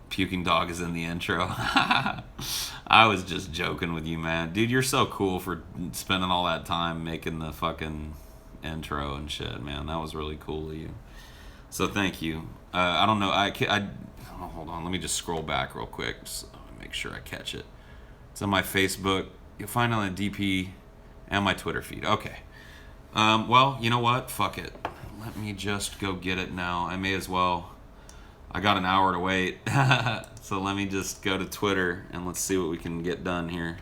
Puking dog is in the intro. I was just joking with you, man. Dude, you're so cool for spending all that time making the fucking intro and shit, man. That was really cool of you. So thank you. I don't know. Oh, hold on. Let me just scroll back real quick. Just make sure I catch it. It's on my Facebook. You'll find it on the DP and my Twitter feed. Okay. Well, you know what? Fuck it. Let me just go get it now. I may as well. I got an hour to wait. So let me just go to Twitter and let's see what we can get done here.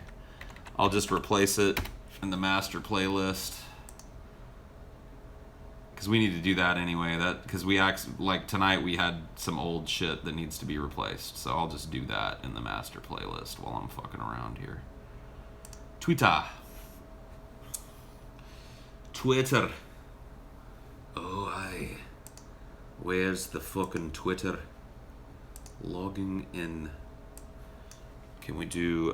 I'll just replace it in the master playlist, because we need to do that anyway. Because like tonight we had some old shit that needs to be replaced. So I'll just do that in the master playlist while I'm fucking around here. Twitter. Oh, aye. Where's the fucking Twitter? Logging in. Can we do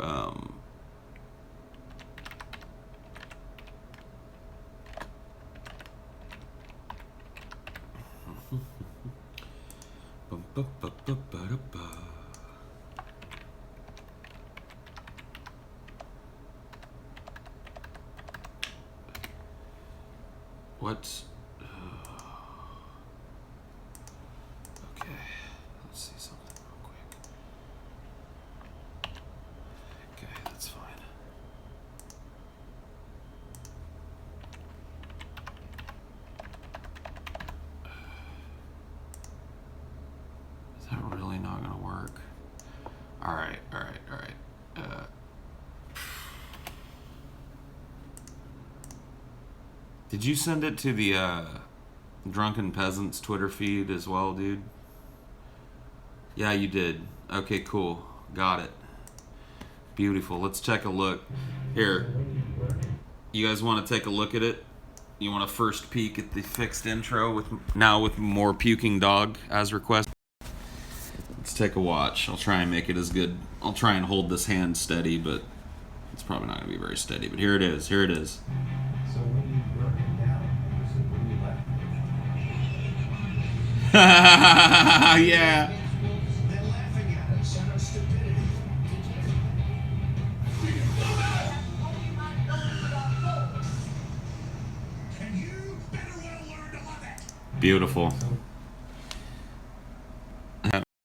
what? Okay, let's see something real quick. Okay, that's fine. Is that really not gonna work? All right. Did you send it to the Drunken Peasants Twitter feed as well, dude? Yeah, you did. Okay, cool. Got it. Beautiful. Let's take a look. Here. You guys want to take a look at it? You want to first peek at the fixed intro with more puking dog as requested? Let's take a watch. I'll try and make it as good. I'll try and hold this hand steady, but it's probably not going to be very steady. But here it is. Here it is. So when you broke it down, was it when you left? Yeah. They're laughing at us and our stupidity. And you better well learn to love it. Beautiful.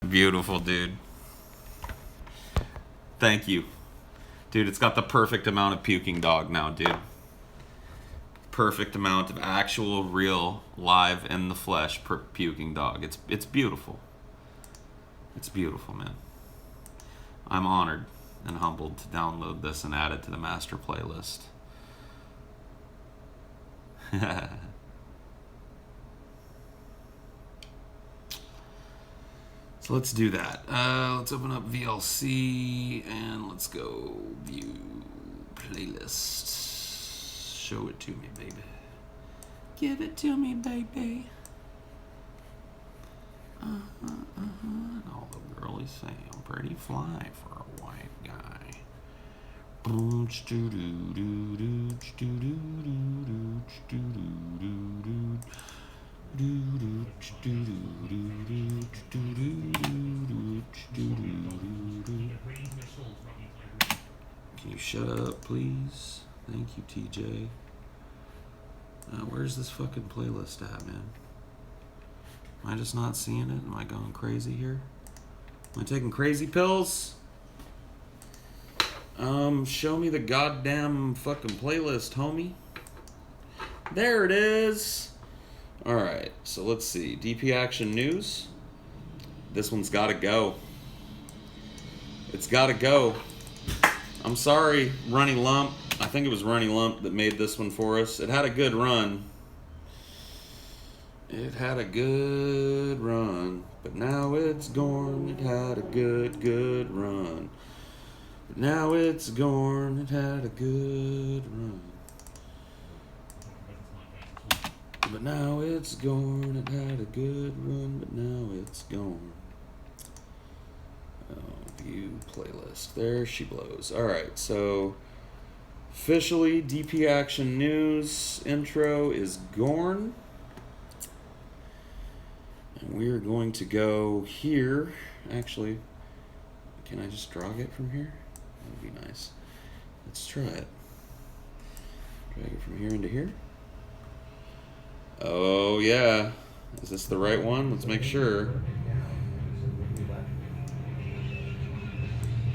Beautiful, dude. Thank you. Dude, it's got the perfect amount of puking dog now, dude. Perfect amount of actual, real, live, in the flesh puking dog. It's beautiful. It's beautiful, man. I'm honored and humbled to download this and add it to the master playlist. So let's do that. Let's open up VLC and let's go view playlist. Show it to me, baby. Give it to me, baby. And all the girlies say I'm pretty fly for a white guy. Can you shut up, please? Thank you, TJ. Where's this fucking playlist at, man? Am I just not seeing it? Am I going crazy here? Am I taking crazy pills? Show me the goddamn fucking playlist, homie. There it is. Alright, so let's see. DP Action News. This one's gotta go. It's gotta go. I'm sorry, Runny Lump. I think it was Runny Lump that made this one for us. It had a good run. It had a good run. But now it's gone. It had a good run. But now it's gone. It had a good run. But now it's gone. It had a good run. But now it's gone. Oh, view playlist. There she blows. Alright, so officially DP Action News intro is gone. And we're going to go here. Actually, can I just drag it from here? That would be nice. Let's try it. Drag it from here into here. Oh, yeah. Is this the right one? Let's make sure.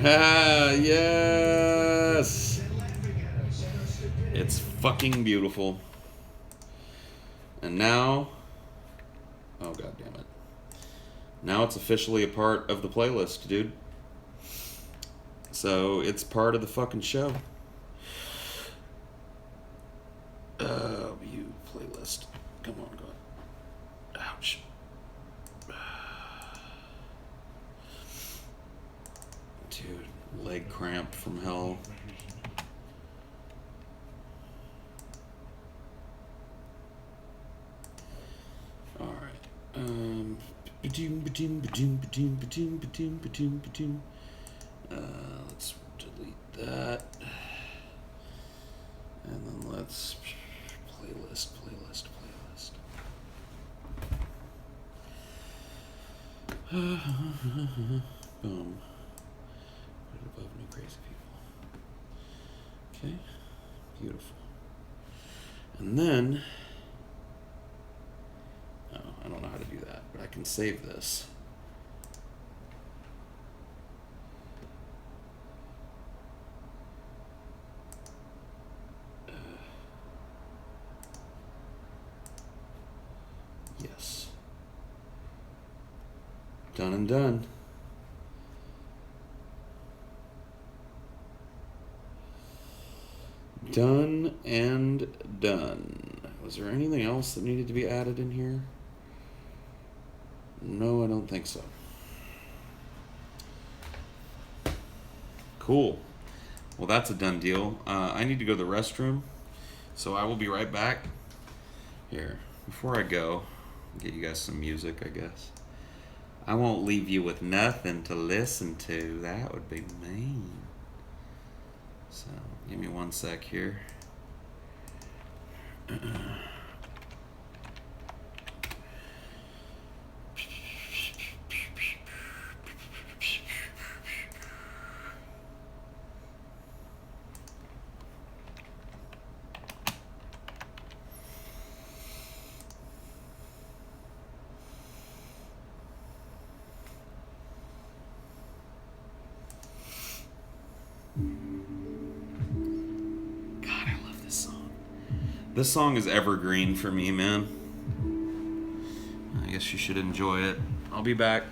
Ah, yes! It's fucking beautiful. And now... Oh, god damn it. Now it's officially a part of the playlist, dude. So, it's part of the fucking show. View playlist. Come on, go on. Ouch. Dude, leg cramp from hell. Let's delete that. And then let's playlist. Boom. Put it above New Crazy People. Okay. Beautiful. And then I don't know how to do that, but I can save this. Yes. Done and done. Done and done. Was there anything else that needed to be added in here? No, I don't think so. Cool. Well, that's a done deal. I need to go to the restroom, so I will be right back. Here, before I go, I'll get you guys some music, I guess. I won't leave you with nothing to listen to. That would be mean. So, give me one sec here. This song is evergreen for me, man. I guess you should enjoy it. I'll be back.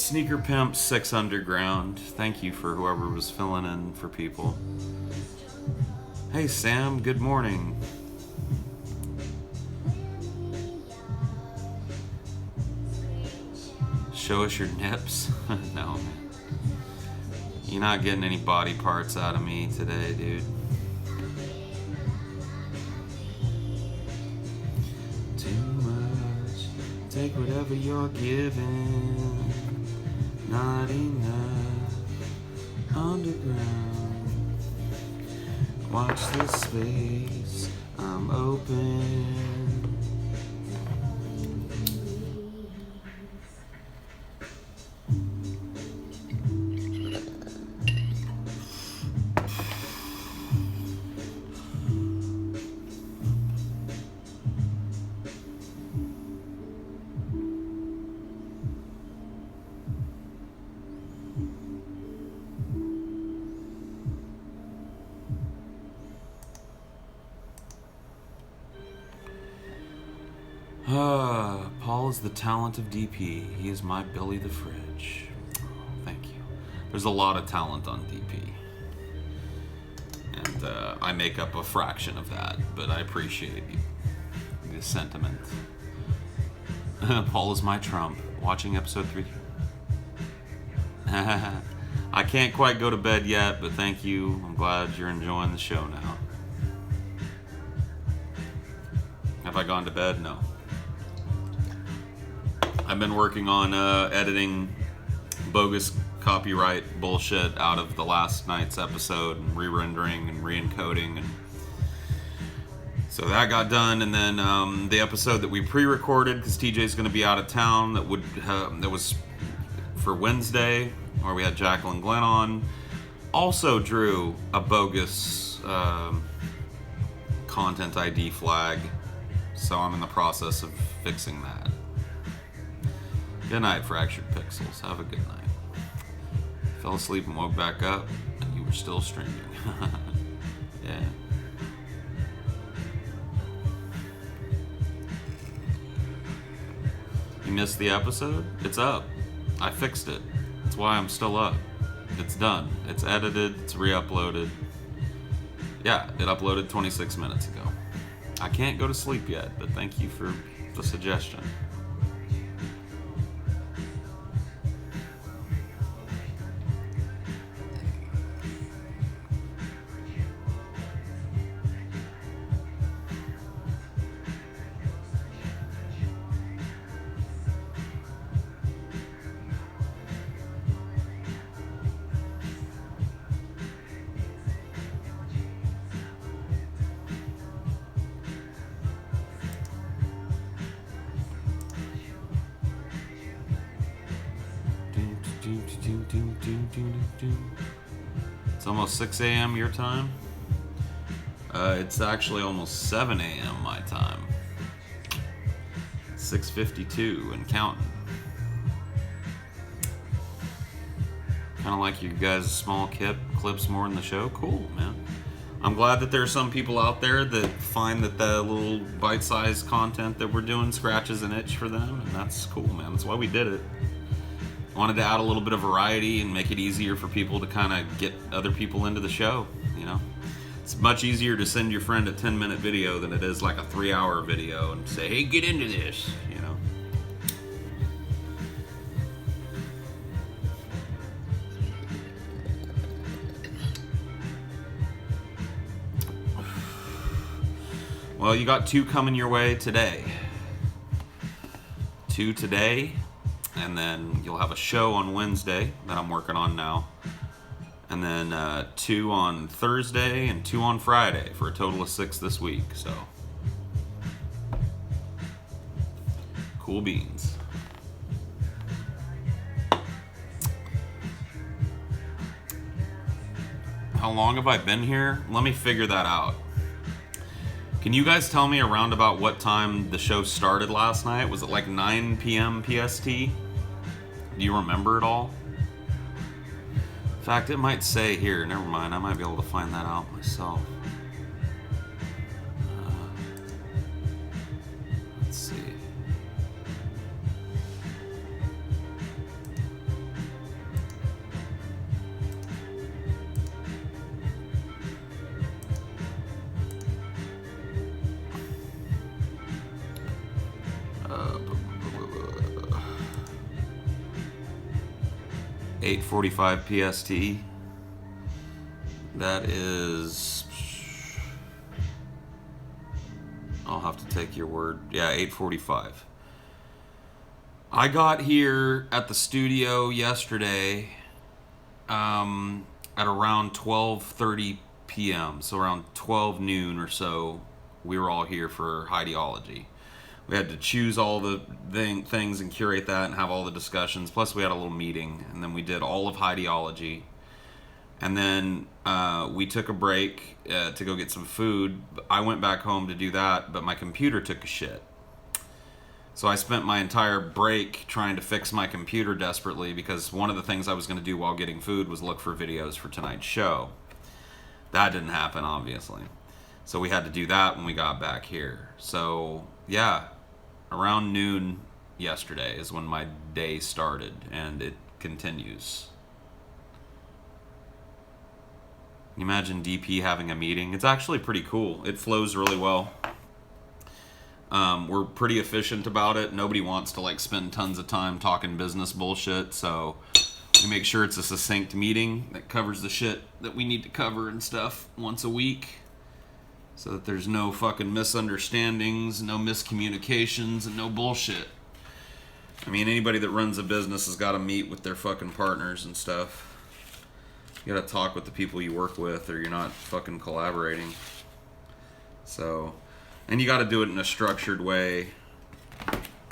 Sneaker Pimp 6 Underground. Thank you for whoever was filling in for people. Hey Sam, good morning. Show us your nips? No, man. You're not getting any body parts out of me today, dude. Too much. Take whatever you're given. Not enough. Underground. Watch this space. I'm open. Paul is the talent of DP. He is my Billy the Fridge. Oh, thank you. There's a lot of talent on DP. And I make up a fraction of that, but I appreciate the sentiment. Paul is my Trump. Watching episode 3. I can't quite go to bed yet, but thank you. I'm glad you're enjoying the show now. Have I gone to bed? No. I've been working on editing bogus copyright bullshit out of the last night's episode and re-rendering and re-encoding, and so that got done. And then the episode that we pre-recorded because TJ's going to be out of town, that was for Wednesday, where we had Jacqueline Glenn on, also drew a bogus content ID flag, so I'm in the process of fixing that. Good night, Fractured Pixels. Have a good night. Fell asleep and woke back up, and you were still streaming. Yeah. You missed the episode? It's up. I fixed it. That's why I'm still up. It's done. It's edited. It's re-uploaded. Yeah, it uploaded 26 minutes ago. I can't go to sleep yet, but thank you for the suggestion. It's almost 6 a.m. your time. It's actually almost 7 a.m. my time. 6:52 and counting. Kind of like you guys' small clips more in the show. Cool, man. I'm glad that there are some people out there that find that the little bite-sized content that we're doing scratches an itch for them, and that's cool, man. That's why we did it. Wanted to add a little bit of variety and make it easier for people to kind of get other people into the show, you know? It's much easier to send your friend a 10-minute video than it is like a 3-hour video and say, hey, get into this, you know? Well, you got 2 coming your way today. 2 today. And then you'll have a show on Wednesday that I'm working on now. And then 2 on Thursday and 2 on Friday for a total of 6 this week. So, cool beans. How long have I been here? Let me figure that out. Can you guys tell me around about what time the show started last night? Was it like 9 p.m. PST? Do you remember it all? In fact, it might say here. Never mind. I might be able to find that out myself. Let's see. 8:45 PST. That is, I'll have to take your word. Yeah, 8:45. I got here at the studio yesterday at around 12:30 p.m. So around 12 noon or so, we were all here for Hideology. We had to choose all the things and curate that and have all the discussions. Plus, we had a little meeting, and then we did all of Hideology. And then we took a break to go get some food. I went back home to do that, but my computer took a shit. So I spent my entire break trying to fix my computer desperately, because one of the things I was going to do while getting food was look for videos for tonight's show. That didn't happen, obviously. So we had to do that when we got back here. So, yeah, around noon yesterday is when my day started, and it continues. Can you imagine DP having a meeting? It's actually pretty cool. It flows really well. We're pretty efficient about it. Nobody wants to like spend tons of time talking business bullshit, so we make sure it's a succinct meeting that covers the shit that we need to cover and stuff once a week, so that there's no fucking misunderstandings, no miscommunications, and no bullshit. I mean, anybody that runs a business has got to meet with their fucking partners and stuff. You gotta talk with the people you work with, or you're not fucking collaborating. So, and you gotta do it in a structured way,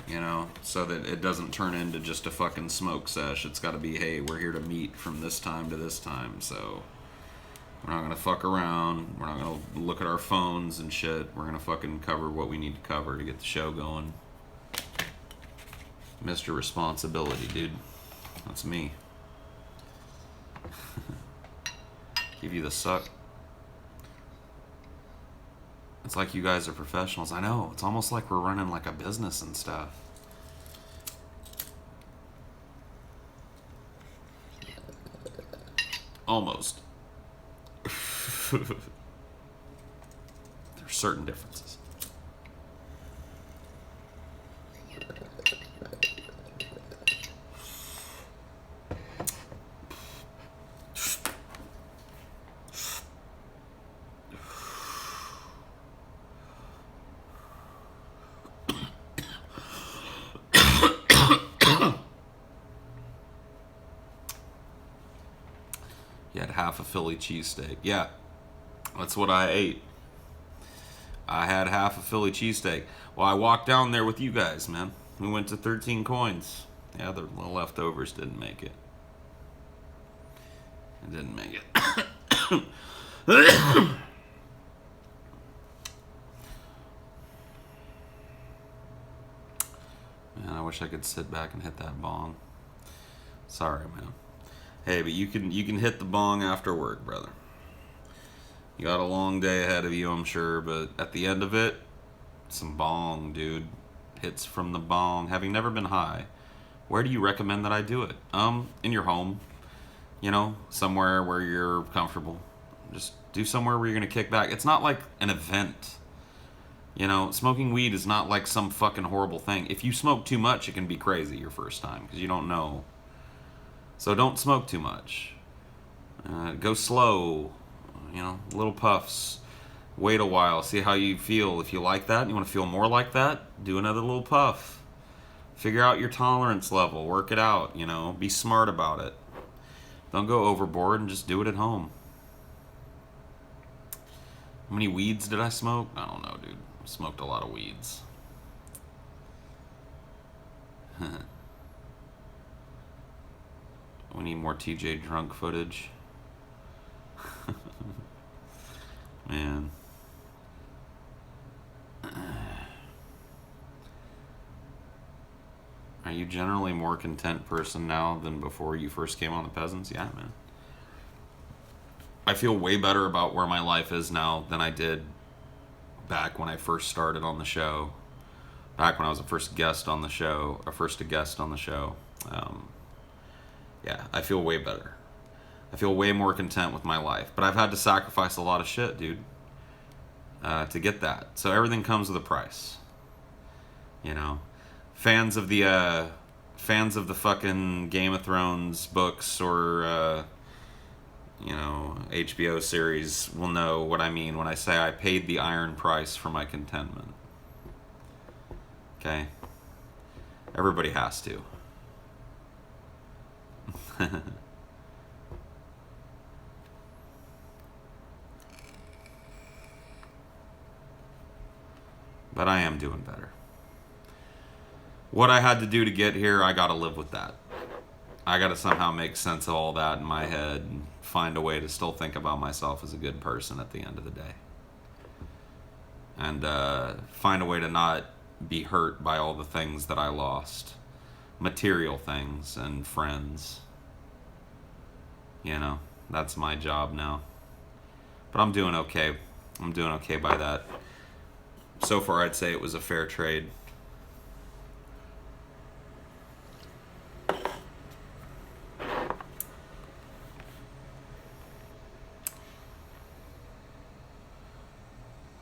you know, so that it doesn't turn into just a fucking smoke sesh. It's gotta be, hey, we're here to meet from this time to this time, so we're not gonna fuck around. We're not gonna look at our phones and shit. We're gonna fucking cover what we need to cover to get the show going. Mr. Responsibility, dude. That's me. Give you the suck. It's like you guys are professionals. I know. It's almost like we're running like a business and stuff. Almost. There's certain differences. You had half a Philly cheesesteak. Yeah, that's what I ate. I had half a Philly cheesesteak. Well, I walked down there with you guys, man. We went to 13 Coins. Yeah, the leftovers didn't make it. It didn't make it. Man, I wish I could sit back and hit that bong. Sorry, man. Hey, but you can hit the bong after work, brother. You got a long day ahead of you, I'm sure, but at the end of it, some bong, dude. Hits from the bong. Having never been high, where do you recommend that I do it? In your home. You know, somewhere where you're comfortable. Just do somewhere where you're gonna kick back. It's not like an event. You know, smoking weed is not like some fucking horrible thing. If you smoke too much, it can be crazy your first time, because you don't know. So don't smoke too much. Go slow, you know, little puffs. Wait a while, see how you feel. If you like that, and you want to feel more like that, do another little puff. Figure out your tolerance level, work it out, you know, be smart about it. Don't go overboard and just do it at home. How many weeds did I smoke? I don't know, dude. I smoked a lot of weeds. We need more TJ drunk footage. Man. Are you generally a more content person now than before you first came on the Peasants? Yeah, man. I feel way better about where my life is now than I did back when I first started on the show. Back when I was a first guest on the show. Yeah, I feel way better. I feel way more content with my life. But I've had to sacrifice a lot of shit, dude, to get that. So everything comes with a price. You know? fans of the fucking Game of Thrones books or HBO series will know what I mean when I say I paid the iron price for my contentment. Okay? Everybody has to. But I am doing better. What I had to do to get here, I gotta live with that. I gotta somehow make sense of all that in my head and find a way to still think about myself as a good person at the end of the day. And find a way to not be hurt by all the things that I lost. Material things and friends. That's my job now. But I'm doing okay. I'm doing okay by that. So far, I'd say it was a fair trade.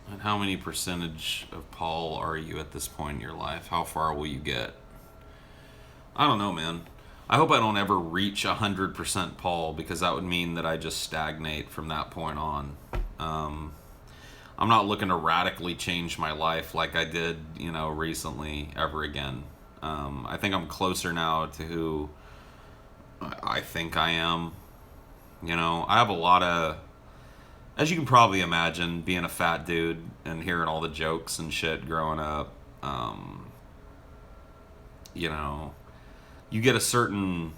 And how many percentage of Paul are you at this point in your life? How far will you get? I don't know, man. I hope I don't ever reach 100% Paul, because that would mean that I just stagnate from that point on. I'm not looking to radically change my life like I did, recently ever again. I think I'm closer now to who I think I am. I have a lot of, as you can probably imagine, being a fat dude and hearing all the jokes and shit growing up, you get a certain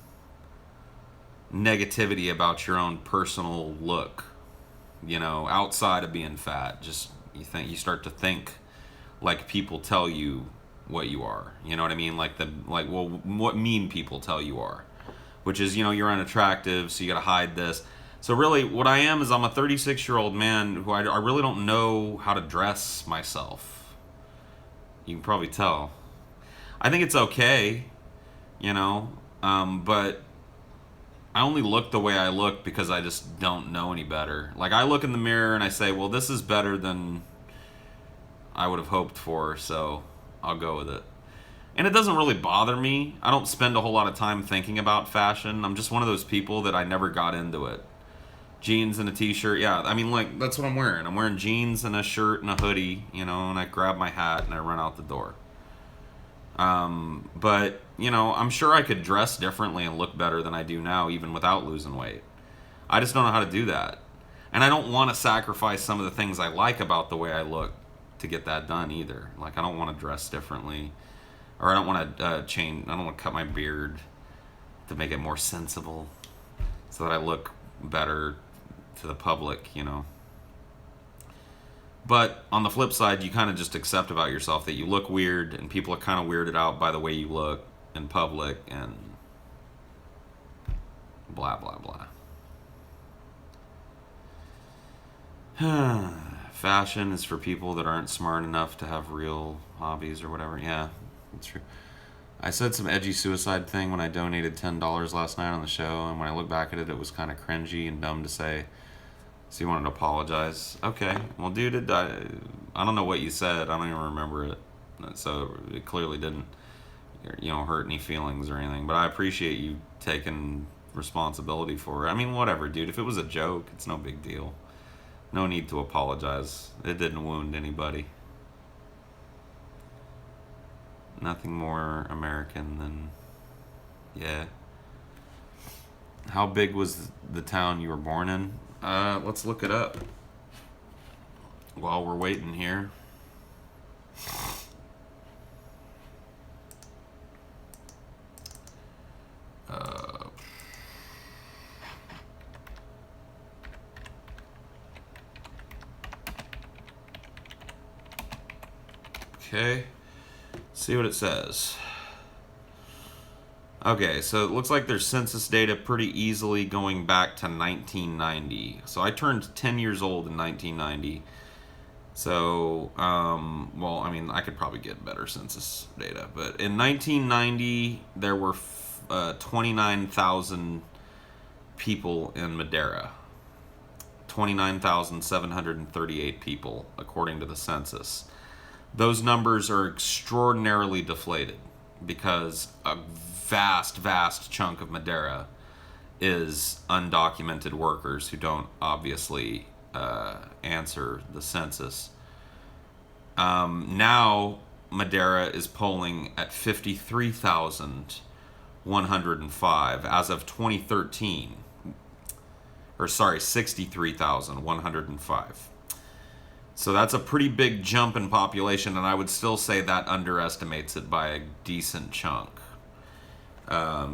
negativity about your own personal look, outside of being fat. Just you start to think like people tell you what you are. You know what I mean? What mean people tell you are, which is, you're unattractive, so you got to hide this. So really, what I am is I'm a 36-year-old man who I really don't know how to dress myself. You can probably tell. I think it's okay, but I only look the way I look because I just don't know any better. Like, I look in the mirror and I say, well, this is better than I would have hoped for, so I'll go with it. And it doesn't really bother me. I don't spend a whole lot of time thinking about fashion. I'm just one of those people that I never got into it. Jeans and a t-shirt, yeah. I mean, that's what I'm wearing. I'm wearing jeans and a shirt and a hoodie, and I grab my hat and I run out the door. But, I'm sure I could dress differently and look better than I do now, even without losing weight. I just don't know how to do that. And I don't want to sacrifice some of the things I like about the way I look to get that done either. Like, I don't want to dress differently. Or I don't want to change, I don't want to cut my beard to make it more sensible so that I look better to the public, But on the flip side, you kind of just accept about yourself that you look weird, and people are kind of weirded out by the way you look in public, and blah, blah, blah. Fashion is for people that aren't smart enough to have real hobbies or whatever. Yeah, that's true. I said some edgy suicide thing when I donated $10 last night on the show, and when I look back at it, it was kind of cringy and dumb to say. So you wanted to apologize? Okay. Well, dude, I don't know what you said. I don't even remember it. So it clearly didn't, hurt any feelings or anything. But I appreciate you taking responsibility for it. I mean, whatever, dude. If it was a joke, it's no big deal. No need to apologize. It didn't wound anybody. Nothing more American than, yeah. How big was the town you were born in? Let's look it up while we're waiting here. Okay, see what it says. Okay, so it looks like there's census data pretty easily going back to 1990. So I turned 10 years old in 1990. So, well, I mean, I could probably get better census data. But in 1990, there were 29,000 people in Madera. 29,738 people, according to the census. Those numbers are extraordinarily deflated. because a vast chunk of Madera is undocumented workers who don't obviously answer the census. Now Madera is polling at 53,105 as of 2013. Or sorry, 63,105. So that's a pretty big jump in population, and I would still say that underestimates it by a decent chunk.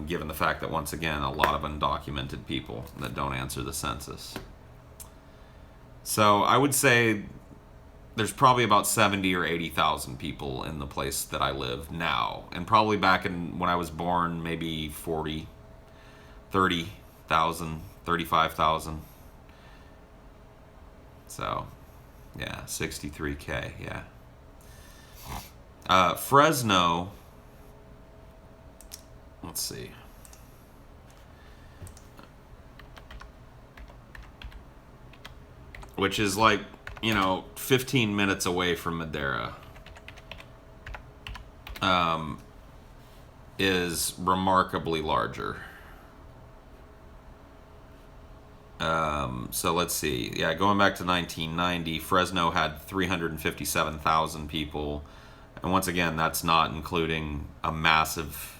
Given the fact that, once again, a lot of undocumented people that don't answer the census. So I would say there's probably about 70 or 80,000 people in the place that I live now. And probably back when I was born, maybe 40, 30,000, 35,000. So, yeah, 63K, yeah. Fresno, let's see. Which is like, 15 minutes away from Madera. Is remarkably larger. So let's see. Yeah, going back to 1990, Fresno had 357,000 people. And once again, that's not including a massive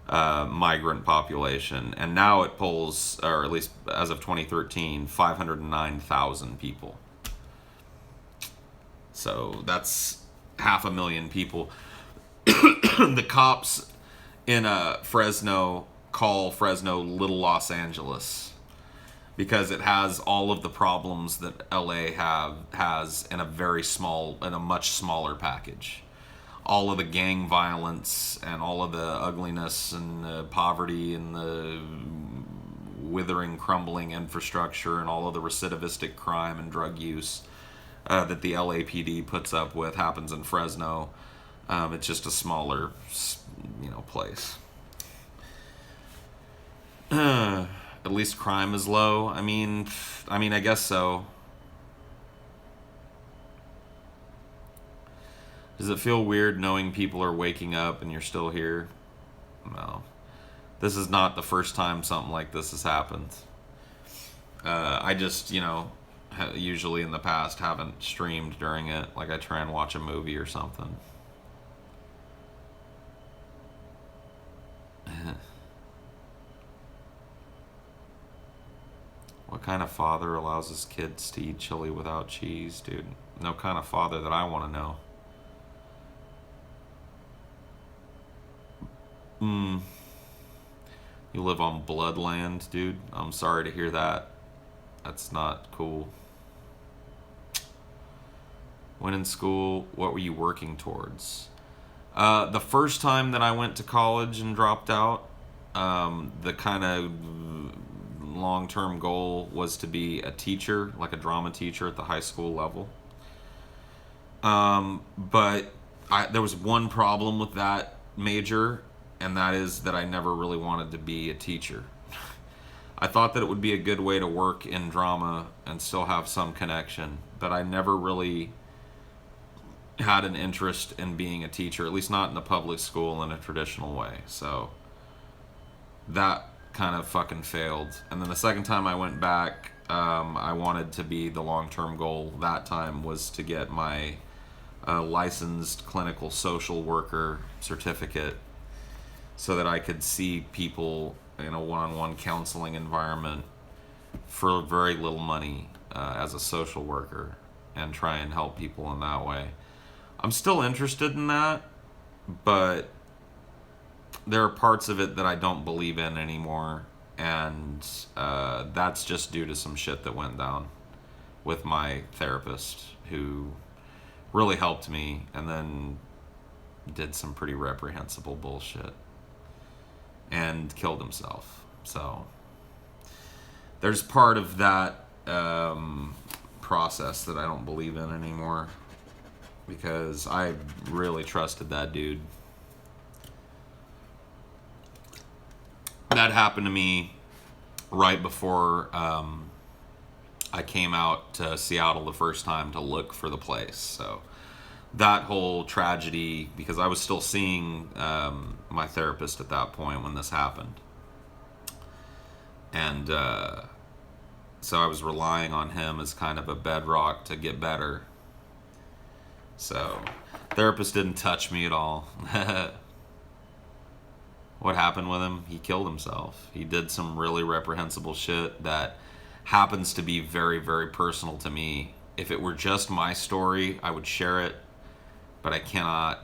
migrant population. And now it polls, or at least as of 2013, 509,000 people. So that's 500,000 people. The cops in Fresno call Fresno Little Los Angeles because it has all of the problems that LA has in a much smaller package. All of the gang violence and all of the ugliness and the poverty and the withering, crumbling infrastructure and all of the recidivistic crime and drug use that the LAPD puts up with happens in Fresno. It's just a smaller, place. At least crime is low. I mean, I guess so. Does it feel weird knowing people are waking up and you're still here? No. This is not the first time something like this has happened. I just, usually in the past haven't streamed during it. Like I try and watch a movie or something. What kind of father allows his kids to eat chili without cheese, dude? No kind of father that I want to know. You live on bloodland, dude? I'm sorry to hear that. That's not cool. When in school, what were you working towards? The first time that I went to college and dropped out, the kind of long-term goal was to be a teacher, like a drama teacher at the high school level. But there was one problem with that major, and that is that I never really wanted to be a teacher. I thought that it would be a good way to work in drama and still have some connection, but I never really had an interest in being a teacher, at least not in a public school in a traditional way. So that kind of fucking failed. And then the second time I went back, I wanted to be, the long-term goal that time was to get my licensed clinical social worker certificate so that I could see people in a one-on-one counseling environment for very little money as a social worker and try and help people in that way. I'm still interested in that, but there are parts of it that I don't believe in anymore, and that's just due to some shit that went down with my therapist, who really helped me and then did some pretty reprehensible bullshit and killed himself. So there's part of that process that I don't believe in anymore, because I really trusted that dude. That happened to me right before I came out to Seattle the first time to look for the place. So that whole tragedy, because I was still seeing my therapist at that point when this happened. And so I was relying on him as kind of a bedrock to get better. So, therapist didn't touch me at all. What happened with him? He killed himself. He did some really reprehensible shit that happens to be very, very personal to me. If it were just my story, I would share it, but I cannot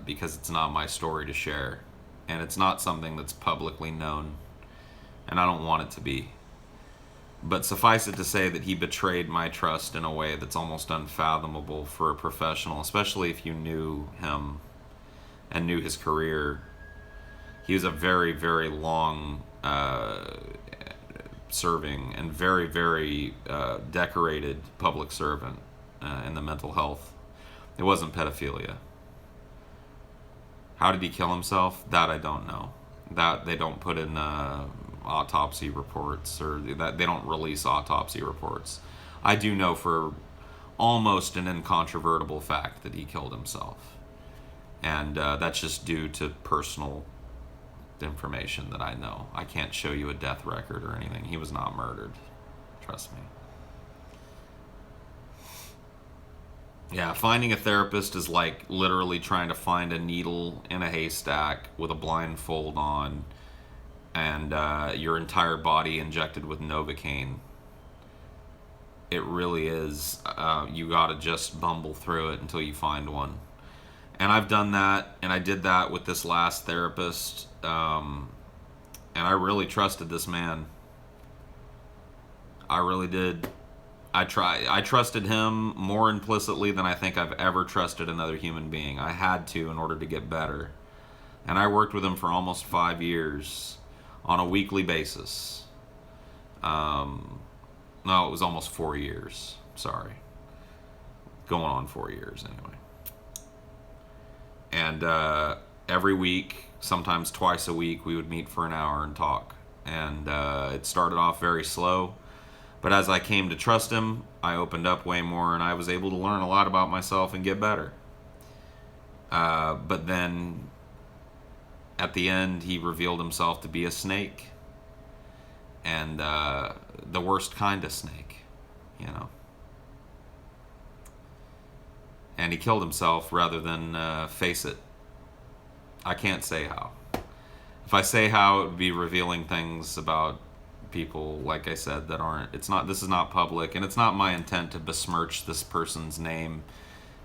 because it's not my story to share. And it's not something that's publicly known, and I don't want it to be. But suffice it to say that he betrayed my trust in a way that's almost unfathomable for a professional, especially if you knew him and knew his career. He was a very, very long serving and very, very decorated public servant in the mental health. It wasn't pedophilia. How did he kill himself? That I don't know. That they don't put in autopsy reports, or that they don't release autopsy reports. I do know for almost an incontrovertible fact that he killed himself. And that's just due to personal information that I know. I can't show you a death record or anything. He was not murdered. Trust me. Yeah, finding a therapist is like literally trying to find a needle in a haystack with a blindfold on and your entire body injected with Novocaine. It really is. You gotta just bumble through it until you find one. And I've done that, and I did that with this last therapist, and I really trusted this man. I really did. I trusted him more implicitly than I think I've ever trusted another human being. I had to in order to get better. And I worked with him for almost 5 years on a weekly basis. No, it was almost 4 years. Sorry. Going on 4 years anyway. And every week, sometimes twice a week, we would meet for an hour and talk. And it started off very slow. But as I came to trust him, I opened up way more, and I was able to learn a lot about myself and get better. But then, at the end, he revealed himself to be a snake. And the worst kind of snake, you know. And he killed himself rather than face it. I can't say how. If I say how, it would be revealing things about people, like I said, that aren't, this is not public, and it's not my intent to besmirch this person's name,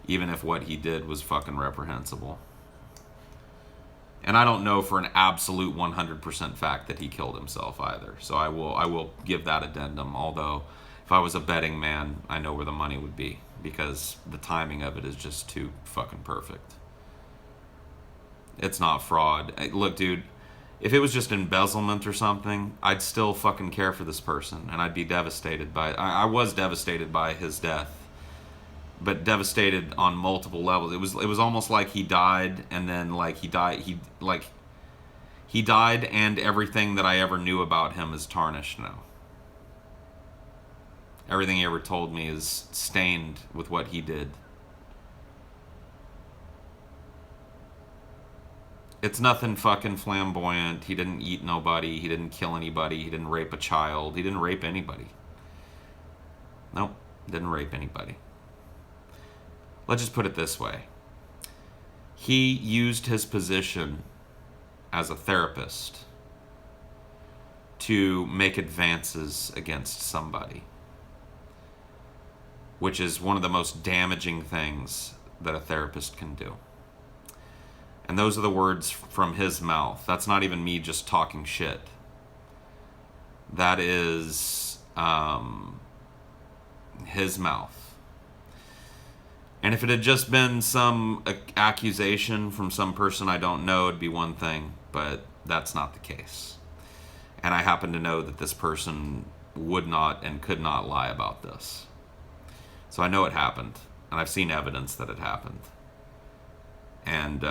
even if what he did was fucking reprehensible. And I don't know for an absolute 100% fact that he killed himself either. So I will give that addendum, although if I was a betting man, I know where the money would be, because the timing of it is just too fucking perfect. It's not fraud. Look, dude, if it was just embezzlement or something, I'd still fucking care for this person, and I'd be devastated by it. I was devastated by his death, but devastated on multiple levels. It was almost like he died, and then he died, and everything that I ever knew about him is tarnished now. Everything he ever told me is stained with what he did. It's nothing fucking flamboyant. He didn't eat nobody. He didn't kill anybody. He didn't rape a child. He didn't rape anybody. Nope, didn't rape anybody. Let's just put it this way. He used his position as a therapist to make advances against somebody, which is one of the most damaging things that a therapist can do. And those are the words from his mouth. That's not even me just talking shit. That is his mouth. And if it had just been some accusation from some person I don't know, it'd be one thing, but that's not the case. And I happen to know that this person would not and could not lie about this. So I know it happened, and I've seen evidence that it happened. And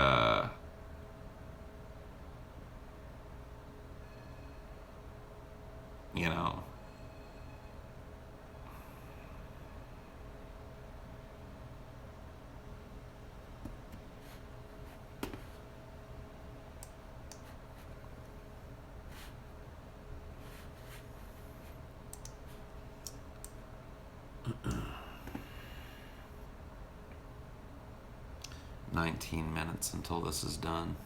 you know, 19 minutes until this is done.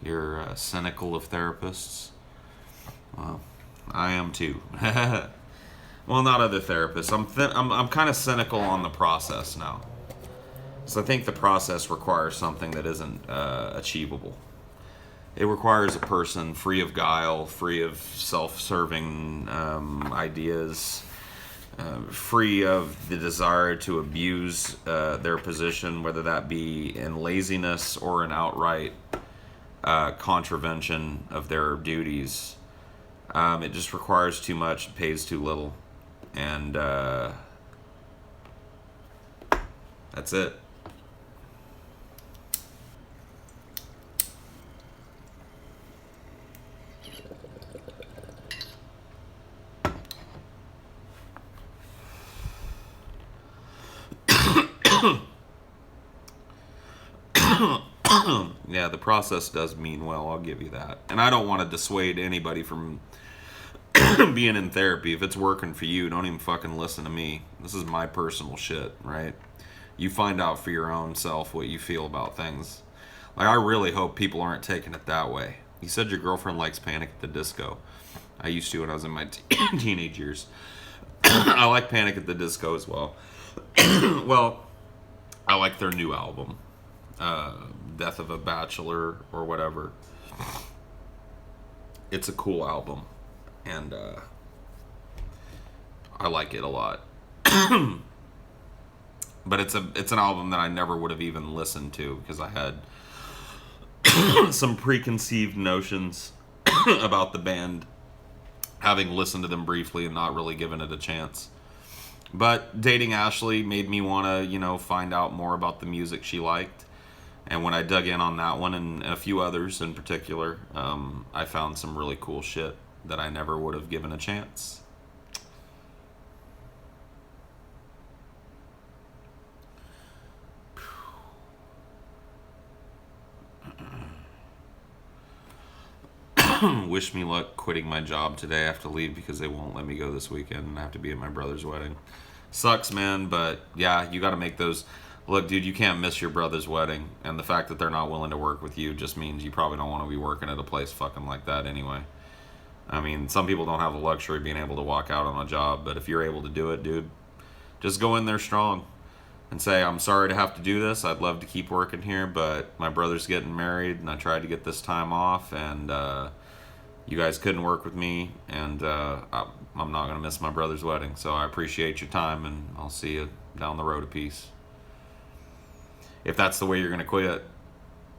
You're cynical of therapists? Well, I am too. Well, not other therapists. I'm kind of cynical on the process now. So I think the process requires something that isn't achievable. It requires a person free of guile, free of self-serving ideas, free of the desire to abuse their position, whether that be in laziness or an outright contravention of their duties. It just requires too much, pays too little, and that's it. Yeah, the process does mean well, I'll give you that. And I don't want to dissuade anybody from being in therapy. If it's working for you, don't even fucking listen to me. This is my personal shit, right? You find out for your own self what you feel about things. Like, I really hope people aren't taking it that way. You said your girlfriend likes Panic at the Disco. I used to when I was in my teenage years. I like Panic at the Disco as well. Well, I like their new album. Death of a Bachelor or whatever. It's a cool album, and I like it a lot. But it's an album that I never would have even listened to because I had some preconceived notions about the band, having listened to them briefly and not really given it a chance. But dating Ashley made me want to, find out more about the music she liked. And when I dug in on that one and a few others in particular, I found some really cool shit that I never would have given a chance. Wish me luck quitting my job today. I have to leave because they won't let me go this weekend and I have to be at my brother's wedding. Sucks, man, but yeah, you got to make those. Look, dude, you can't miss your brother's wedding, and the fact that they're not willing to work with you just means you probably don't want to be working at a place fucking like that anyway. I mean, some people don't have the luxury of being able to walk out on a job, but if you're able to do it, dude, just go in there strong and say, I'm sorry to have to do this. I'd love to keep working here, but my brother's getting married, and I tried to get this time off, and you guys couldn't work with me, and I'm not going to miss my brother's wedding, so I appreciate your time, and I'll see you down the road a piece. If that's the way you're going to quit,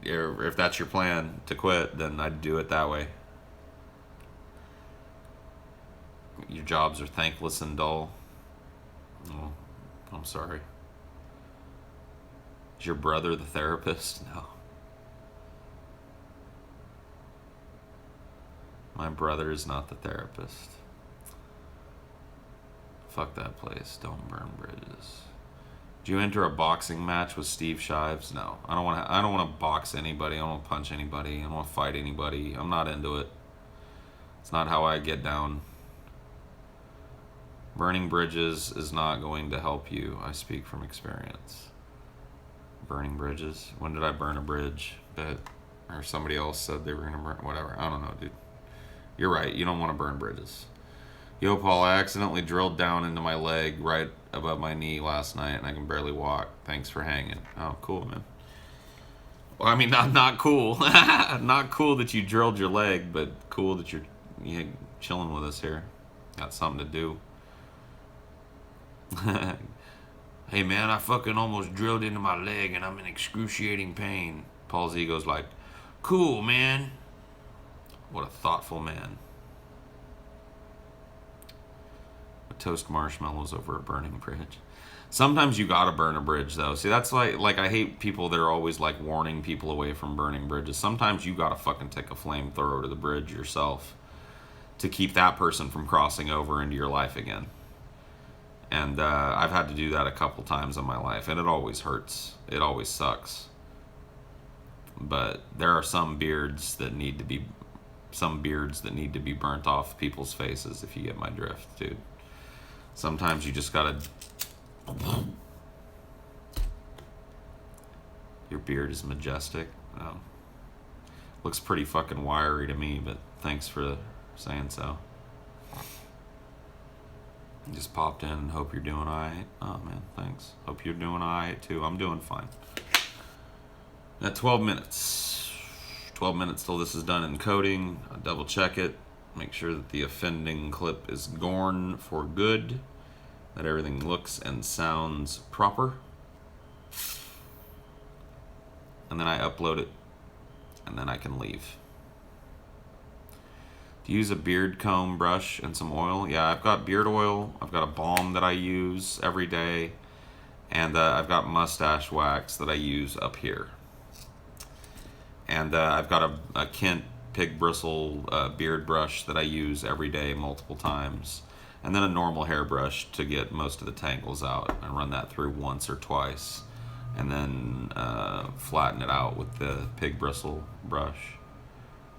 or if that's your plan to quit, then I'd do it that way. Your jobs are thankless and dull. Oh, I'm sorry. Is your brother the therapist? No. My brother is not the therapist. Fuck that place. Don't burn bridges. Did you enter a boxing match with Steve Shives? No. I don't want to box anybody. I don't want to punch anybody. I don't want to fight anybody. I'm not into it. It's not how I get down. Burning bridges is not going to help you. I speak from experience. Burning bridges? When did I burn a bridge? Or somebody else said they were going to burn, whatever. I don't know, dude. You're right. You don't want to burn bridges. Yo, Paul, I accidentally drilled down into my leg right above my knee last night, and I can barely walk. Thanks for hanging. Oh, cool, man. Well, I mean, not cool. Not cool that you drilled your leg, but cool that you're chilling with us here. Got something to do. Hey, man, I fucking almost drilled into my leg, and I'm in excruciating pain. Paul's ego's like, cool, man. What a thoughtful man. Toast marshmallows over a burning bridge. Sometimes you gotta burn a bridge, though. See, that's like I hate people that are always like warning people away from burning bridges. Sometimes you gotta fucking take a flamethrower to the bridge yourself to keep that person from crossing over into your life again. And I've had to do that a couple times in my life, and it always hurts. It always sucks. But there are some beards that need to be some beards that need to be burnt off people's faces, if you get my drift, dude. Sometimes you just gotta... Your beard is majestic. Oh. Looks pretty fucking wiry to me, but thanks for saying so. Just popped in and hope you're doing alright. Oh man, thanks. Hope you're doing alright too. I'm doing fine. At 12 minutes. 12 minutes till this is done encoding. I'll double check it. Make sure that the offending clip is gone for good. That everything looks and sounds proper. And then I upload it. And then I can leave. Do you use a beard comb brush and some oil? Yeah, I've got beard oil. I've got a balm that I use every day. And I've got mustache wax that I use up here. And I've got a Kent pig bristle beard brush that I use every day multiple times. And then a normal hairbrush to get most of the tangles out. I run that through once or twice. And then flatten it out with the pig bristle brush.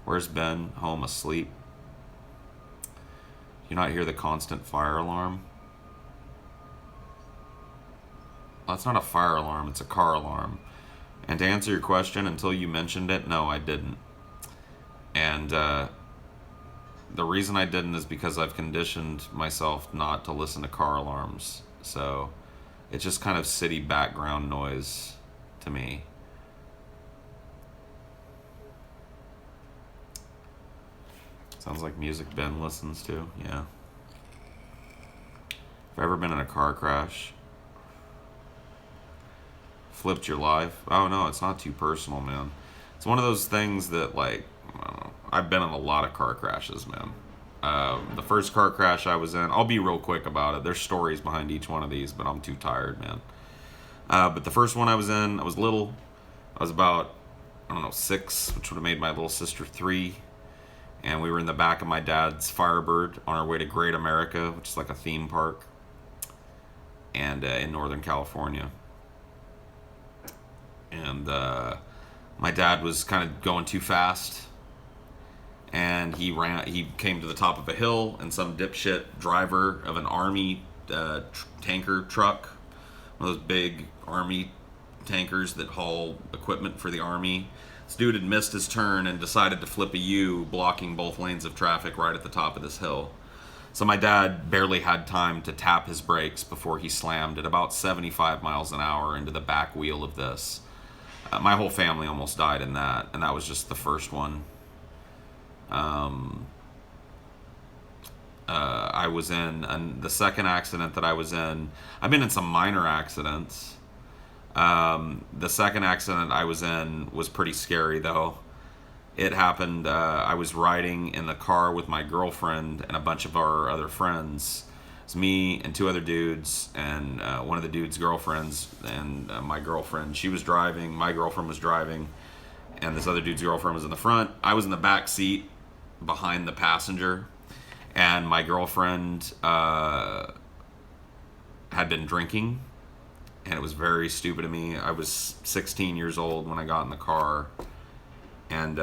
Where's Ben? Home asleep. Do you not hear the constant fire alarm? Well, it's not a fire alarm, it's a car alarm. And to answer your question, until you mentioned it, no, I didn't. And the reason I didn't is because I've conditioned myself not to listen to car alarms. So it's just kind of city background noise to me. Sounds like music Ben listens to, yeah. Have I ever been in a car crash? Flipped your life? Oh no, it's not too personal, man. It's one of those things that, like, I don't know, I've been in a lot of car crashes, man. The first car crash I was in, I'll be real quick about it. There's stories behind each one of these, but I'm too tired, man. But the first one I was in, I was little. I was about, I don't know, 6, which would have made my little sister 3. And we were in the back of my dad's Firebird on our way to Great America, which is like a theme park, and in Northern California. And my dad was kind of going too fast, and he came to the top of a hill, and some dipshit driver of an army tanker truck, one of those big army tankers that haul equipment for the army. This dude had missed his turn and decided to flip a U, blocking both lanes of traffic right at the top of this hill. So my dad barely had time to tap his brakes before he slammed at about 75 miles an hour into the back wheel of this. My whole family almost died in that, and that was just the first one. I was in, and the second accident that I was in, I've been in some minor accidents. The second accident I was in was pretty scary, though. It happened, I was riding in the car with my girlfriend and a bunch of our other friends. It's me and 2 other dudes, and one of the dude's girlfriends, and my girlfriend. She was driving, my girlfriend was driving, and this other dude's girlfriend was in the front. I was in the back seat behind the passenger, and my girlfriend had been drinking. And it was very stupid of me. I was 16 years old when I got in the car. And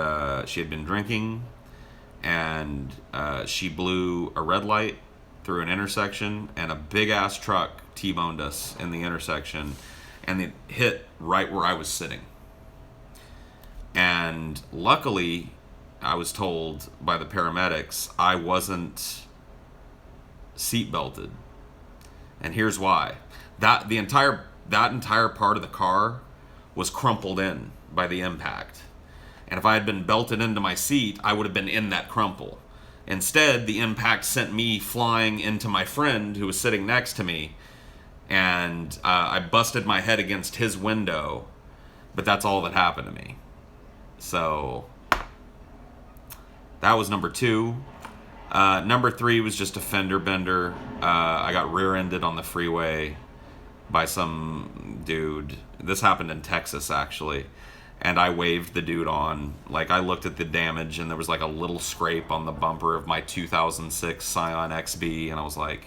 she had been drinking. And she blew a red light through an intersection. And a big-ass truck T-boned us in the intersection. And it hit right where I was sitting. And luckily, I was told by the paramedics, I wasn't seatbelted. And here's why. That entire part of the car was crumpled in by the impact. And if I had been belted into my seat, I would have been in that crumple. Instead, the impact sent me flying into my friend who was sitting next to me, and I busted my head against his window, but that's all that happened to me. So that was number 2. Number 3 was just a fender bender. I got rear-ended on the freeway by some dude. This happened in Texas, actually. And I waved the dude on. Like, I looked at the damage, and there was like a little scrape on the bumper of my 2006 Scion XB, and I was like,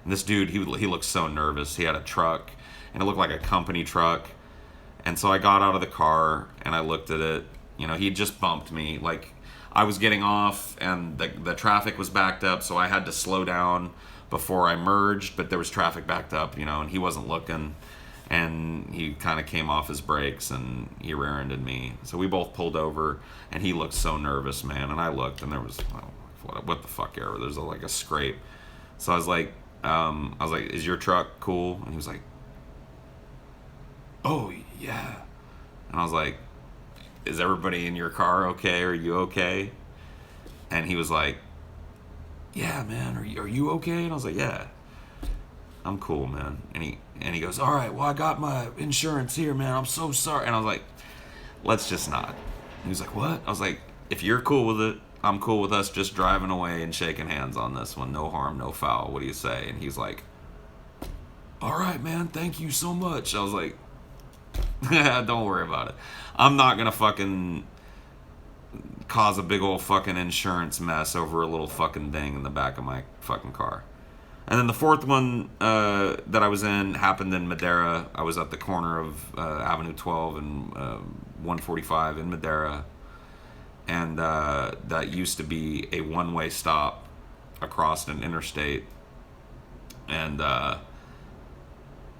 and this dude, he looked so nervous. He had a truck, and it looked like a company truck. And so I got out of the car, and I looked at it. You know, he just bumped me. Like, I was getting off and the traffic was backed up, so I had to slow down before I merged, but there was traffic backed up, you know, and he wasn't looking, and he kind of came off his brakes and he rear-ended me. So we both pulled over, and he looked so nervous, man, and I looked, and there was, what the fuck ever, there's like a scrape. So I was like, is your truck cool? And he was like, oh yeah. And I was like, is everybody in your car okay? Are you okay? And he was like, yeah, man, are you okay? And I was like, yeah, I'm cool, man. And he goes, all right, well, I got my insurance here, man. I'm so sorry. And I was like, let's just not. And he was like, what? I was like, if you're cool with it, I'm cool with us just driving away and shaking hands on this one. No harm, no foul. What do you say? And he's like, all right, man, thank you so much. I was like, don't worry about it. I'm not going to fucking cause a big old fucking insurance mess over a little fucking thing in the back of my fucking car. And then the fourth one that I was in happened in Madera. I was at the corner of Avenue 12 and 145 in Madera. And that used to be a one-way stop across an interstate. And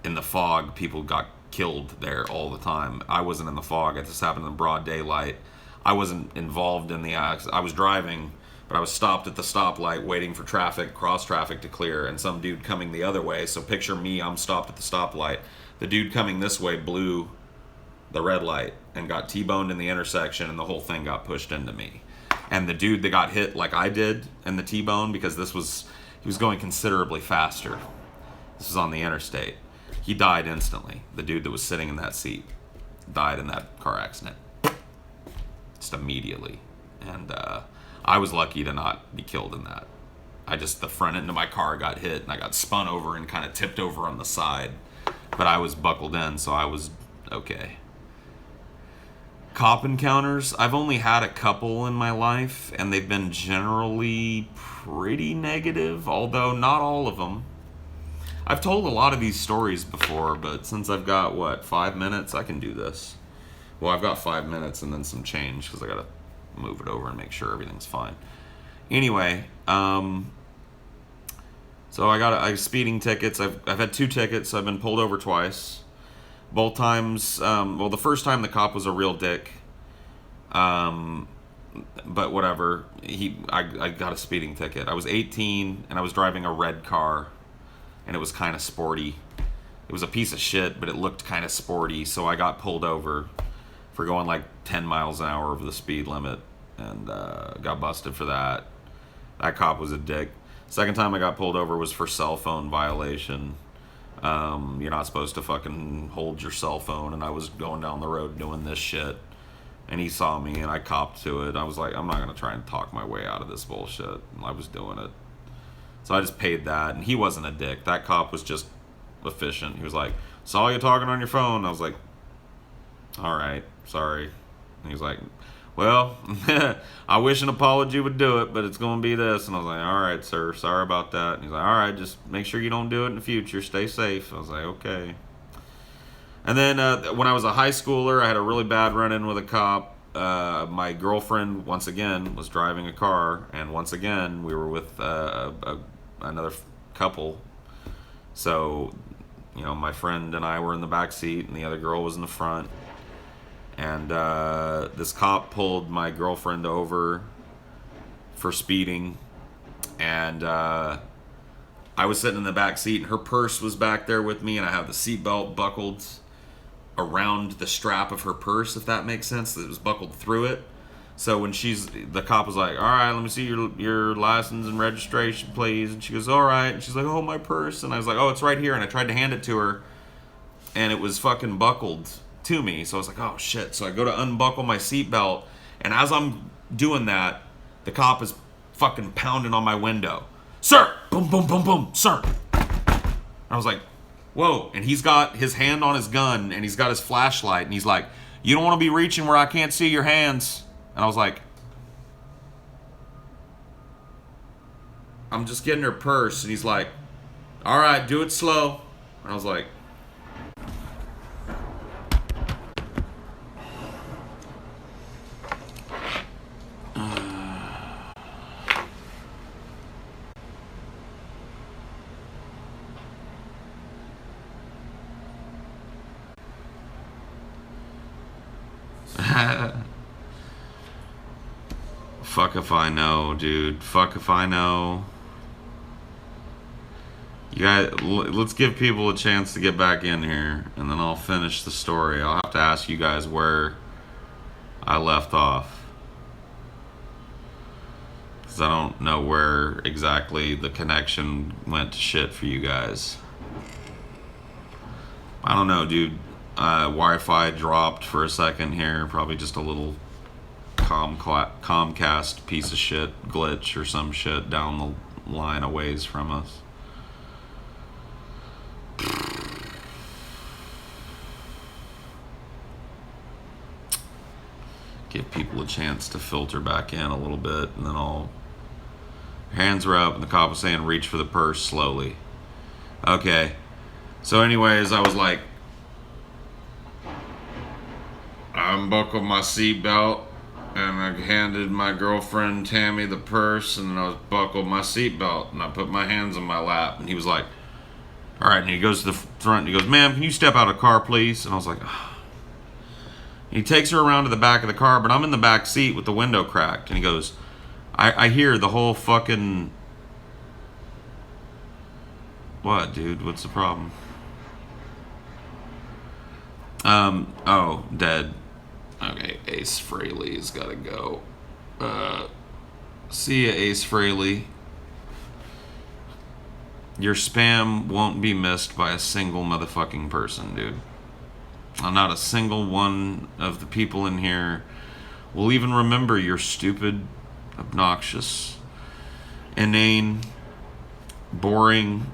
in the fog, people got killed there all the time. I wasn't in the fog. It just happened in broad daylight. I wasn't involved in the accident. I was driving, but I was stopped at the stoplight waiting for cross traffic to clear, and some dude coming the other way. So picture me, I'm stopped at the stoplight. The dude coming this way blew the red light and got T-boned in the intersection, and the whole thing got pushed into me. And the dude that got hit like I did in the T-bone, because he was going considerably faster. This was on the interstate. He died instantly. The dude that was sitting in that seat died in that car accident. Just immediately. And I was lucky to not be killed in that. The front end of my car got hit, and I got spun over and kind of tipped over on the side. But I was buckled in, so I was okay. Cop encounters, I've only had a couple in my life, and they've been generally pretty negative, although not all of them. I've told a lot of these stories before, but since I've got, 5 minutes, I can do this. Well, I've got 5 minutes and then some change, because I gotta move it over and make sure everything's fine. Anyway, so I got speeding tickets. I've had 2 tickets. I've been pulled over twice. Both times, the first time the cop was a real dick. But whatever. I got a speeding ticket. I was 18 and I was driving a red car, and it was kind of sporty. It was a piece of shit, but it looked kind of sporty, so I got pulled over for going like 10 miles an hour over the speed limit, and got busted for that. That cop was a dick. Second time I got pulled over was for cell phone violation. You're not supposed to fucking hold your cell phone, and I was going down the road doing this shit, and he saw me, and I copped to it. I was like, I'm not gonna try and talk my way out of this bullshit. And I was doing it. So I just paid that, and he wasn't a dick. That cop was just efficient. He was like, saw you talking on your phone. I was like, all right, sorry. And he was like, well, I wish an apology would do it, but it's going to be this. And I was like, all right, sir, sorry about that. And he's like, all right, just make sure you don't do it in the future. Stay safe. I was like, okay. And then when I was a high schooler, I had a really bad run-in with a cop. My girlfriend, once again, was driving a car, and once again, we were with another couple. So, my friend and I were in the back seat, and the other girl was in the front. And this cop pulled my girlfriend over for speeding, and I was sitting in the back seat, and her purse was back there with me, and I have the seatbelt buckled around the strap of her purse, if that makes sense. It was buckled through it. So when the cop was like, all right, let me see your license and registration, please. And she goes, all right. And she's like, oh, my purse. And I was like, oh, it's right here. And I tried to hand it to her, and it was fucking buckled to me. So I was like, oh, shit. So I go to unbuckle my seatbelt, and as I'm doing that, the cop is fucking pounding on my window. Sir! Boom, boom, boom, boom. Sir! And I was like, whoa. And he's got his hand on his gun, and he's got his flashlight, and he's like, you don't want to be reaching where I can't see your hands. And I was like, I'm just getting her purse. And he's like, all right, do it slow. And I was like, Fuck if I know, dude. Fuck if I know. You guys, let's give people a chance to get back in here, and then I'll finish the story. I'll have to ask you guys where I left off, because I don't know where exactly the connection went to shit for you guys. I don't know, dude. Wi-Fi dropped for a second here. Probably just a little Comcast piece of shit glitch or some shit down the line a ways from us. Give people a chance to filter back in a little bit, and then I'll... Hands were up, and the cop was saying reach for the purse slowly. Okay. So anyways, I was like, I unbuckled my seatbelt, and I handed my girlfriend Tammy the purse, and then I buckled my seatbelt, and I put my hands on my lap, and he was like, all right, and he goes to the front, and he goes, ma'am, can you step out of the car, please? And I was like, oh. He takes her around to the back of the car, but I'm in the back seat with the window cracked, and he goes, I hear the whole fucking... What, dude? What's the problem? Oh, dead. Okay, Ace Frehley's gotta go. See ya, Ace Frehley. Your spam won't be missed by a single motherfucking person, dude. Not a single one of the people in here will even remember your stupid, obnoxious, inane, boring,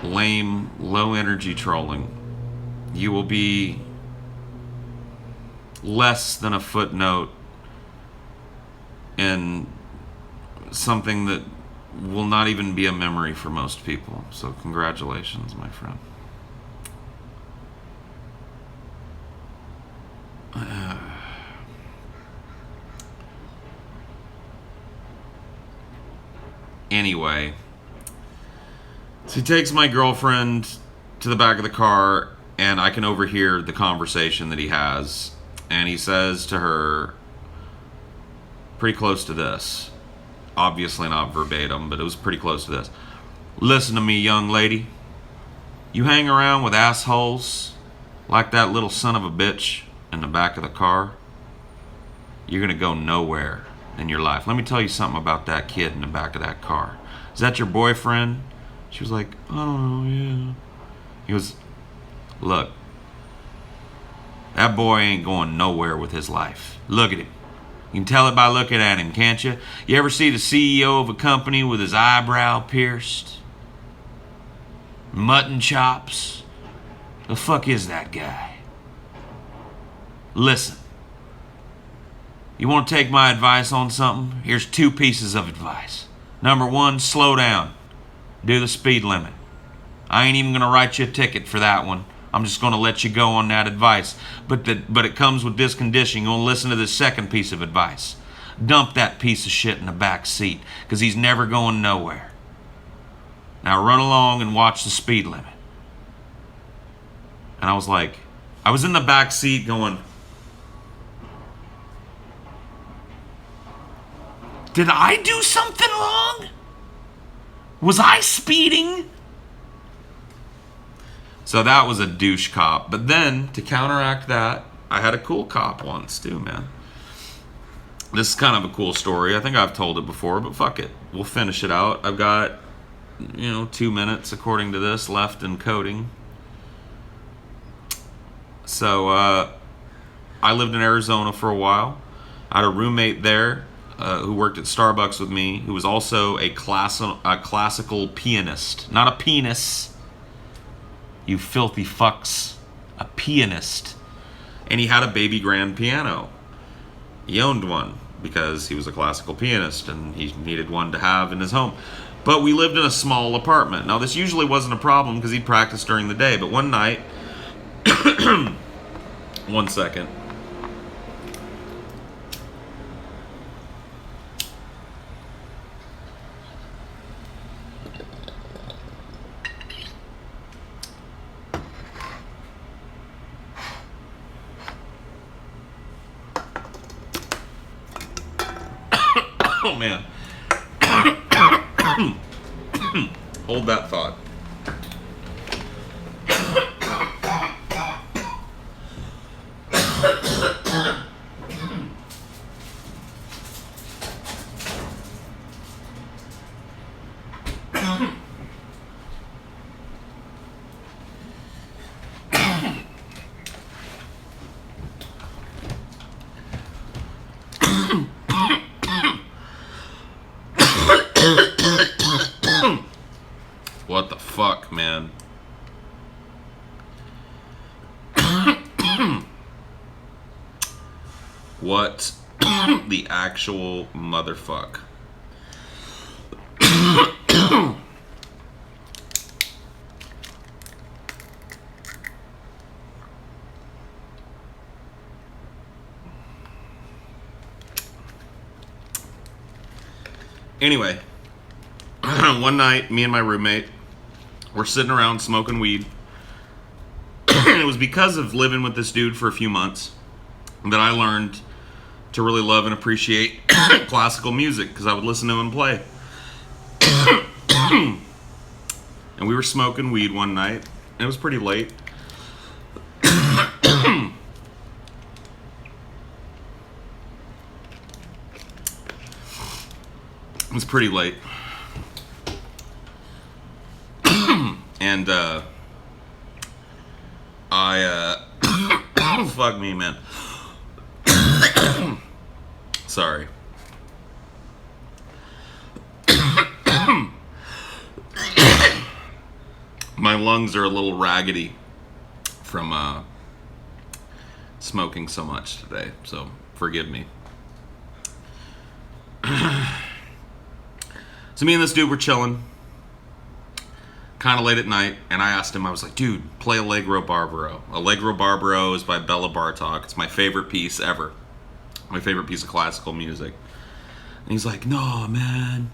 lame, low-energy trolling. You will be less than a footnote in something that will not even be a memory for most people. So congratulations, my friend. Anyway, so he takes my girlfriend to the back of the car, and I can overhear the conversation that he has, and he says to her, pretty close to this, obviously not verbatim, but it was pretty close to this. Listen to me, young lady. You hang around with assholes like that little son of a bitch in the back of the car, you're gonna go nowhere in your life. Let me tell you something about that kid in the back of that car. Is that your boyfriend? She was like, oh, yeah. He goes, look, that boy ain't going nowhere with his life. Look at him. You can tell it by looking at him, can't you? You ever see the CEO of a company with his eyebrow pierced? Mutton chops? The fuck is that guy? Listen. You want to take my advice on something? Here's 2 pieces of advice. Number 1, slow down. Do the speed limit. I ain't even going to write you a ticket for that one. I'm just going to let you go on that advice. But it comes with this condition. You're going to listen to this second piece of advice. Dump that piece of shit in the back seat, because he's never going nowhere. Now run along and watch the speed limit. And I was like, I was in the back seat going, did I do something wrong? Was I speeding? So that was a douche cop. But then, to counteract that, I had a cool cop once too, man. This is kind of a cool story. I think I've told it before, but fuck it. We'll finish it out. I've got, 2 minutes, according to this, left in coding. So, I lived in Arizona for a while. I had a roommate there who worked at Starbucks with me, who was also a classical pianist. Not a penis, you filthy fucks. A pianist. And he had a baby grand piano. He owned one because he was a classical pianist and he needed one to have in his home. But we lived in a small apartment. Now, this usually wasn't a problem because he practiced during the day. But one night, 1 second. Oh, man. Hold that thought. What the fuck, man? What the actual motherfuck? Anyway, one night, me and my roommate were sitting around smoking weed. And it was because of living with this dude for a few months that I learned to really love and appreciate classical music, because I would listen to him play. And we were smoking weed one night, and it was pretty late. It was pretty late. And fuck me, man. Sorry. My lungs are a little raggedy from smoking so much today, so forgive me. So me and this dude were chilling, kind of late at night, and I asked him, I was like, dude, play Allegro Barbaro. Allegro Barbaro is by Bela Bartok. It's my favorite piece ever. My favorite piece of classical music. And he's like, no, man,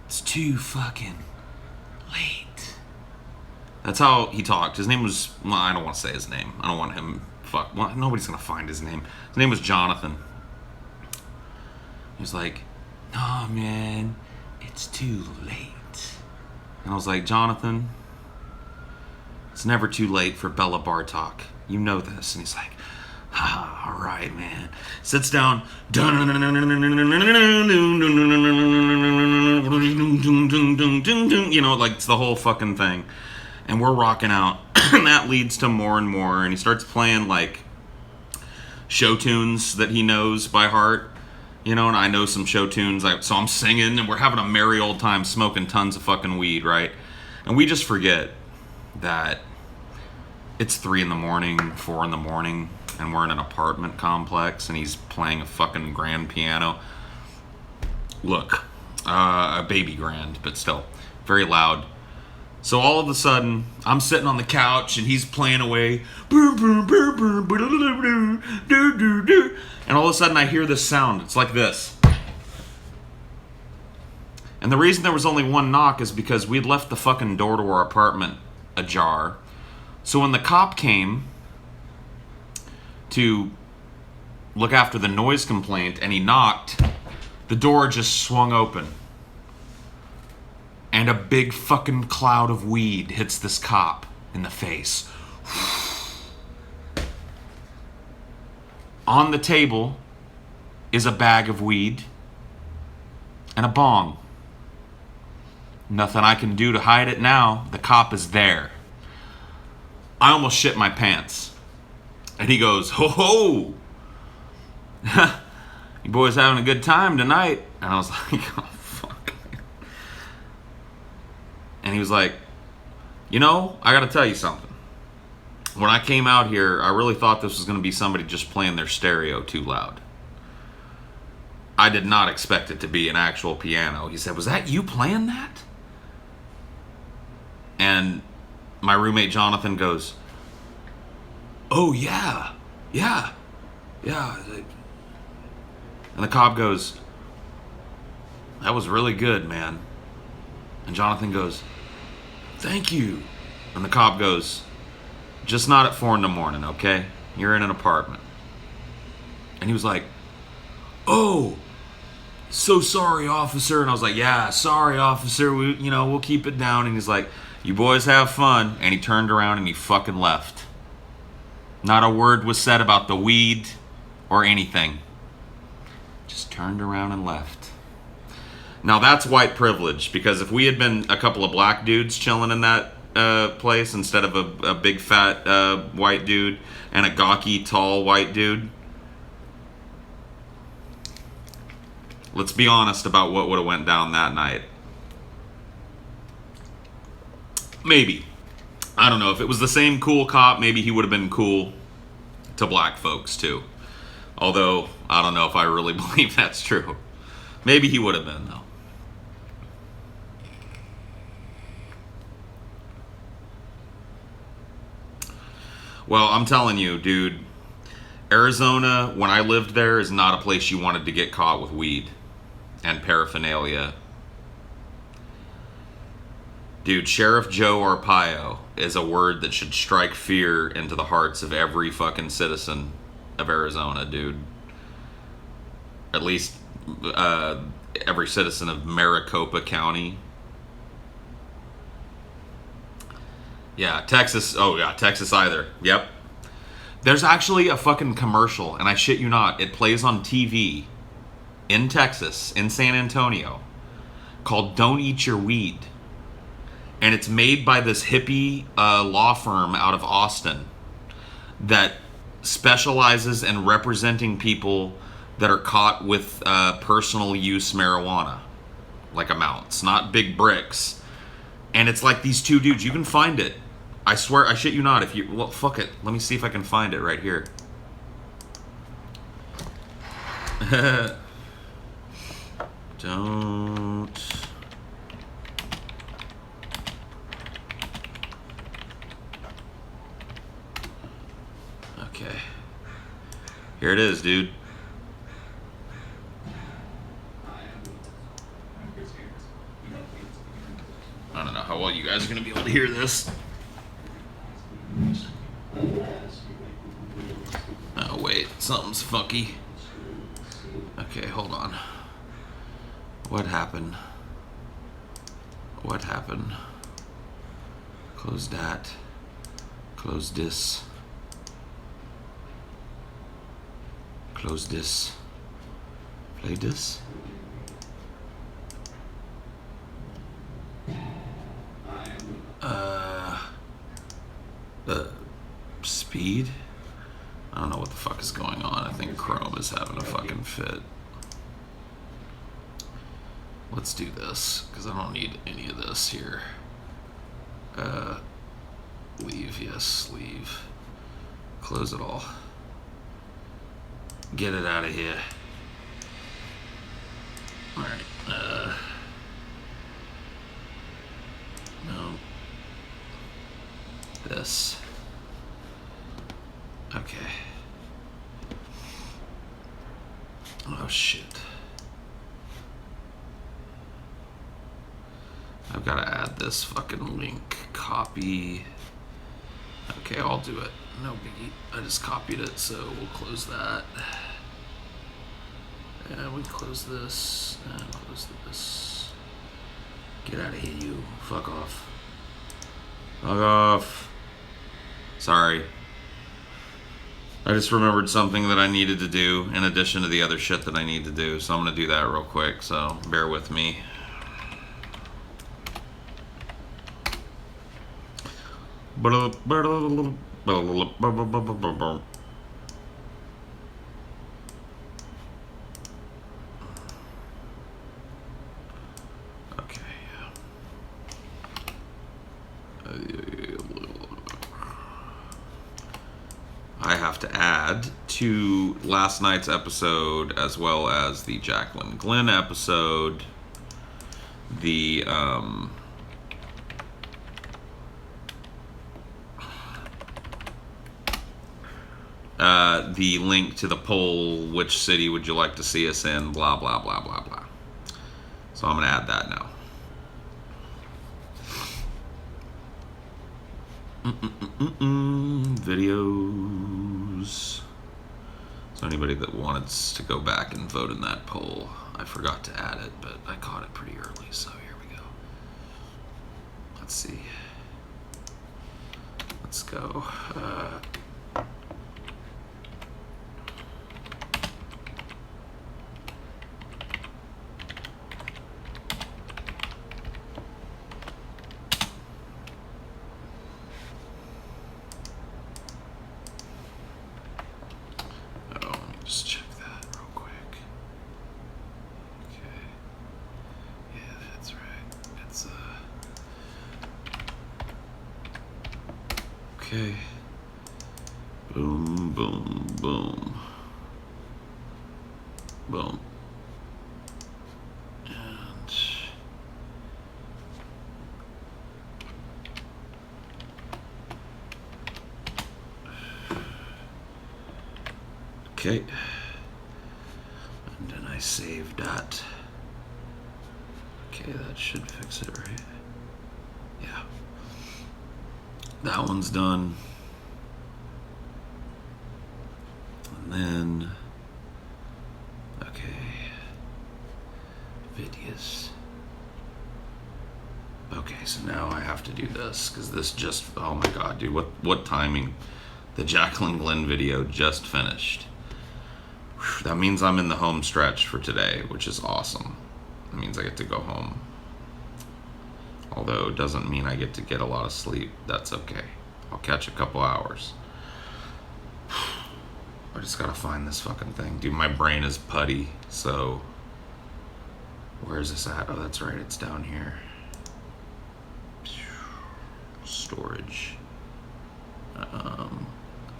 it's too fucking late. That's how he talked. His name was, well, I don't want to say his name. I don't want him, well, nobody's going to find his name. His name was Jonathan. He was like, no, man, it's too late. And I was like, Jonathan, it's never too late for Bela Bartok. You know this. And he's like, all right, man. Sits down. You know, like it's the whole fucking thing. And we're rocking out. And that leads to more and more. And he starts playing like show tunes that he knows by heart. You know, and I know some show tunes, so I'm singing, and we're having a merry old time smoking tons of fucking weed, right? And we just forget that it's 3 in the morning, 4 in the morning, and we're in an apartment complex, and he's playing a fucking grand piano. Look, a baby grand, but still, very loud. So all of a sudden, I'm sitting on the couch, and he's playing away. And all of a sudden, I hear this sound. It's like this. And the reason there was only one knock is because we'd left the fucking door to our apartment ajar. So when the cop came to look after the noise complaint and he knocked, the door just swung open. And a big fucking cloud of weed hits this cop in the face. On the table is a bag of weed and a bong. Nothing I can do to hide it now. The cop is there. I almost shit my pants. And he goes, ho ho! You boys having a good time tonight? And I was like, oh fuck. And he was like, you know, I gotta tell you something. When I came out here, I really thought this was going to be somebody just playing their stereo too loud. I did not expect it to be an actual piano. He said, was that you playing that? And my roommate Jonathan goes, oh yeah. And the cop goes, that was really good, man. And Jonathan goes, thank you. And the cop goes, just not at 4 in the morning, okay? You're in an apartment. And he was like, oh, so sorry, officer. And I was like, yeah, sorry, officer. We'll keep it down. And he's like, you boys have fun. And he turned around and he fucking left. Not a word was said about the weed or anything. Just turned around and left. Now that's white privilege, because if we had been a couple of black dudes chilling in that place instead of a big fat white dude and a gawky tall white dude, let's be honest about what would have went down that night. Maybe. I don't know. If it was the same cool cop, maybe he would have been cool to black folks too. Although, I don't know if I really believe that's true. Maybe he would have been, though. Well, I'm telling you, dude, Arizona, when I lived there, is not a place you wanted to get caught with weed and paraphernalia. Dude, Sheriff Joe Arpaio is a word that should strike fear into the hearts of every fucking citizen of Arizona, dude. At least every citizen of Maricopa County. Yeah, Texas. Oh, yeah, Texas either. Yep. There's actually a fucking commercial, and I shit you not, it plays on TV in Texas, in San Antonio, called Don't Eat Your Weed. And it's made by this hippie law firm out of Austin that specializes in representing people that are caught with personal use marijuana, like amounts, not big bricks. And it's like these two dudes. You can find it. I swear, I shit you not. If you, well, fuck it. Let me see if I can find it right here. Don't. Okay. Here it is, dude. I don't know how well you guys are going to be able to hear this. Oh, wait. Something's funky. Okay, hold on. What happened? What happened? Close that. Close this. Close this. Play this. Speed? I don't know what the fuck is going on. I think Chrome is having a fucking fit. Let's do this, because I don't need any of this here. Leave, yes, leave. Close it all. Get it out of here. Alright, no. This. Okay. Oh shit. I've got to add this fucking link. Copy. Okay, I'll do it. No biggie. I just copied it, so we'll close that. And we close this. And close this. Get out of here, you. Fuck off. Fuck off. Sorry. I just remembered something that I needed to do in addition to the other shit that I need to do. So I'm going to do that real quick. So bear with me. Okay. I have to add to last night's episode, as well as the Jacqueline Glenn episode, the link to the poll, which city would you like to see us in, blah, blah, blah, blah, blah. So I'm going to add that now. Videos. So anybody that wants to go back and vote in that poll. I forgot to add it, but I caught it pretty early, so here we go. Let's see. Let's go. Just check that real quick. Okay. Yeah, that's right. It's okay. Boom, boom, boom. Boom. And okay. And then I saved that. Okay, that should fix it, right? Yeah. That one's done. And then, okay. Videos. Okay, so now I have to do this, because this just, oh my god, dude, what timing? The Jacqueline Glenn video just finished. Whew, that means I'm in the home stretch for today, which is awesome. That means I get to go home. Although it doesn't mean I get to get a lot of sleep. That's okay. I'll catch a couple hours. I just gotta find this fucking thing. Dude, my brain is putty, so... Where is this at? Oh, that's right, it's down here. Storage.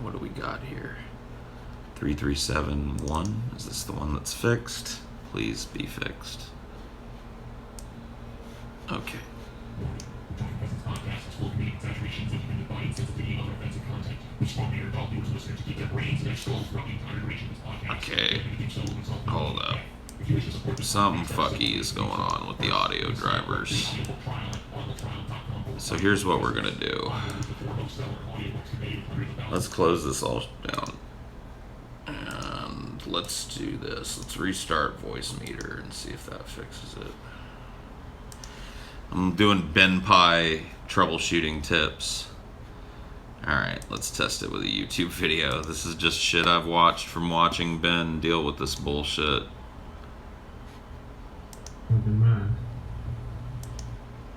What do we got here? 3371. Is this the one that's fixed? Please be fixed. Okay. Okay. Hold up. Something fucky is going on with the audio drivers. So here's what we're gonna do. Let's close this all down. And let's do this. Let's restart Voicemeeter and see if that fixes it. I'm doing BenPi troubleshooting tips. Alright, let's test it with a YouTube video. This is just shit I've watched from watching Ben deal with this bullshit.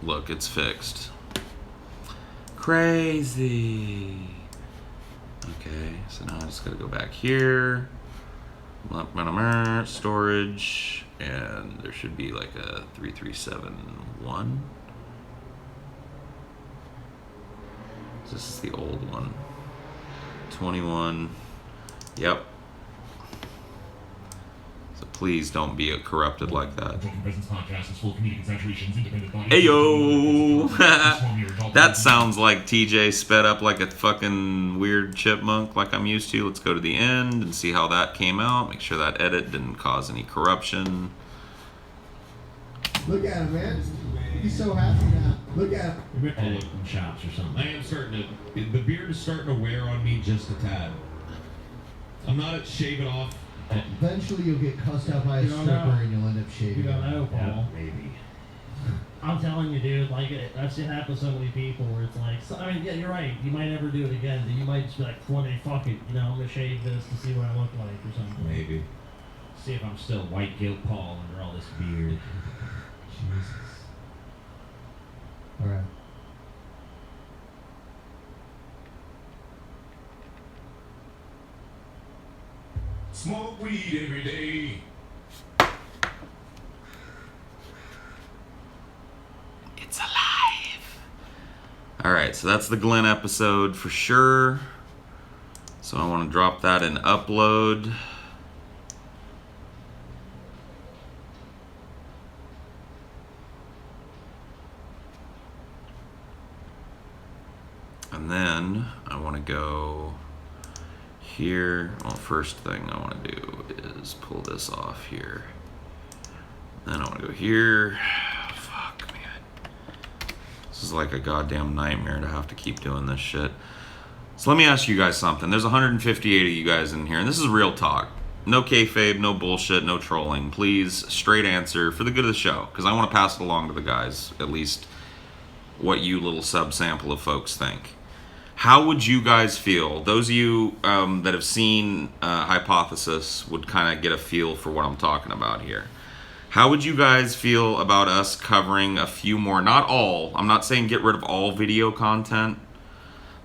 Look, it's fixed. Crazy. Okay, so now I just gotta go back here. Storage. And there should be like a 3371. So this is the old one. 21. Yep. So please don't be corrupted like that. Heyo! That sounds like TJ sped up like a fucking weird chipmunk like I'm used to. Let's go to the end and see how that came out. Make sure that edit didn't cause any corruption. Look at him, man. He's so happy now. Look at him. We went to looking shops or something. I am starting to, the beard is starting to wear on me just a tad. I'm not at shave it off. Eventually you'll get cussed out by a You don't stripper know. and you'll end up shaving. You don't know, Paul. Yeah, maybe. I'm telling you, dude, like, I've seen it happen to so many people where it's like, so, I mean, yeah, you're right. You might never do it again. But you might just be like, one day, fuck it. You know, I'm going to shave this to see what I look like or something. Maybe. See if I'm still white guilt Paul under all this beard. Jesus. Alright. Smoke weed every day. It's alive. Alright, so that's the Glenn episode for sure. So I want to drop that in upload. And then I want to go here. Well, first thing I want to do is pull this off here. Then I want to go here. Fuck, man. This is like a goddamn nightmare to have to keep doing this shit. So let me ask you guys something. There's 158 of you guys in here, and this is real talk. No kayfabe, no bullshit, no trolling. Please, straight answer for the good of the show, because I want to pass it along to the guys, at least what you little subsample of folks think. How would you guys feel? Those of you that have seen Hypothesis would kind of get a feel for what I'm talking about here. How would you guys feel about us covering a few more, not all, I'm not saying get rid of all video content,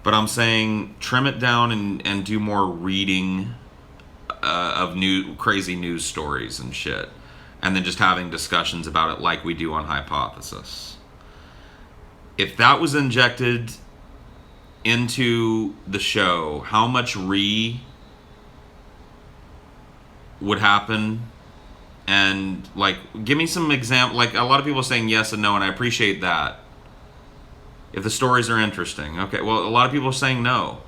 but I'm saying trim it down and do more reading of new crazy news stories and shit, and then just having discussions about it like we do on Hypothesis. If that was injected into the show, how much would happen? And like, give me some example. Like, a lot of people are saying yes and no, and I appreciate that. If the stories are interesting, okay. Well, a lot of people are saying no.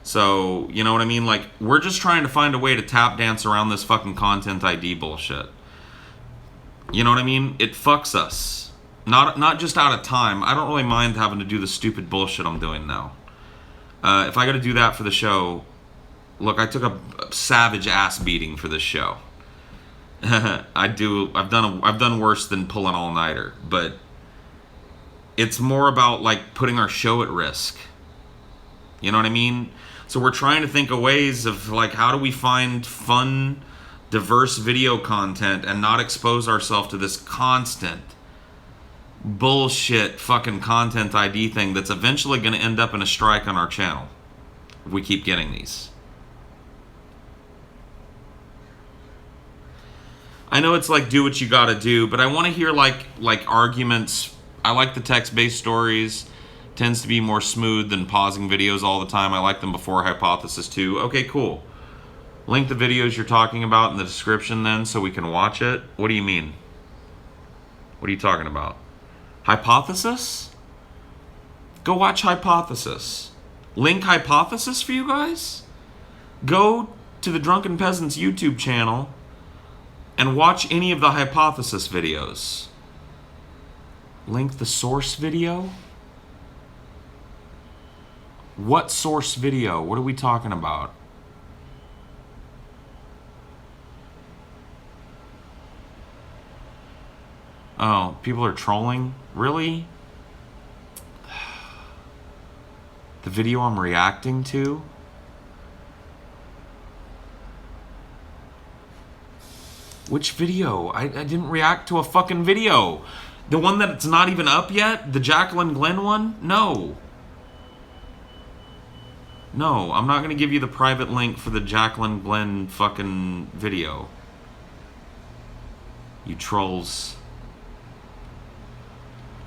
So, you know what I mean? Like, we're just trying to find a way to tap dance around this fucking content ID bullshit. You know what I mean? It fucks us. Not just out of time. I don't really mind having to do the stupid bullshit I'm doing now. If I got to do that for the show, look, I took a savage ass beating for this show. I've done worse than pull an all-nighter, but it's more about like putting our show at risk. You know what I mean? So we're trying to think of ways of like, how do we find fun, diverse video content and not expose ourselves to this constant bullshit fucking content ID thing that's eventually going to end up in a strike on our channel if we keep getting these. I know it's like do what you gotta do, but I want to hear like arguments. I like the text-based stories. Tends to be more smooth than pausing videos all the time. I like them before Hypothesis too. Okay, cool. Link the videos you're talking about in the description then so we can watch it. What do you mean? What are you talking about? Hypothesis? Go watch Hypothesis. Link Hypothesis for you guys? Go to the Drunken Peasants YouTube channel and watch any of the Hypothesis videos. Link the source video? What source video? What are we talking about? Oh, people are trolling? Really? The video I'm reacting to? Which video? I didn't react to a fucking video. The one that's not even up yet? The Jacqueline Glenn one? No. No, I'm not going to give you the private link for the Jacqueline Glenn fucking video. You trolls.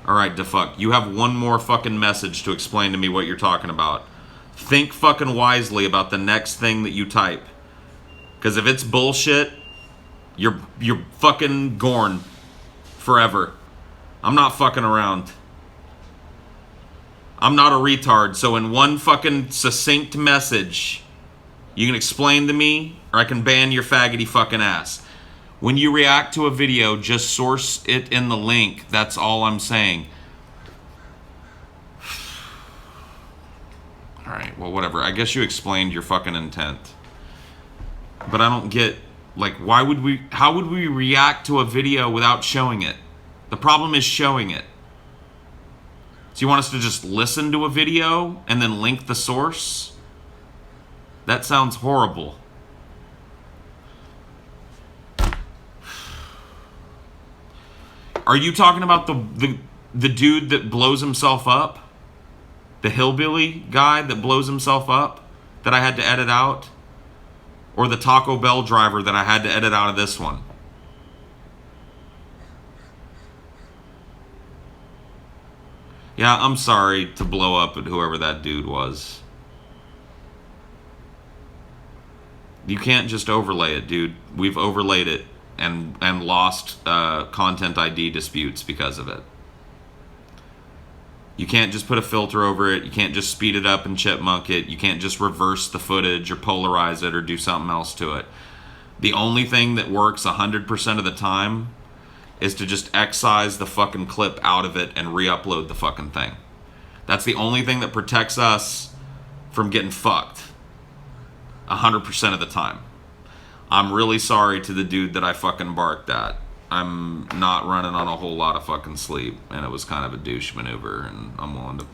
Alright, DeFuck. You have one more fucking message to explain to me what you're talking about. Think fucking wisely about the next thing that you type. Because if it's bullshit, you're fucking gorn forever. I'm not fucking around. I'm not a retard, so in one fucking succinct message, you can explain to me, or I can ban your faggoty fucking ass. When you react to a video, just source it in the link. That's all I'm saying. Alright, well, whatever. I guess you explained your fucking intent. But I don't get, like, how would we react to a video without showing it? The problem is showing it. So you want us to just listen to a video and then link the source? That sounds horrible. Are you talking about the dude that blows himself up? The hillbilly guy that blows himself up that I had to edit out? Or the Taco Bell driver that I had to edit out of this one? Yeah, I'm sorry to blow up at whoever that dude was. You can't just overlay it, dude. We've overlaid it and lost content ID disputes because of it. You can't just put a filter over it. You can't just speed it up and chipmunk it. You can't just reverse the footage or polarize it or do something else to it. The only thing that works 100% of the time is to just excise the fucking clip out of it and re-upload the fucking thing. That's the only thing that protects us from getting fucked 100% of the time. I'm really sorry to the dude that I fucking barked at. I'm not running on a whole lot of fucking sleep, and it was kind of a douche maneuver, and I'm willing to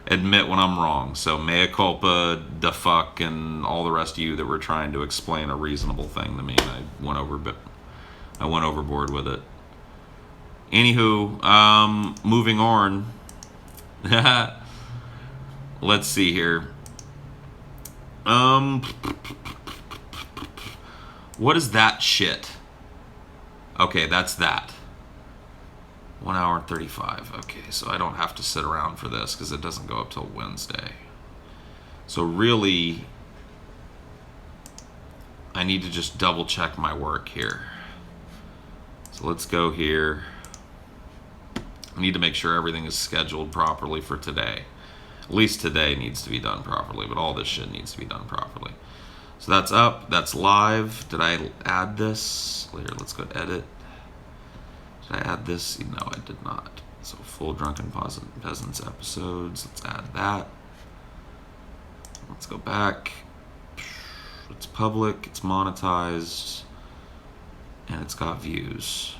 admit when I'm wrong. So mea culpa, the fuck, and all the rest of you that were trying to explain a reasonable thing to me, and I went overboard with it. Anywho, moving on. Let's see here. What is that shit? Okay, that's that. 1 hour and 35. Okay, so I don't have to sit around for this because it doesn't go up till Wednesday. So really, I need to just double check my work here. So let's go here. I need to make sure everything is scheduled properly for today. At least today needs to be done properly, but all this shit needs to be done properly. So that's up, that's live. Did I add this? Here, let's go to edit. Did I add this? No, I did not. So full Drunken Peasants episodes, let's add that. Let's go back. It's public, it's monetized, and it's got views.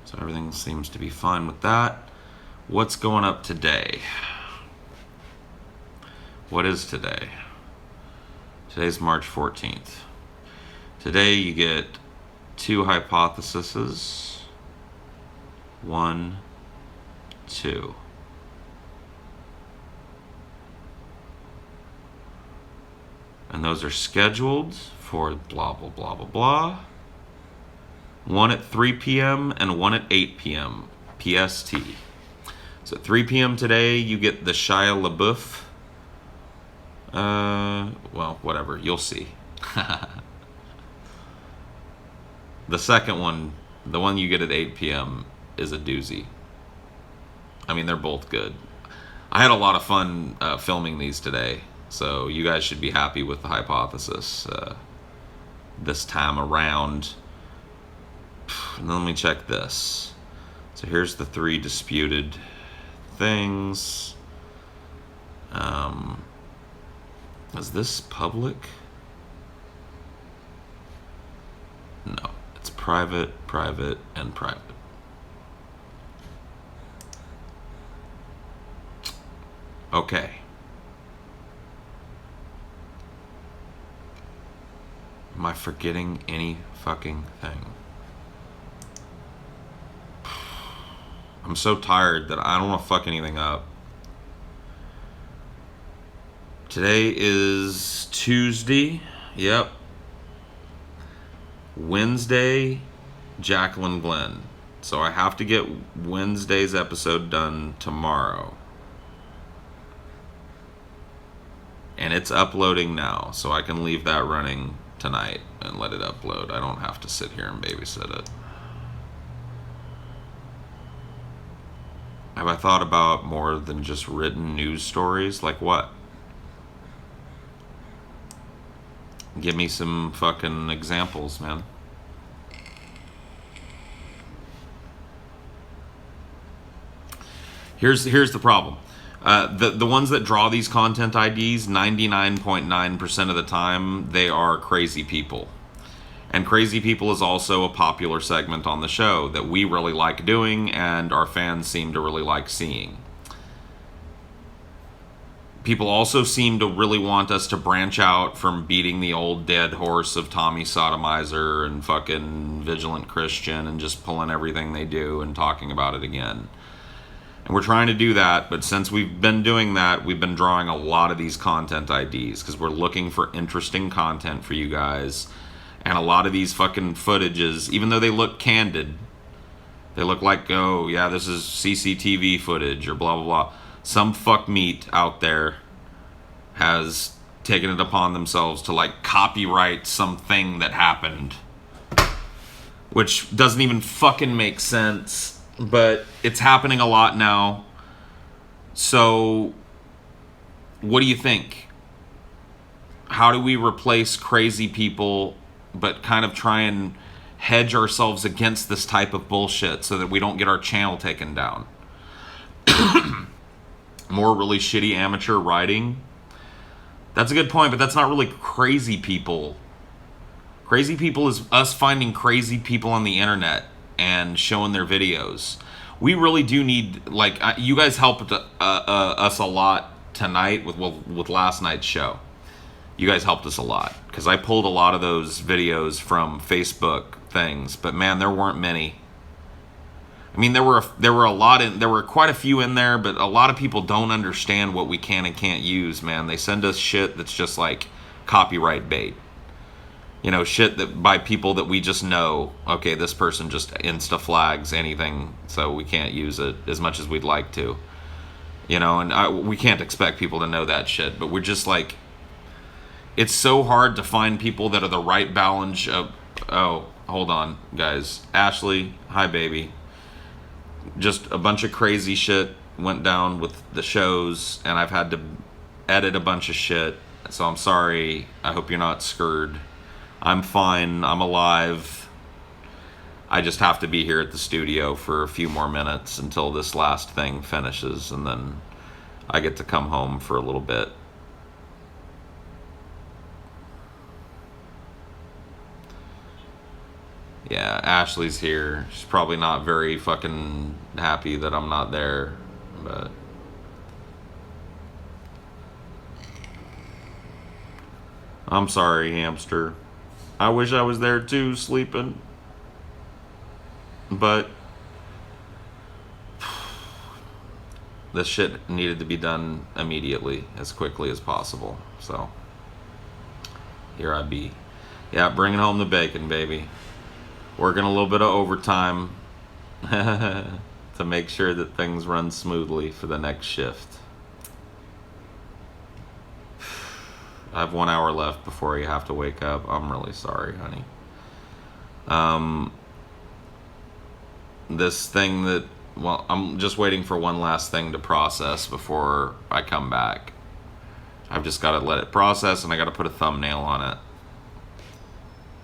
So everything seems to be fine with that. What's going up today? What is today? Today's March 14th. Today you get 2 hypotheses. 1, 2. And those are scheduled for blah, blah, blah, blah, blah. 1 at 3 p.m. and 1 at 8 p.m. PST. So at 3 p.m. today, you get the Shia LaBeouf. Well, whatever. You'll see. The second one, the one you get at 8 p.m. is a doozy. I mean, they're both good. I had a lot of fun filming these today, so you guys should be happy with the hypothesis this time around. And then let me check this. So here's the 3 disputed things. Is this public? No, it's private, private, and private. Okay. Am I forgetting any fucking thing? I'm so tired that I don't want to fuck anything up. Today is Tuesday. Yep. Wednesday, Jacqueline Glenn. So I have to get Wednesday's episode done tomorrow. And it's uploading now, so I can leave that running tonight and let it upload. I don't have to sit here and babysit it. Have I thought about more than just written news stories? Like what? Give me some fucking examples, man. Here's the problem. The ones that draw these content IDs, 99.9% of the time, they are crazy people. And crazy people is also a popular segment on the show that we really like doing and our fans seem to really like seeing. People also seem to really want us to branch out from beating the old dead horse of Tommy Sodomizer and fucking Vigilant Christian and just pulling everything they do and talking about it again. And we're trying to do that, but since we've been doing that, we've been drawing a lot of these content IDs because we're looking for interesting content for you guys. And a lot of these fucking footages, even though they look candid, they look like, oh, yeah, this is CCTV footage or blah, blah, blah. Some fuck meat out there has taken it upon themselves to like copyright something that happened, which doesn't even fucking make sense, but it's happening a lot now. So what do you think? How do we replace crazy people but kind of try and hedge ourselves against this type of bullshit so that we don't get our channel taken down? More really shitty amateur writing. That's a good point, but that's not really crazy people. Crazy people is us finding crazy people on the internet and showing their videos. We really do need, like, you guys helped us a lot tonight with last night's show. You guys helped us a lot because I pulled a lot of those videos from Facebook things, but man, there weren't many. I mean, there were quite a few in there, but a lot of people don't understand what we can and can't use, man. They send us shit that's just like copyright bait. You know, shit that by people that we just know, okay, this person just insta flags anything, so we can't use it as much as we'd like to. You know, and we can't expect people to know that shit, but we're just like, it's so hard to find people that are the right balance of, oh, hold on, guys. Ashley, hi, baby. Just a bunch of crazy shit went down with the shows, and I've had to edit a bunch of shit, so I'm sorry. I hope you're not scared. I'm fine. I'm alive. I just have to be here at the studio for a few more minutes until this last thing finishes, and then I get to come home for a little bit. Yeah, Ashley's here. She's probably not very fucking happy that I'm not there, but... I'm sorry, hamster. I wish I was there too, sleeping. But... this shit needed to be done immediately, as quickly as possible, so... here I be. Yeah, bringing home the bacon, baby. Working a little bit of overtime to make sure that things run smoothly for the next shift. I have 1 hour left before you have to wake up. I'm really sorry, honey. This thing that, well, I'm just waiting for one last thing to process before I come back. I've just got to let it process, and I got to put a thumbnail on it.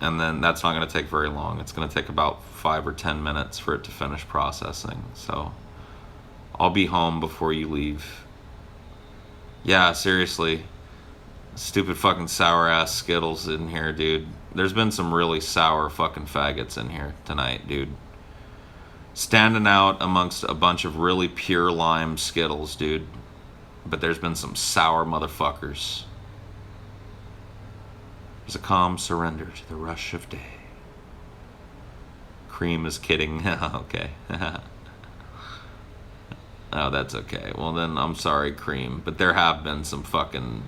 And then that's not going to take very long. It's going to take about 5 or 10 minutes for it to finish processing. So I'll be home before you leave. Yeah, seriously. Stupid fucking sour ass Skittles in here, dude. There's been some really sour fucking faggots in here tonight, dude. Standing out amongst a bunch of really pure lime Skittles, dude. But there's been some sour motherfuckers. There's a calm surrender to the rush of day. Cream is kidding. Okay. Oh, that's okay. Well, then, I'm sorry, Cream. But there have been some fucking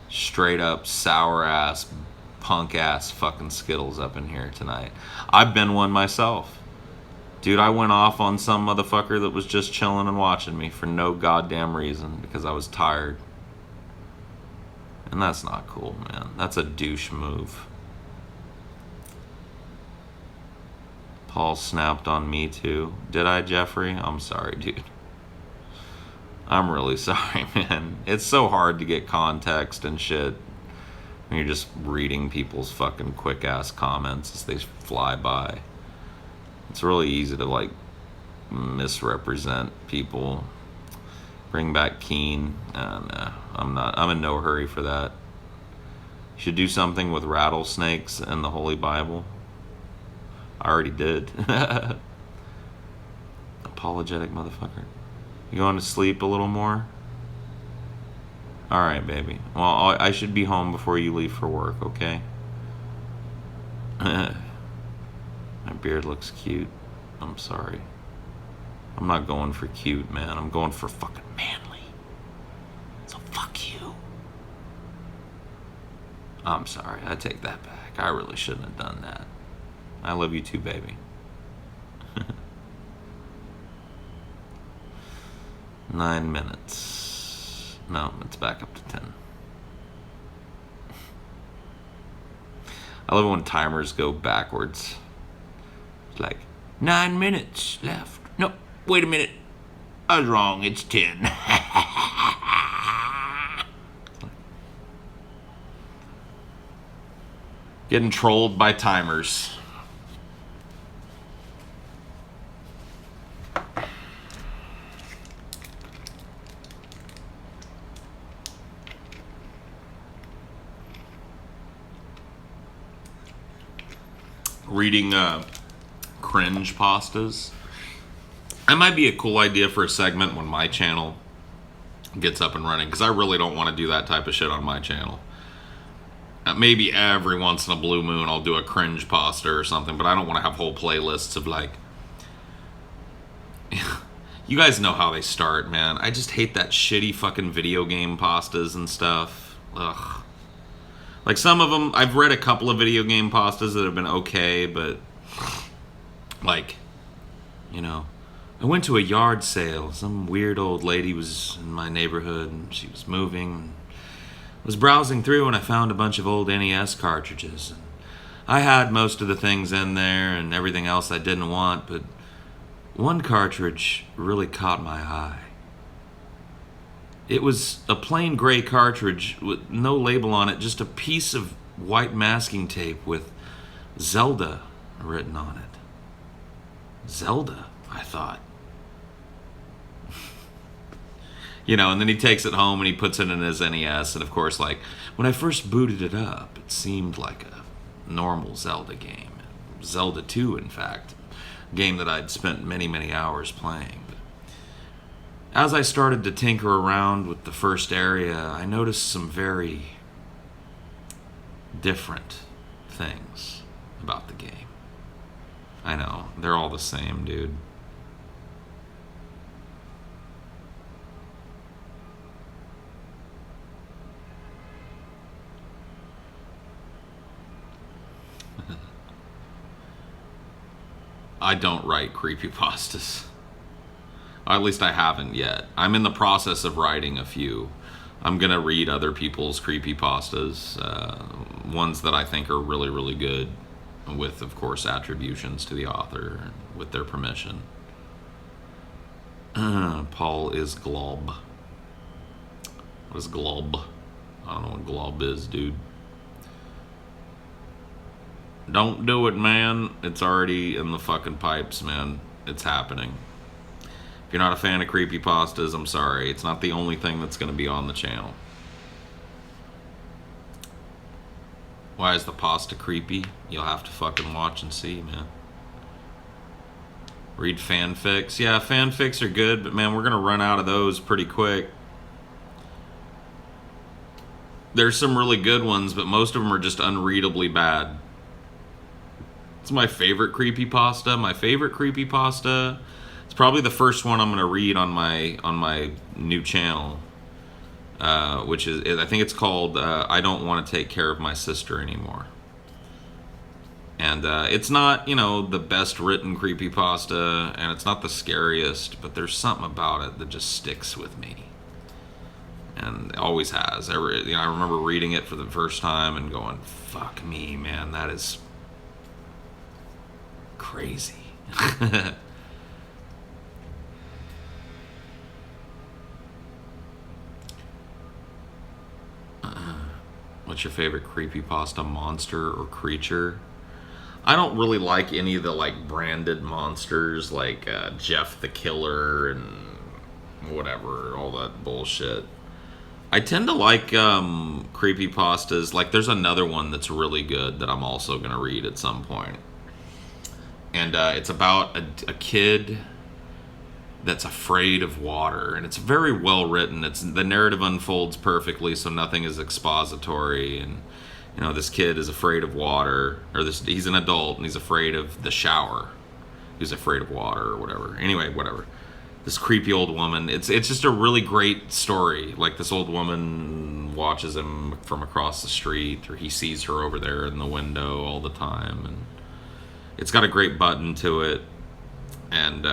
straight up sour ass, punk ass fucking Skittles up in here tonight. I've been one myself. Dude, I went off on some motherfucker that was just chilling and watching me for no goddamn reason because I was tired. And that's not cool, man. That's a douche move. Paul snapped on me too. Did I, Jeffrey? I'm sorry, dude. I'm really sorry, man. It's so hard to get context and shit when you're just reading people's fucking quick ass comments as they fly by. It's really easy to like misrepresent people. Bring back Keen. No, I'm in no hurry for that. You should do something with rattlesnakes and the Holy Bible. I already did. Apologetic motherfucker. You going to sleep a little more? Alright, baby. Well, I should be home before you leave for work, okay? My beard looks cute. I'm sorry. I'm not going for cute, man. I'm going for fucking manly. So fuck you. I'm sorry. I take that back. I really shouldn't have done that. I love you too, baby. 9 minutes. No, it's back up to 10. I love it when timers go backwards. It's like, 9 minutes left. No, wait a minute. I was wrong. It's 10. Getting trolled by timers. reading cringe pastas. That might be a cool idea for a segment when my channel gets up and running, because I really don't want to do that type of shit on my channel. Maybe every once in a blue moon I'll do a cringe pasta or something, but I don't want to have whole playlists of like... You guys know how they start, man. I just hate that shitty fucking video game pastas and stuff. Ugh. Like some of them, I've read a couple of video game pastas that have been okay, but like, you know, I went to a yard sale. Some weird old lady was in my neighborhood and she was moving. I was browsing through and I found a bunch of old NES cartridges. And I had most of the things in there and everything else I didn't want, but one cartridge really caught my eye. It was a plain gray cartridge with no label on it, just a piece of white masking tape with Zelda written on it. Zelda, I thought. You know, and then he takes it home and he puts it in his NES, and of course, like, when I first booted it up, it seemed like a normal Zelda game. Zelda 2, in fact. A game that I'd spent many, many hours playing. As I started to tinker around with the first area, I noticed some very different things about the game. I know, they're all the same, dude. I don't write creepypastas. At least I haven't yet. I'm in the process of writing a few. I'm gonna read other people's creepypastas, ones that I think are really, really good, with, of course, attributions to the author, with their permission. Paul is glob. What is glob? I don't know what glob is, dude. Don't do it, man. It's already in the fucking pipes, man. It's happening. If you're not a fan of creepypastas, I'm sorry. It's not the only thing that's going to be on the channel. Why is the pasta creepy? You'll have to fucking watch and see, man. Read fanfics. Yeah, fanfics are good, but man, we're going to run out of those pretty quick. There's some really good ones, but most of them are just unreadably bad. It's my favorite creepypasta. My favorite creepypasta. It's probably the first one I'm going to read on my new channel, which is, I think it's called I Don't Want to Take Care of My Sister Anymore. And it's not, you know, the best written creepypasta, and it's not the scariest, but there's something about it that just sticks with me. And it always has. I remember reading it for the first time and going, fuck me, man, that is crazy. What's your favorite creepypasta monster or creature? I don't really like any of the like branded monsters like Jeff the Killer and whatever, all that bullshit. I tend to like creepypastas. Like there's another one that's really good that I'm also going to read at some point. And it's about a kid that's afraid of water, and it's very well written. The narrative unfolds perfectly, so nothing is expository. And you know, this kid is afraid of water, or he's an adult and he's afraid of the shower. He's afraid of water or whatever. Anyway, whatever. This creepy old woman. It's just a really great story. Like this old woman watches him from across the street, or he sees her over there in the window all the time, and it's got a great button to it, and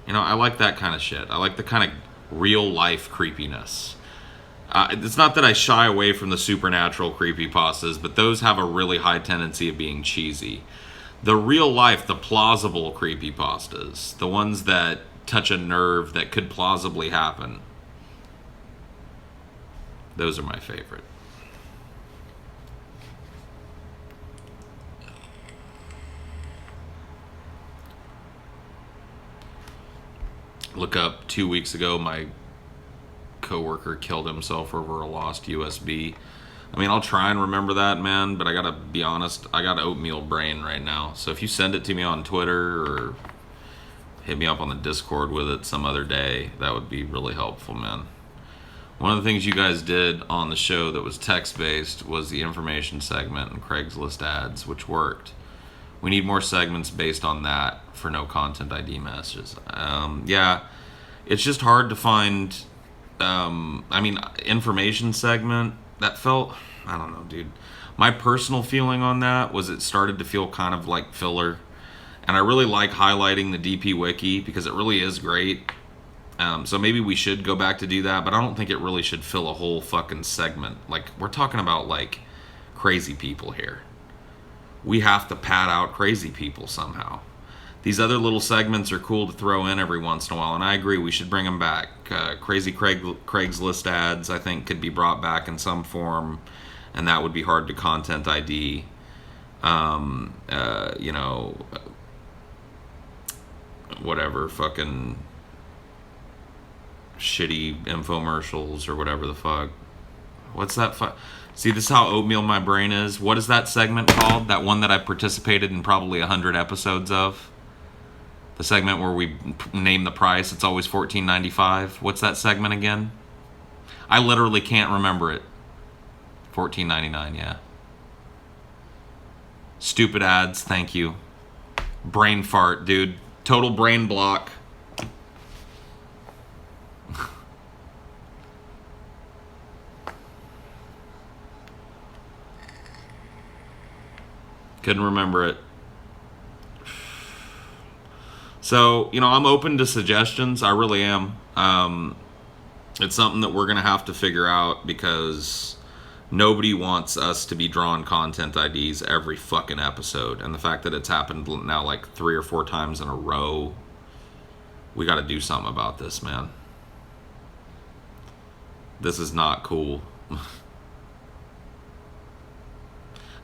you know, I like that kind of shit. I like the kind of real life creepiness. It's not that I shy away from the supernatural creepypastas, but those have a really high tendency of being cheesy. The real life, the plausible creepypastas, the ones that touch a nerve that could plausibly happen, those are my favorite. Look up 2 weeks ago, my coworker killed himself over a lost USB. I mean, I'll try and remember that, man, but I gotta be honest, I got oatmeal brain right now. So if you send it to me on Twitter or hit me up on the Discord with it some other day, that would be really helpful, man. One of the things you guys did on the show that was text-based was the information segment and Craigslist ads, which worked. We need more segments based on that for no content ID messages. Yeah, it's just hard to find, I mean, information segment, that felt, I don't know, dude. My personal feeling on that was it started to feel kind of like filler. And I really like highlighting the DP Wiki because it really is great. So maybe we should go back to do that, but I don't think it really should fill a whole fucking segment. Like, we're talking about, like, crazy people here. We have to pad out crazy people somehow. These other little segments are cool to throw in every once in a while, and I agree, we should bring them back. Craigslist ads, I think, could be brought back in some form, and that would be hard to content ID. You know, whatever, fucking shitty infomercials or whatever the fuck. What's that See, this is how oatmeal my brain is. What is that segment called? That one that I participated in probably 100 episodes of? The segment where we name the price. It's always $14.95. What's that segment again? I literally can't remember it. $14.99, yeah. Stupid ads, thank you. Brain fart, dude. Total brain block. Couldn't remember it. So, you know, I'm open to suggestions. I really am. It's something that we're going to have to figure out because nobody wants us to be drawing content IDs every fucking episode. And the fact that it's happened now like 3 or 4 times in a row, we got to do something about this, man. This is not cool.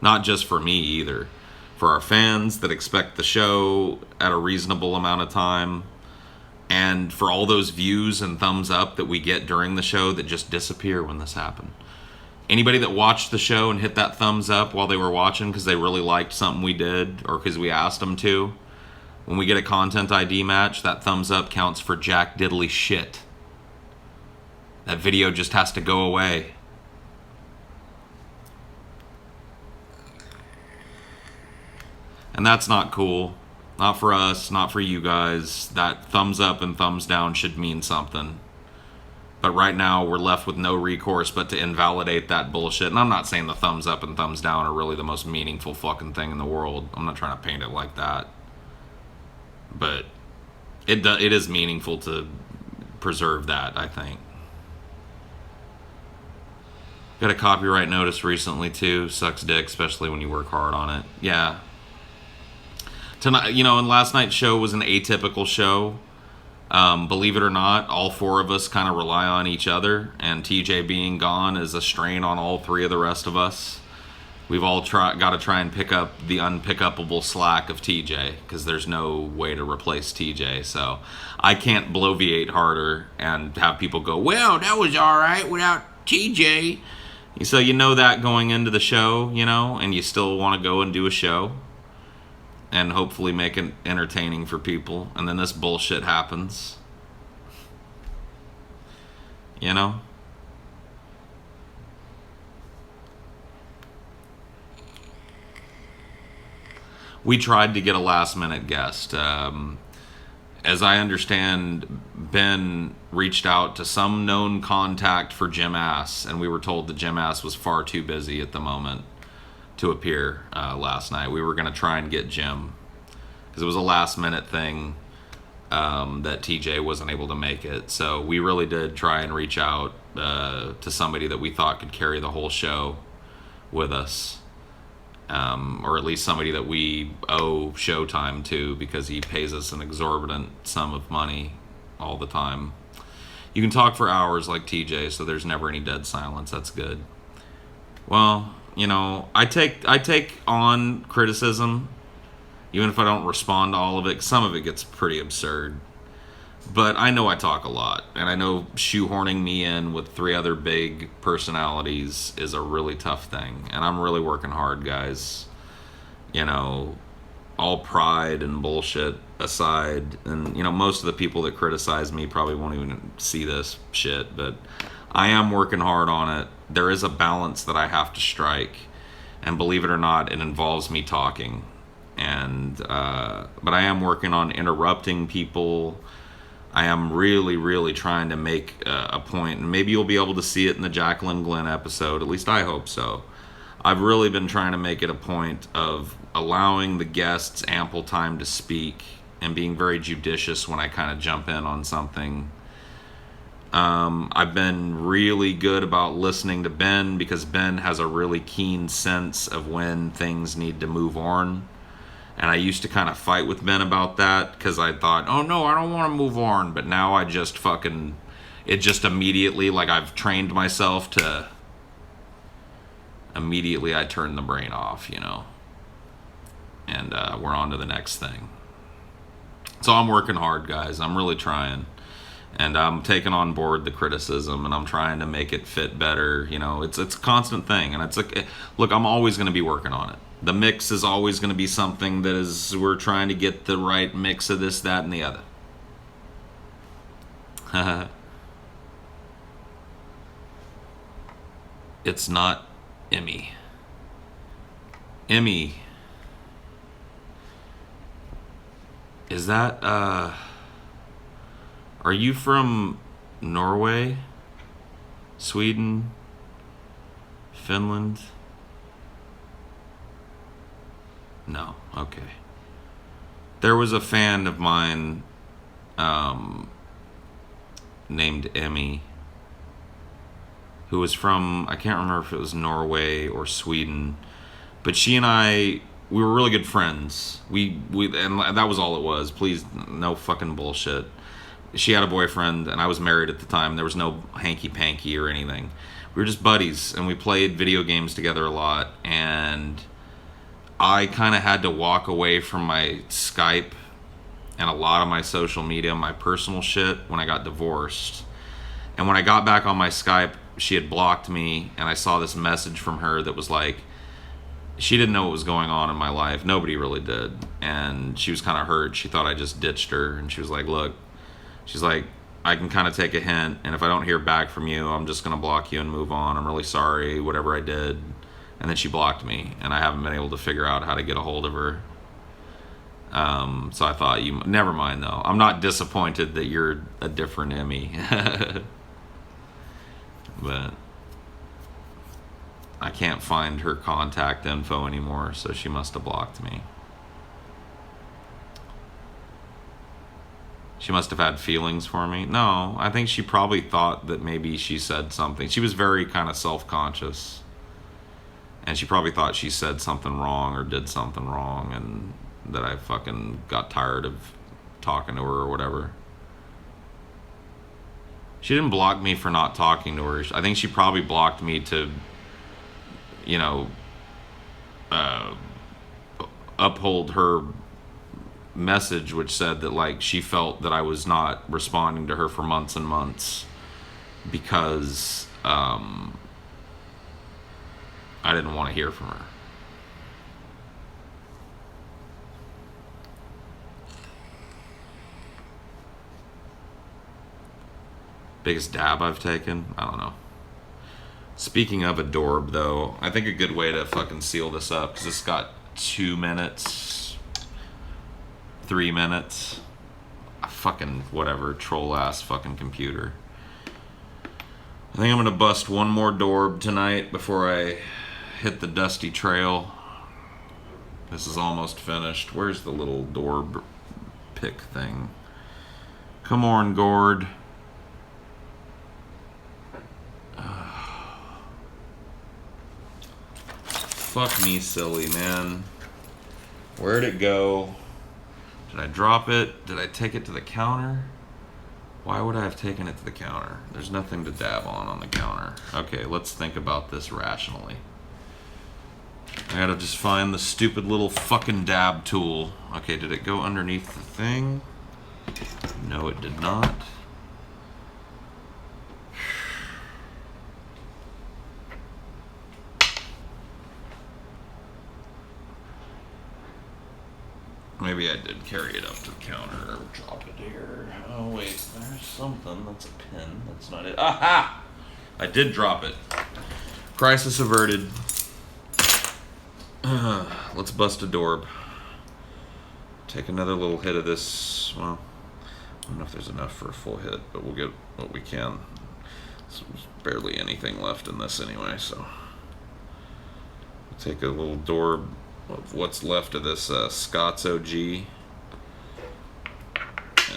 Not just for me either. For our fans that expect the show at a reasonable amount of time. And for all those views and thumbs up that we get during the show that just disappear when this happened. Anybody that watched the show and hit that thumbs up while they were watching because they really liked something we did or because we asked them to, when we get a content ID match, that thumbs up counts for jack diddly shit. That video just has to go away. And that's not cool. Not for us, not for you guys. That thumbs up and thumbs down should mean something. But right now, we're left with no recourse but to invalidate that bullshit. And I'm not saying the thumbs up and thumbs down are really the most meaningful fucking thing in the world. I'm not trying to paint it like that. But it is meaningful to preserve that, I think. Got a copyright notice recently, too. Sucks dick, especially when you work hard on it. Yeah. Tonight, you know, and last night's show was an atypical show. Believe it or not, all 4 of us kind of rely on each other, and TJ being gone is a strain on all 3 of the rest of us. We've all got to try and pick up the unpickupable slack of TJ, because there's no way to replace TJ. So I can't bloviate harder and have people go, well, that was all right without TJ. So you know that going into the show, you know, and you still want to go and do a show. And hopefully make it entertaining for people. And then this bullshit happens. You know? We tried to get a last minute guest. As I understand, Ben reached out to some known contact for Jim Ass. And we were told that Jim Ass was far too busy at the moment to appear last night. We were going to try and get Jim because it was a last minute thing that TJ wasn't able to make it. So we really did try and reach out to somebody that we thought could carry the whole show with us, or at least somebody that we owe Showtime to because he pays us an exorbitant sum of money all the time. You can talk for hours like TJ, so there's never any dead silence. That's good. Well, you know, I take on criticism, even if I don't respond to all of it. Some of it gets pretty absurd. But I know I talk a lot, and I know shoehorning me in with 3 other big personalities is a really tough thing, and I'm really working hard, guys. You know, all pride and bullshit aside, and you know, most of the people that criticize me probably won't even see this shit, but I am working hard on it. There is a balance that I have to strike, and believe it or not, it involves me talking. And but I am working on interrupting people. I am really trying to make a point, and maybe you'll be able to see it in the Jacqueline Glenn episode. At least I hope so. I've really been trying to make it a point of allowing the guests ample time to speak and being very judicious when I kind of jump in on something. I've been really good about listening to Ben, because Ben has a really keen sense of when things need to move on. And I used to kind of fight with Ben about that, because I thought, oh no, I don't want to move on. But now I just fucking, it just immediately, like I've trained myself to, immediately I turn the brain off, you know. And we're on to the next thing. So I'm working hard, guys. I'm really trying. And I'm taking on board the criticism, and I'm trying to make it fit better. You know, it's a constant thing. And it's like, look, I'm always going to be working on it. The mix is always going to be something that is, we're trying to get the right mix of this, that, and the other. It's not Emmy. Emmy. Is that, are you from Norway? Sweden? Finland? No, okay. There was a fan of mine named Emmy who was from, I can't remember if it was Norway or Sweden, but she and I, we were really good friends. We and that was all it was. Please, no fucking bullshit. She had a boyfriend, and I was married at the time. There was no hanky-panky or anything. We were just buddies, and we played video games together a lot, and I kind of had to walk away from my Skype and a lot of my social media, my personal shit, when I got divorced. And when I got back on my Skype, she had blocked me, and I saw this message from her that was like, she didn't know what was going on in my life. Nobody really did. And she was kind of hurt. She thought I just ditched her. And she was like, look, she's like, I can kind of take a hint, and if I don't hear back from you, I'm just going to block you and move on. I'm really sorry, whatever I did. And then she blocked me, and I haven't been able to figure out how to get a hold of her. So I thought, never mind though. I'm not disappointed that you're a different Emmy. But I can't find her contact info anymore, so she must have blocked me. She must have had feelings for me. No, I think she probably thought that maybe she said something. She was very kind of self-conscious. And she probably thought she said something wrong or did something wrong, and that I fucking got tired of talking to her or whatever. She didn't block me for not talking to her. I think she probably blocked me to, you know, uphold her message, which said that, like, she felt that I was not responding to her for months and months because I didn't want to hear from her. Biggest dab I've taken? I don't know. Speaking of Adorb, though, I think a good way to fucking seal this up, because it's got 2 minutes, 3 minutes. Fucking whatever, troll ass fucking computer. I think I'm gonna bust one more Dorb tonight before I hit the dusty trail. This is almost finished. Where's the little Dorb pick thing? Come on, Gord. Fuck me, silly, man. Where'd it go? Did I drop it? Did I take it to the counter? Why would I have taken it to the counter? There's nothing to dab on the counter. Okay, let's think about this rationally. I gotta just find the stupid little fucking dab tool. Okay, did it go underneath the thing? No, it did not. Maybe I did carry it up to the counter or drop it here. Oh wait, there's something. That's a pin. That's not it. Aha! I did drop it. Crisis averted. Let's bust a Dorb. Take another little hit of this. Well, I don't know if there's enough for a full hit, but we'll get what we can. There's barely anything left in this anyway, so we'll take a little Dorb of what's left of this Scott's OG, and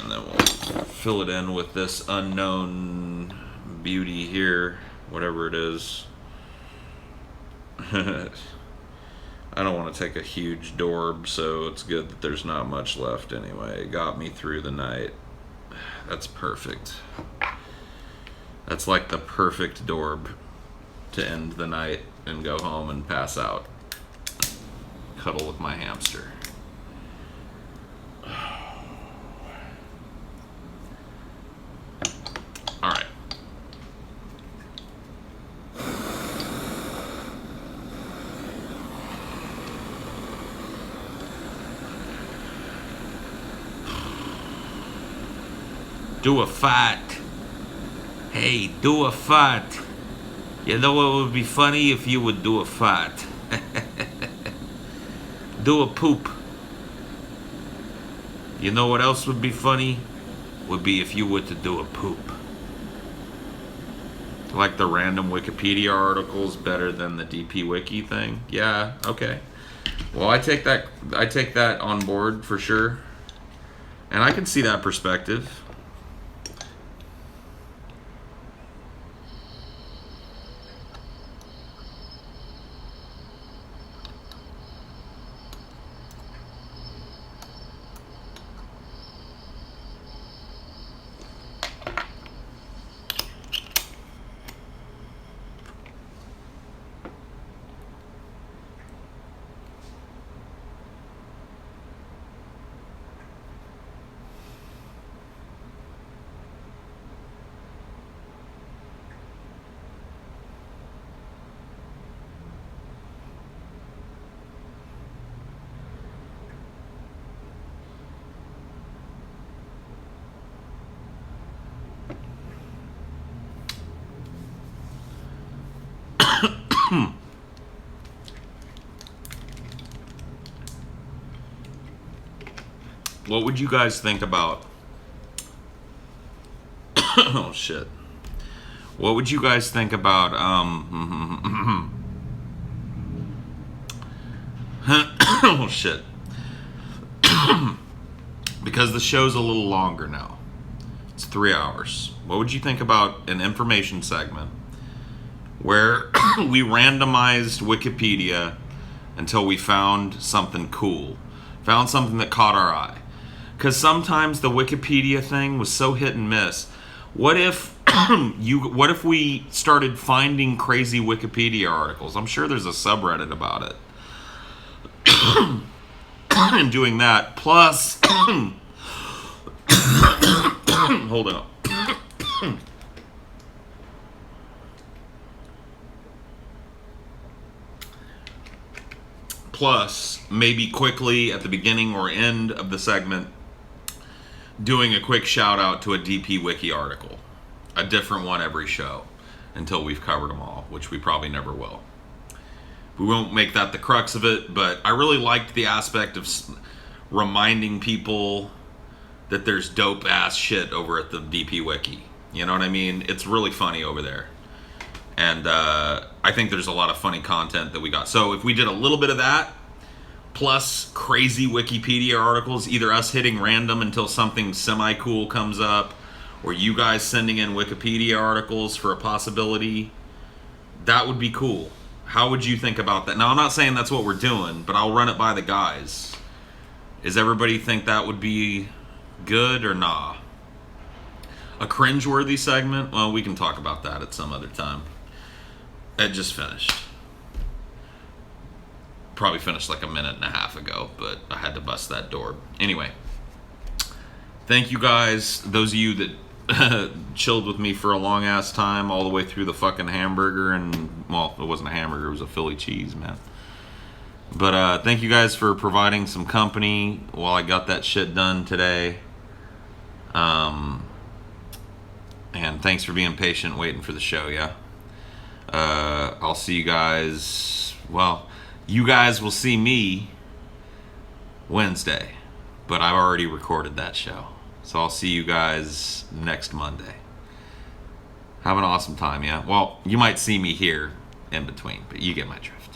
then we'll fill it in with this unknown beauty here, whatever it is. I don't want to take a huge Dorb, so it's good that there's not much left anyway. It got me through the night. That's perfect. That's like the perfect Dorb to end the night and go home and pass out. Cuddle with my hamster. All right. Do a fight. Hey, do a fight. You know what would be funny if you would do a fight? Do a poop. You know what else would be funny? Would be if you were to do a poop. Like the random Wikipedia articles better than the DP Wiki thing? Yeah, okay. Well, I take that on board for sure. And I can see that perspective. What would you guys think about... oh, shit. What would you guys think about, oh, shit. Because the show's a little longer now. It's 3 hours. What would you think about an information segment where we randomized Wikipedia until we found something cool? Found something that caught our eye. Because sometimes the Wikipedia thing was so hit and miss. What if what if we started finding crazy Wikipedia articles? I'm sure there's a subreddit about it. And doing that, plus hold on. Plus, maybe quickly at the beginning or end of the segment, doing a quick shout out to a DP Wiki article. A different one every show until we've covered them all, which we probably never will. We won't make that the crux of it, but I really liked the aspect of reminding people that there's dope ass shit over at the DP Wiki. You know what I mean? It's really funny over there. And I think there's a lot of funny content that we got. So if we did a little bit of that, plus crazy Wikipedia articles, either us hitting random until something semi-cool comes up, or you guys sending in Wikipedia articles for a possibility, that would be cool. How would you think about that? Now, I'm not saying that's what we're doing, but I'll run it by the guys. Does everybody think that would be good or nah? A cringeworthy segment? Well, we can talk about that at some other time. It just finished. Probably finished like a minute and a half ago, but I had to bust that door. Anyway, thank you guys, those of you that chilled with me for a long ass time, all the way through the fucking hamburger, and well, it wasn't a hamburger, it was a Philly cheese, man. But thank you guys for providing some company while I got that shit done today. And thanks for being patient, waiting for the show, yeah? I'll see you guys, well, you guys will see me Wednesday, but I've already recorded that show. So I'll see you guys next Monday. Have an awesome time, yeah? Well, you might see me here in between, but you get my drift.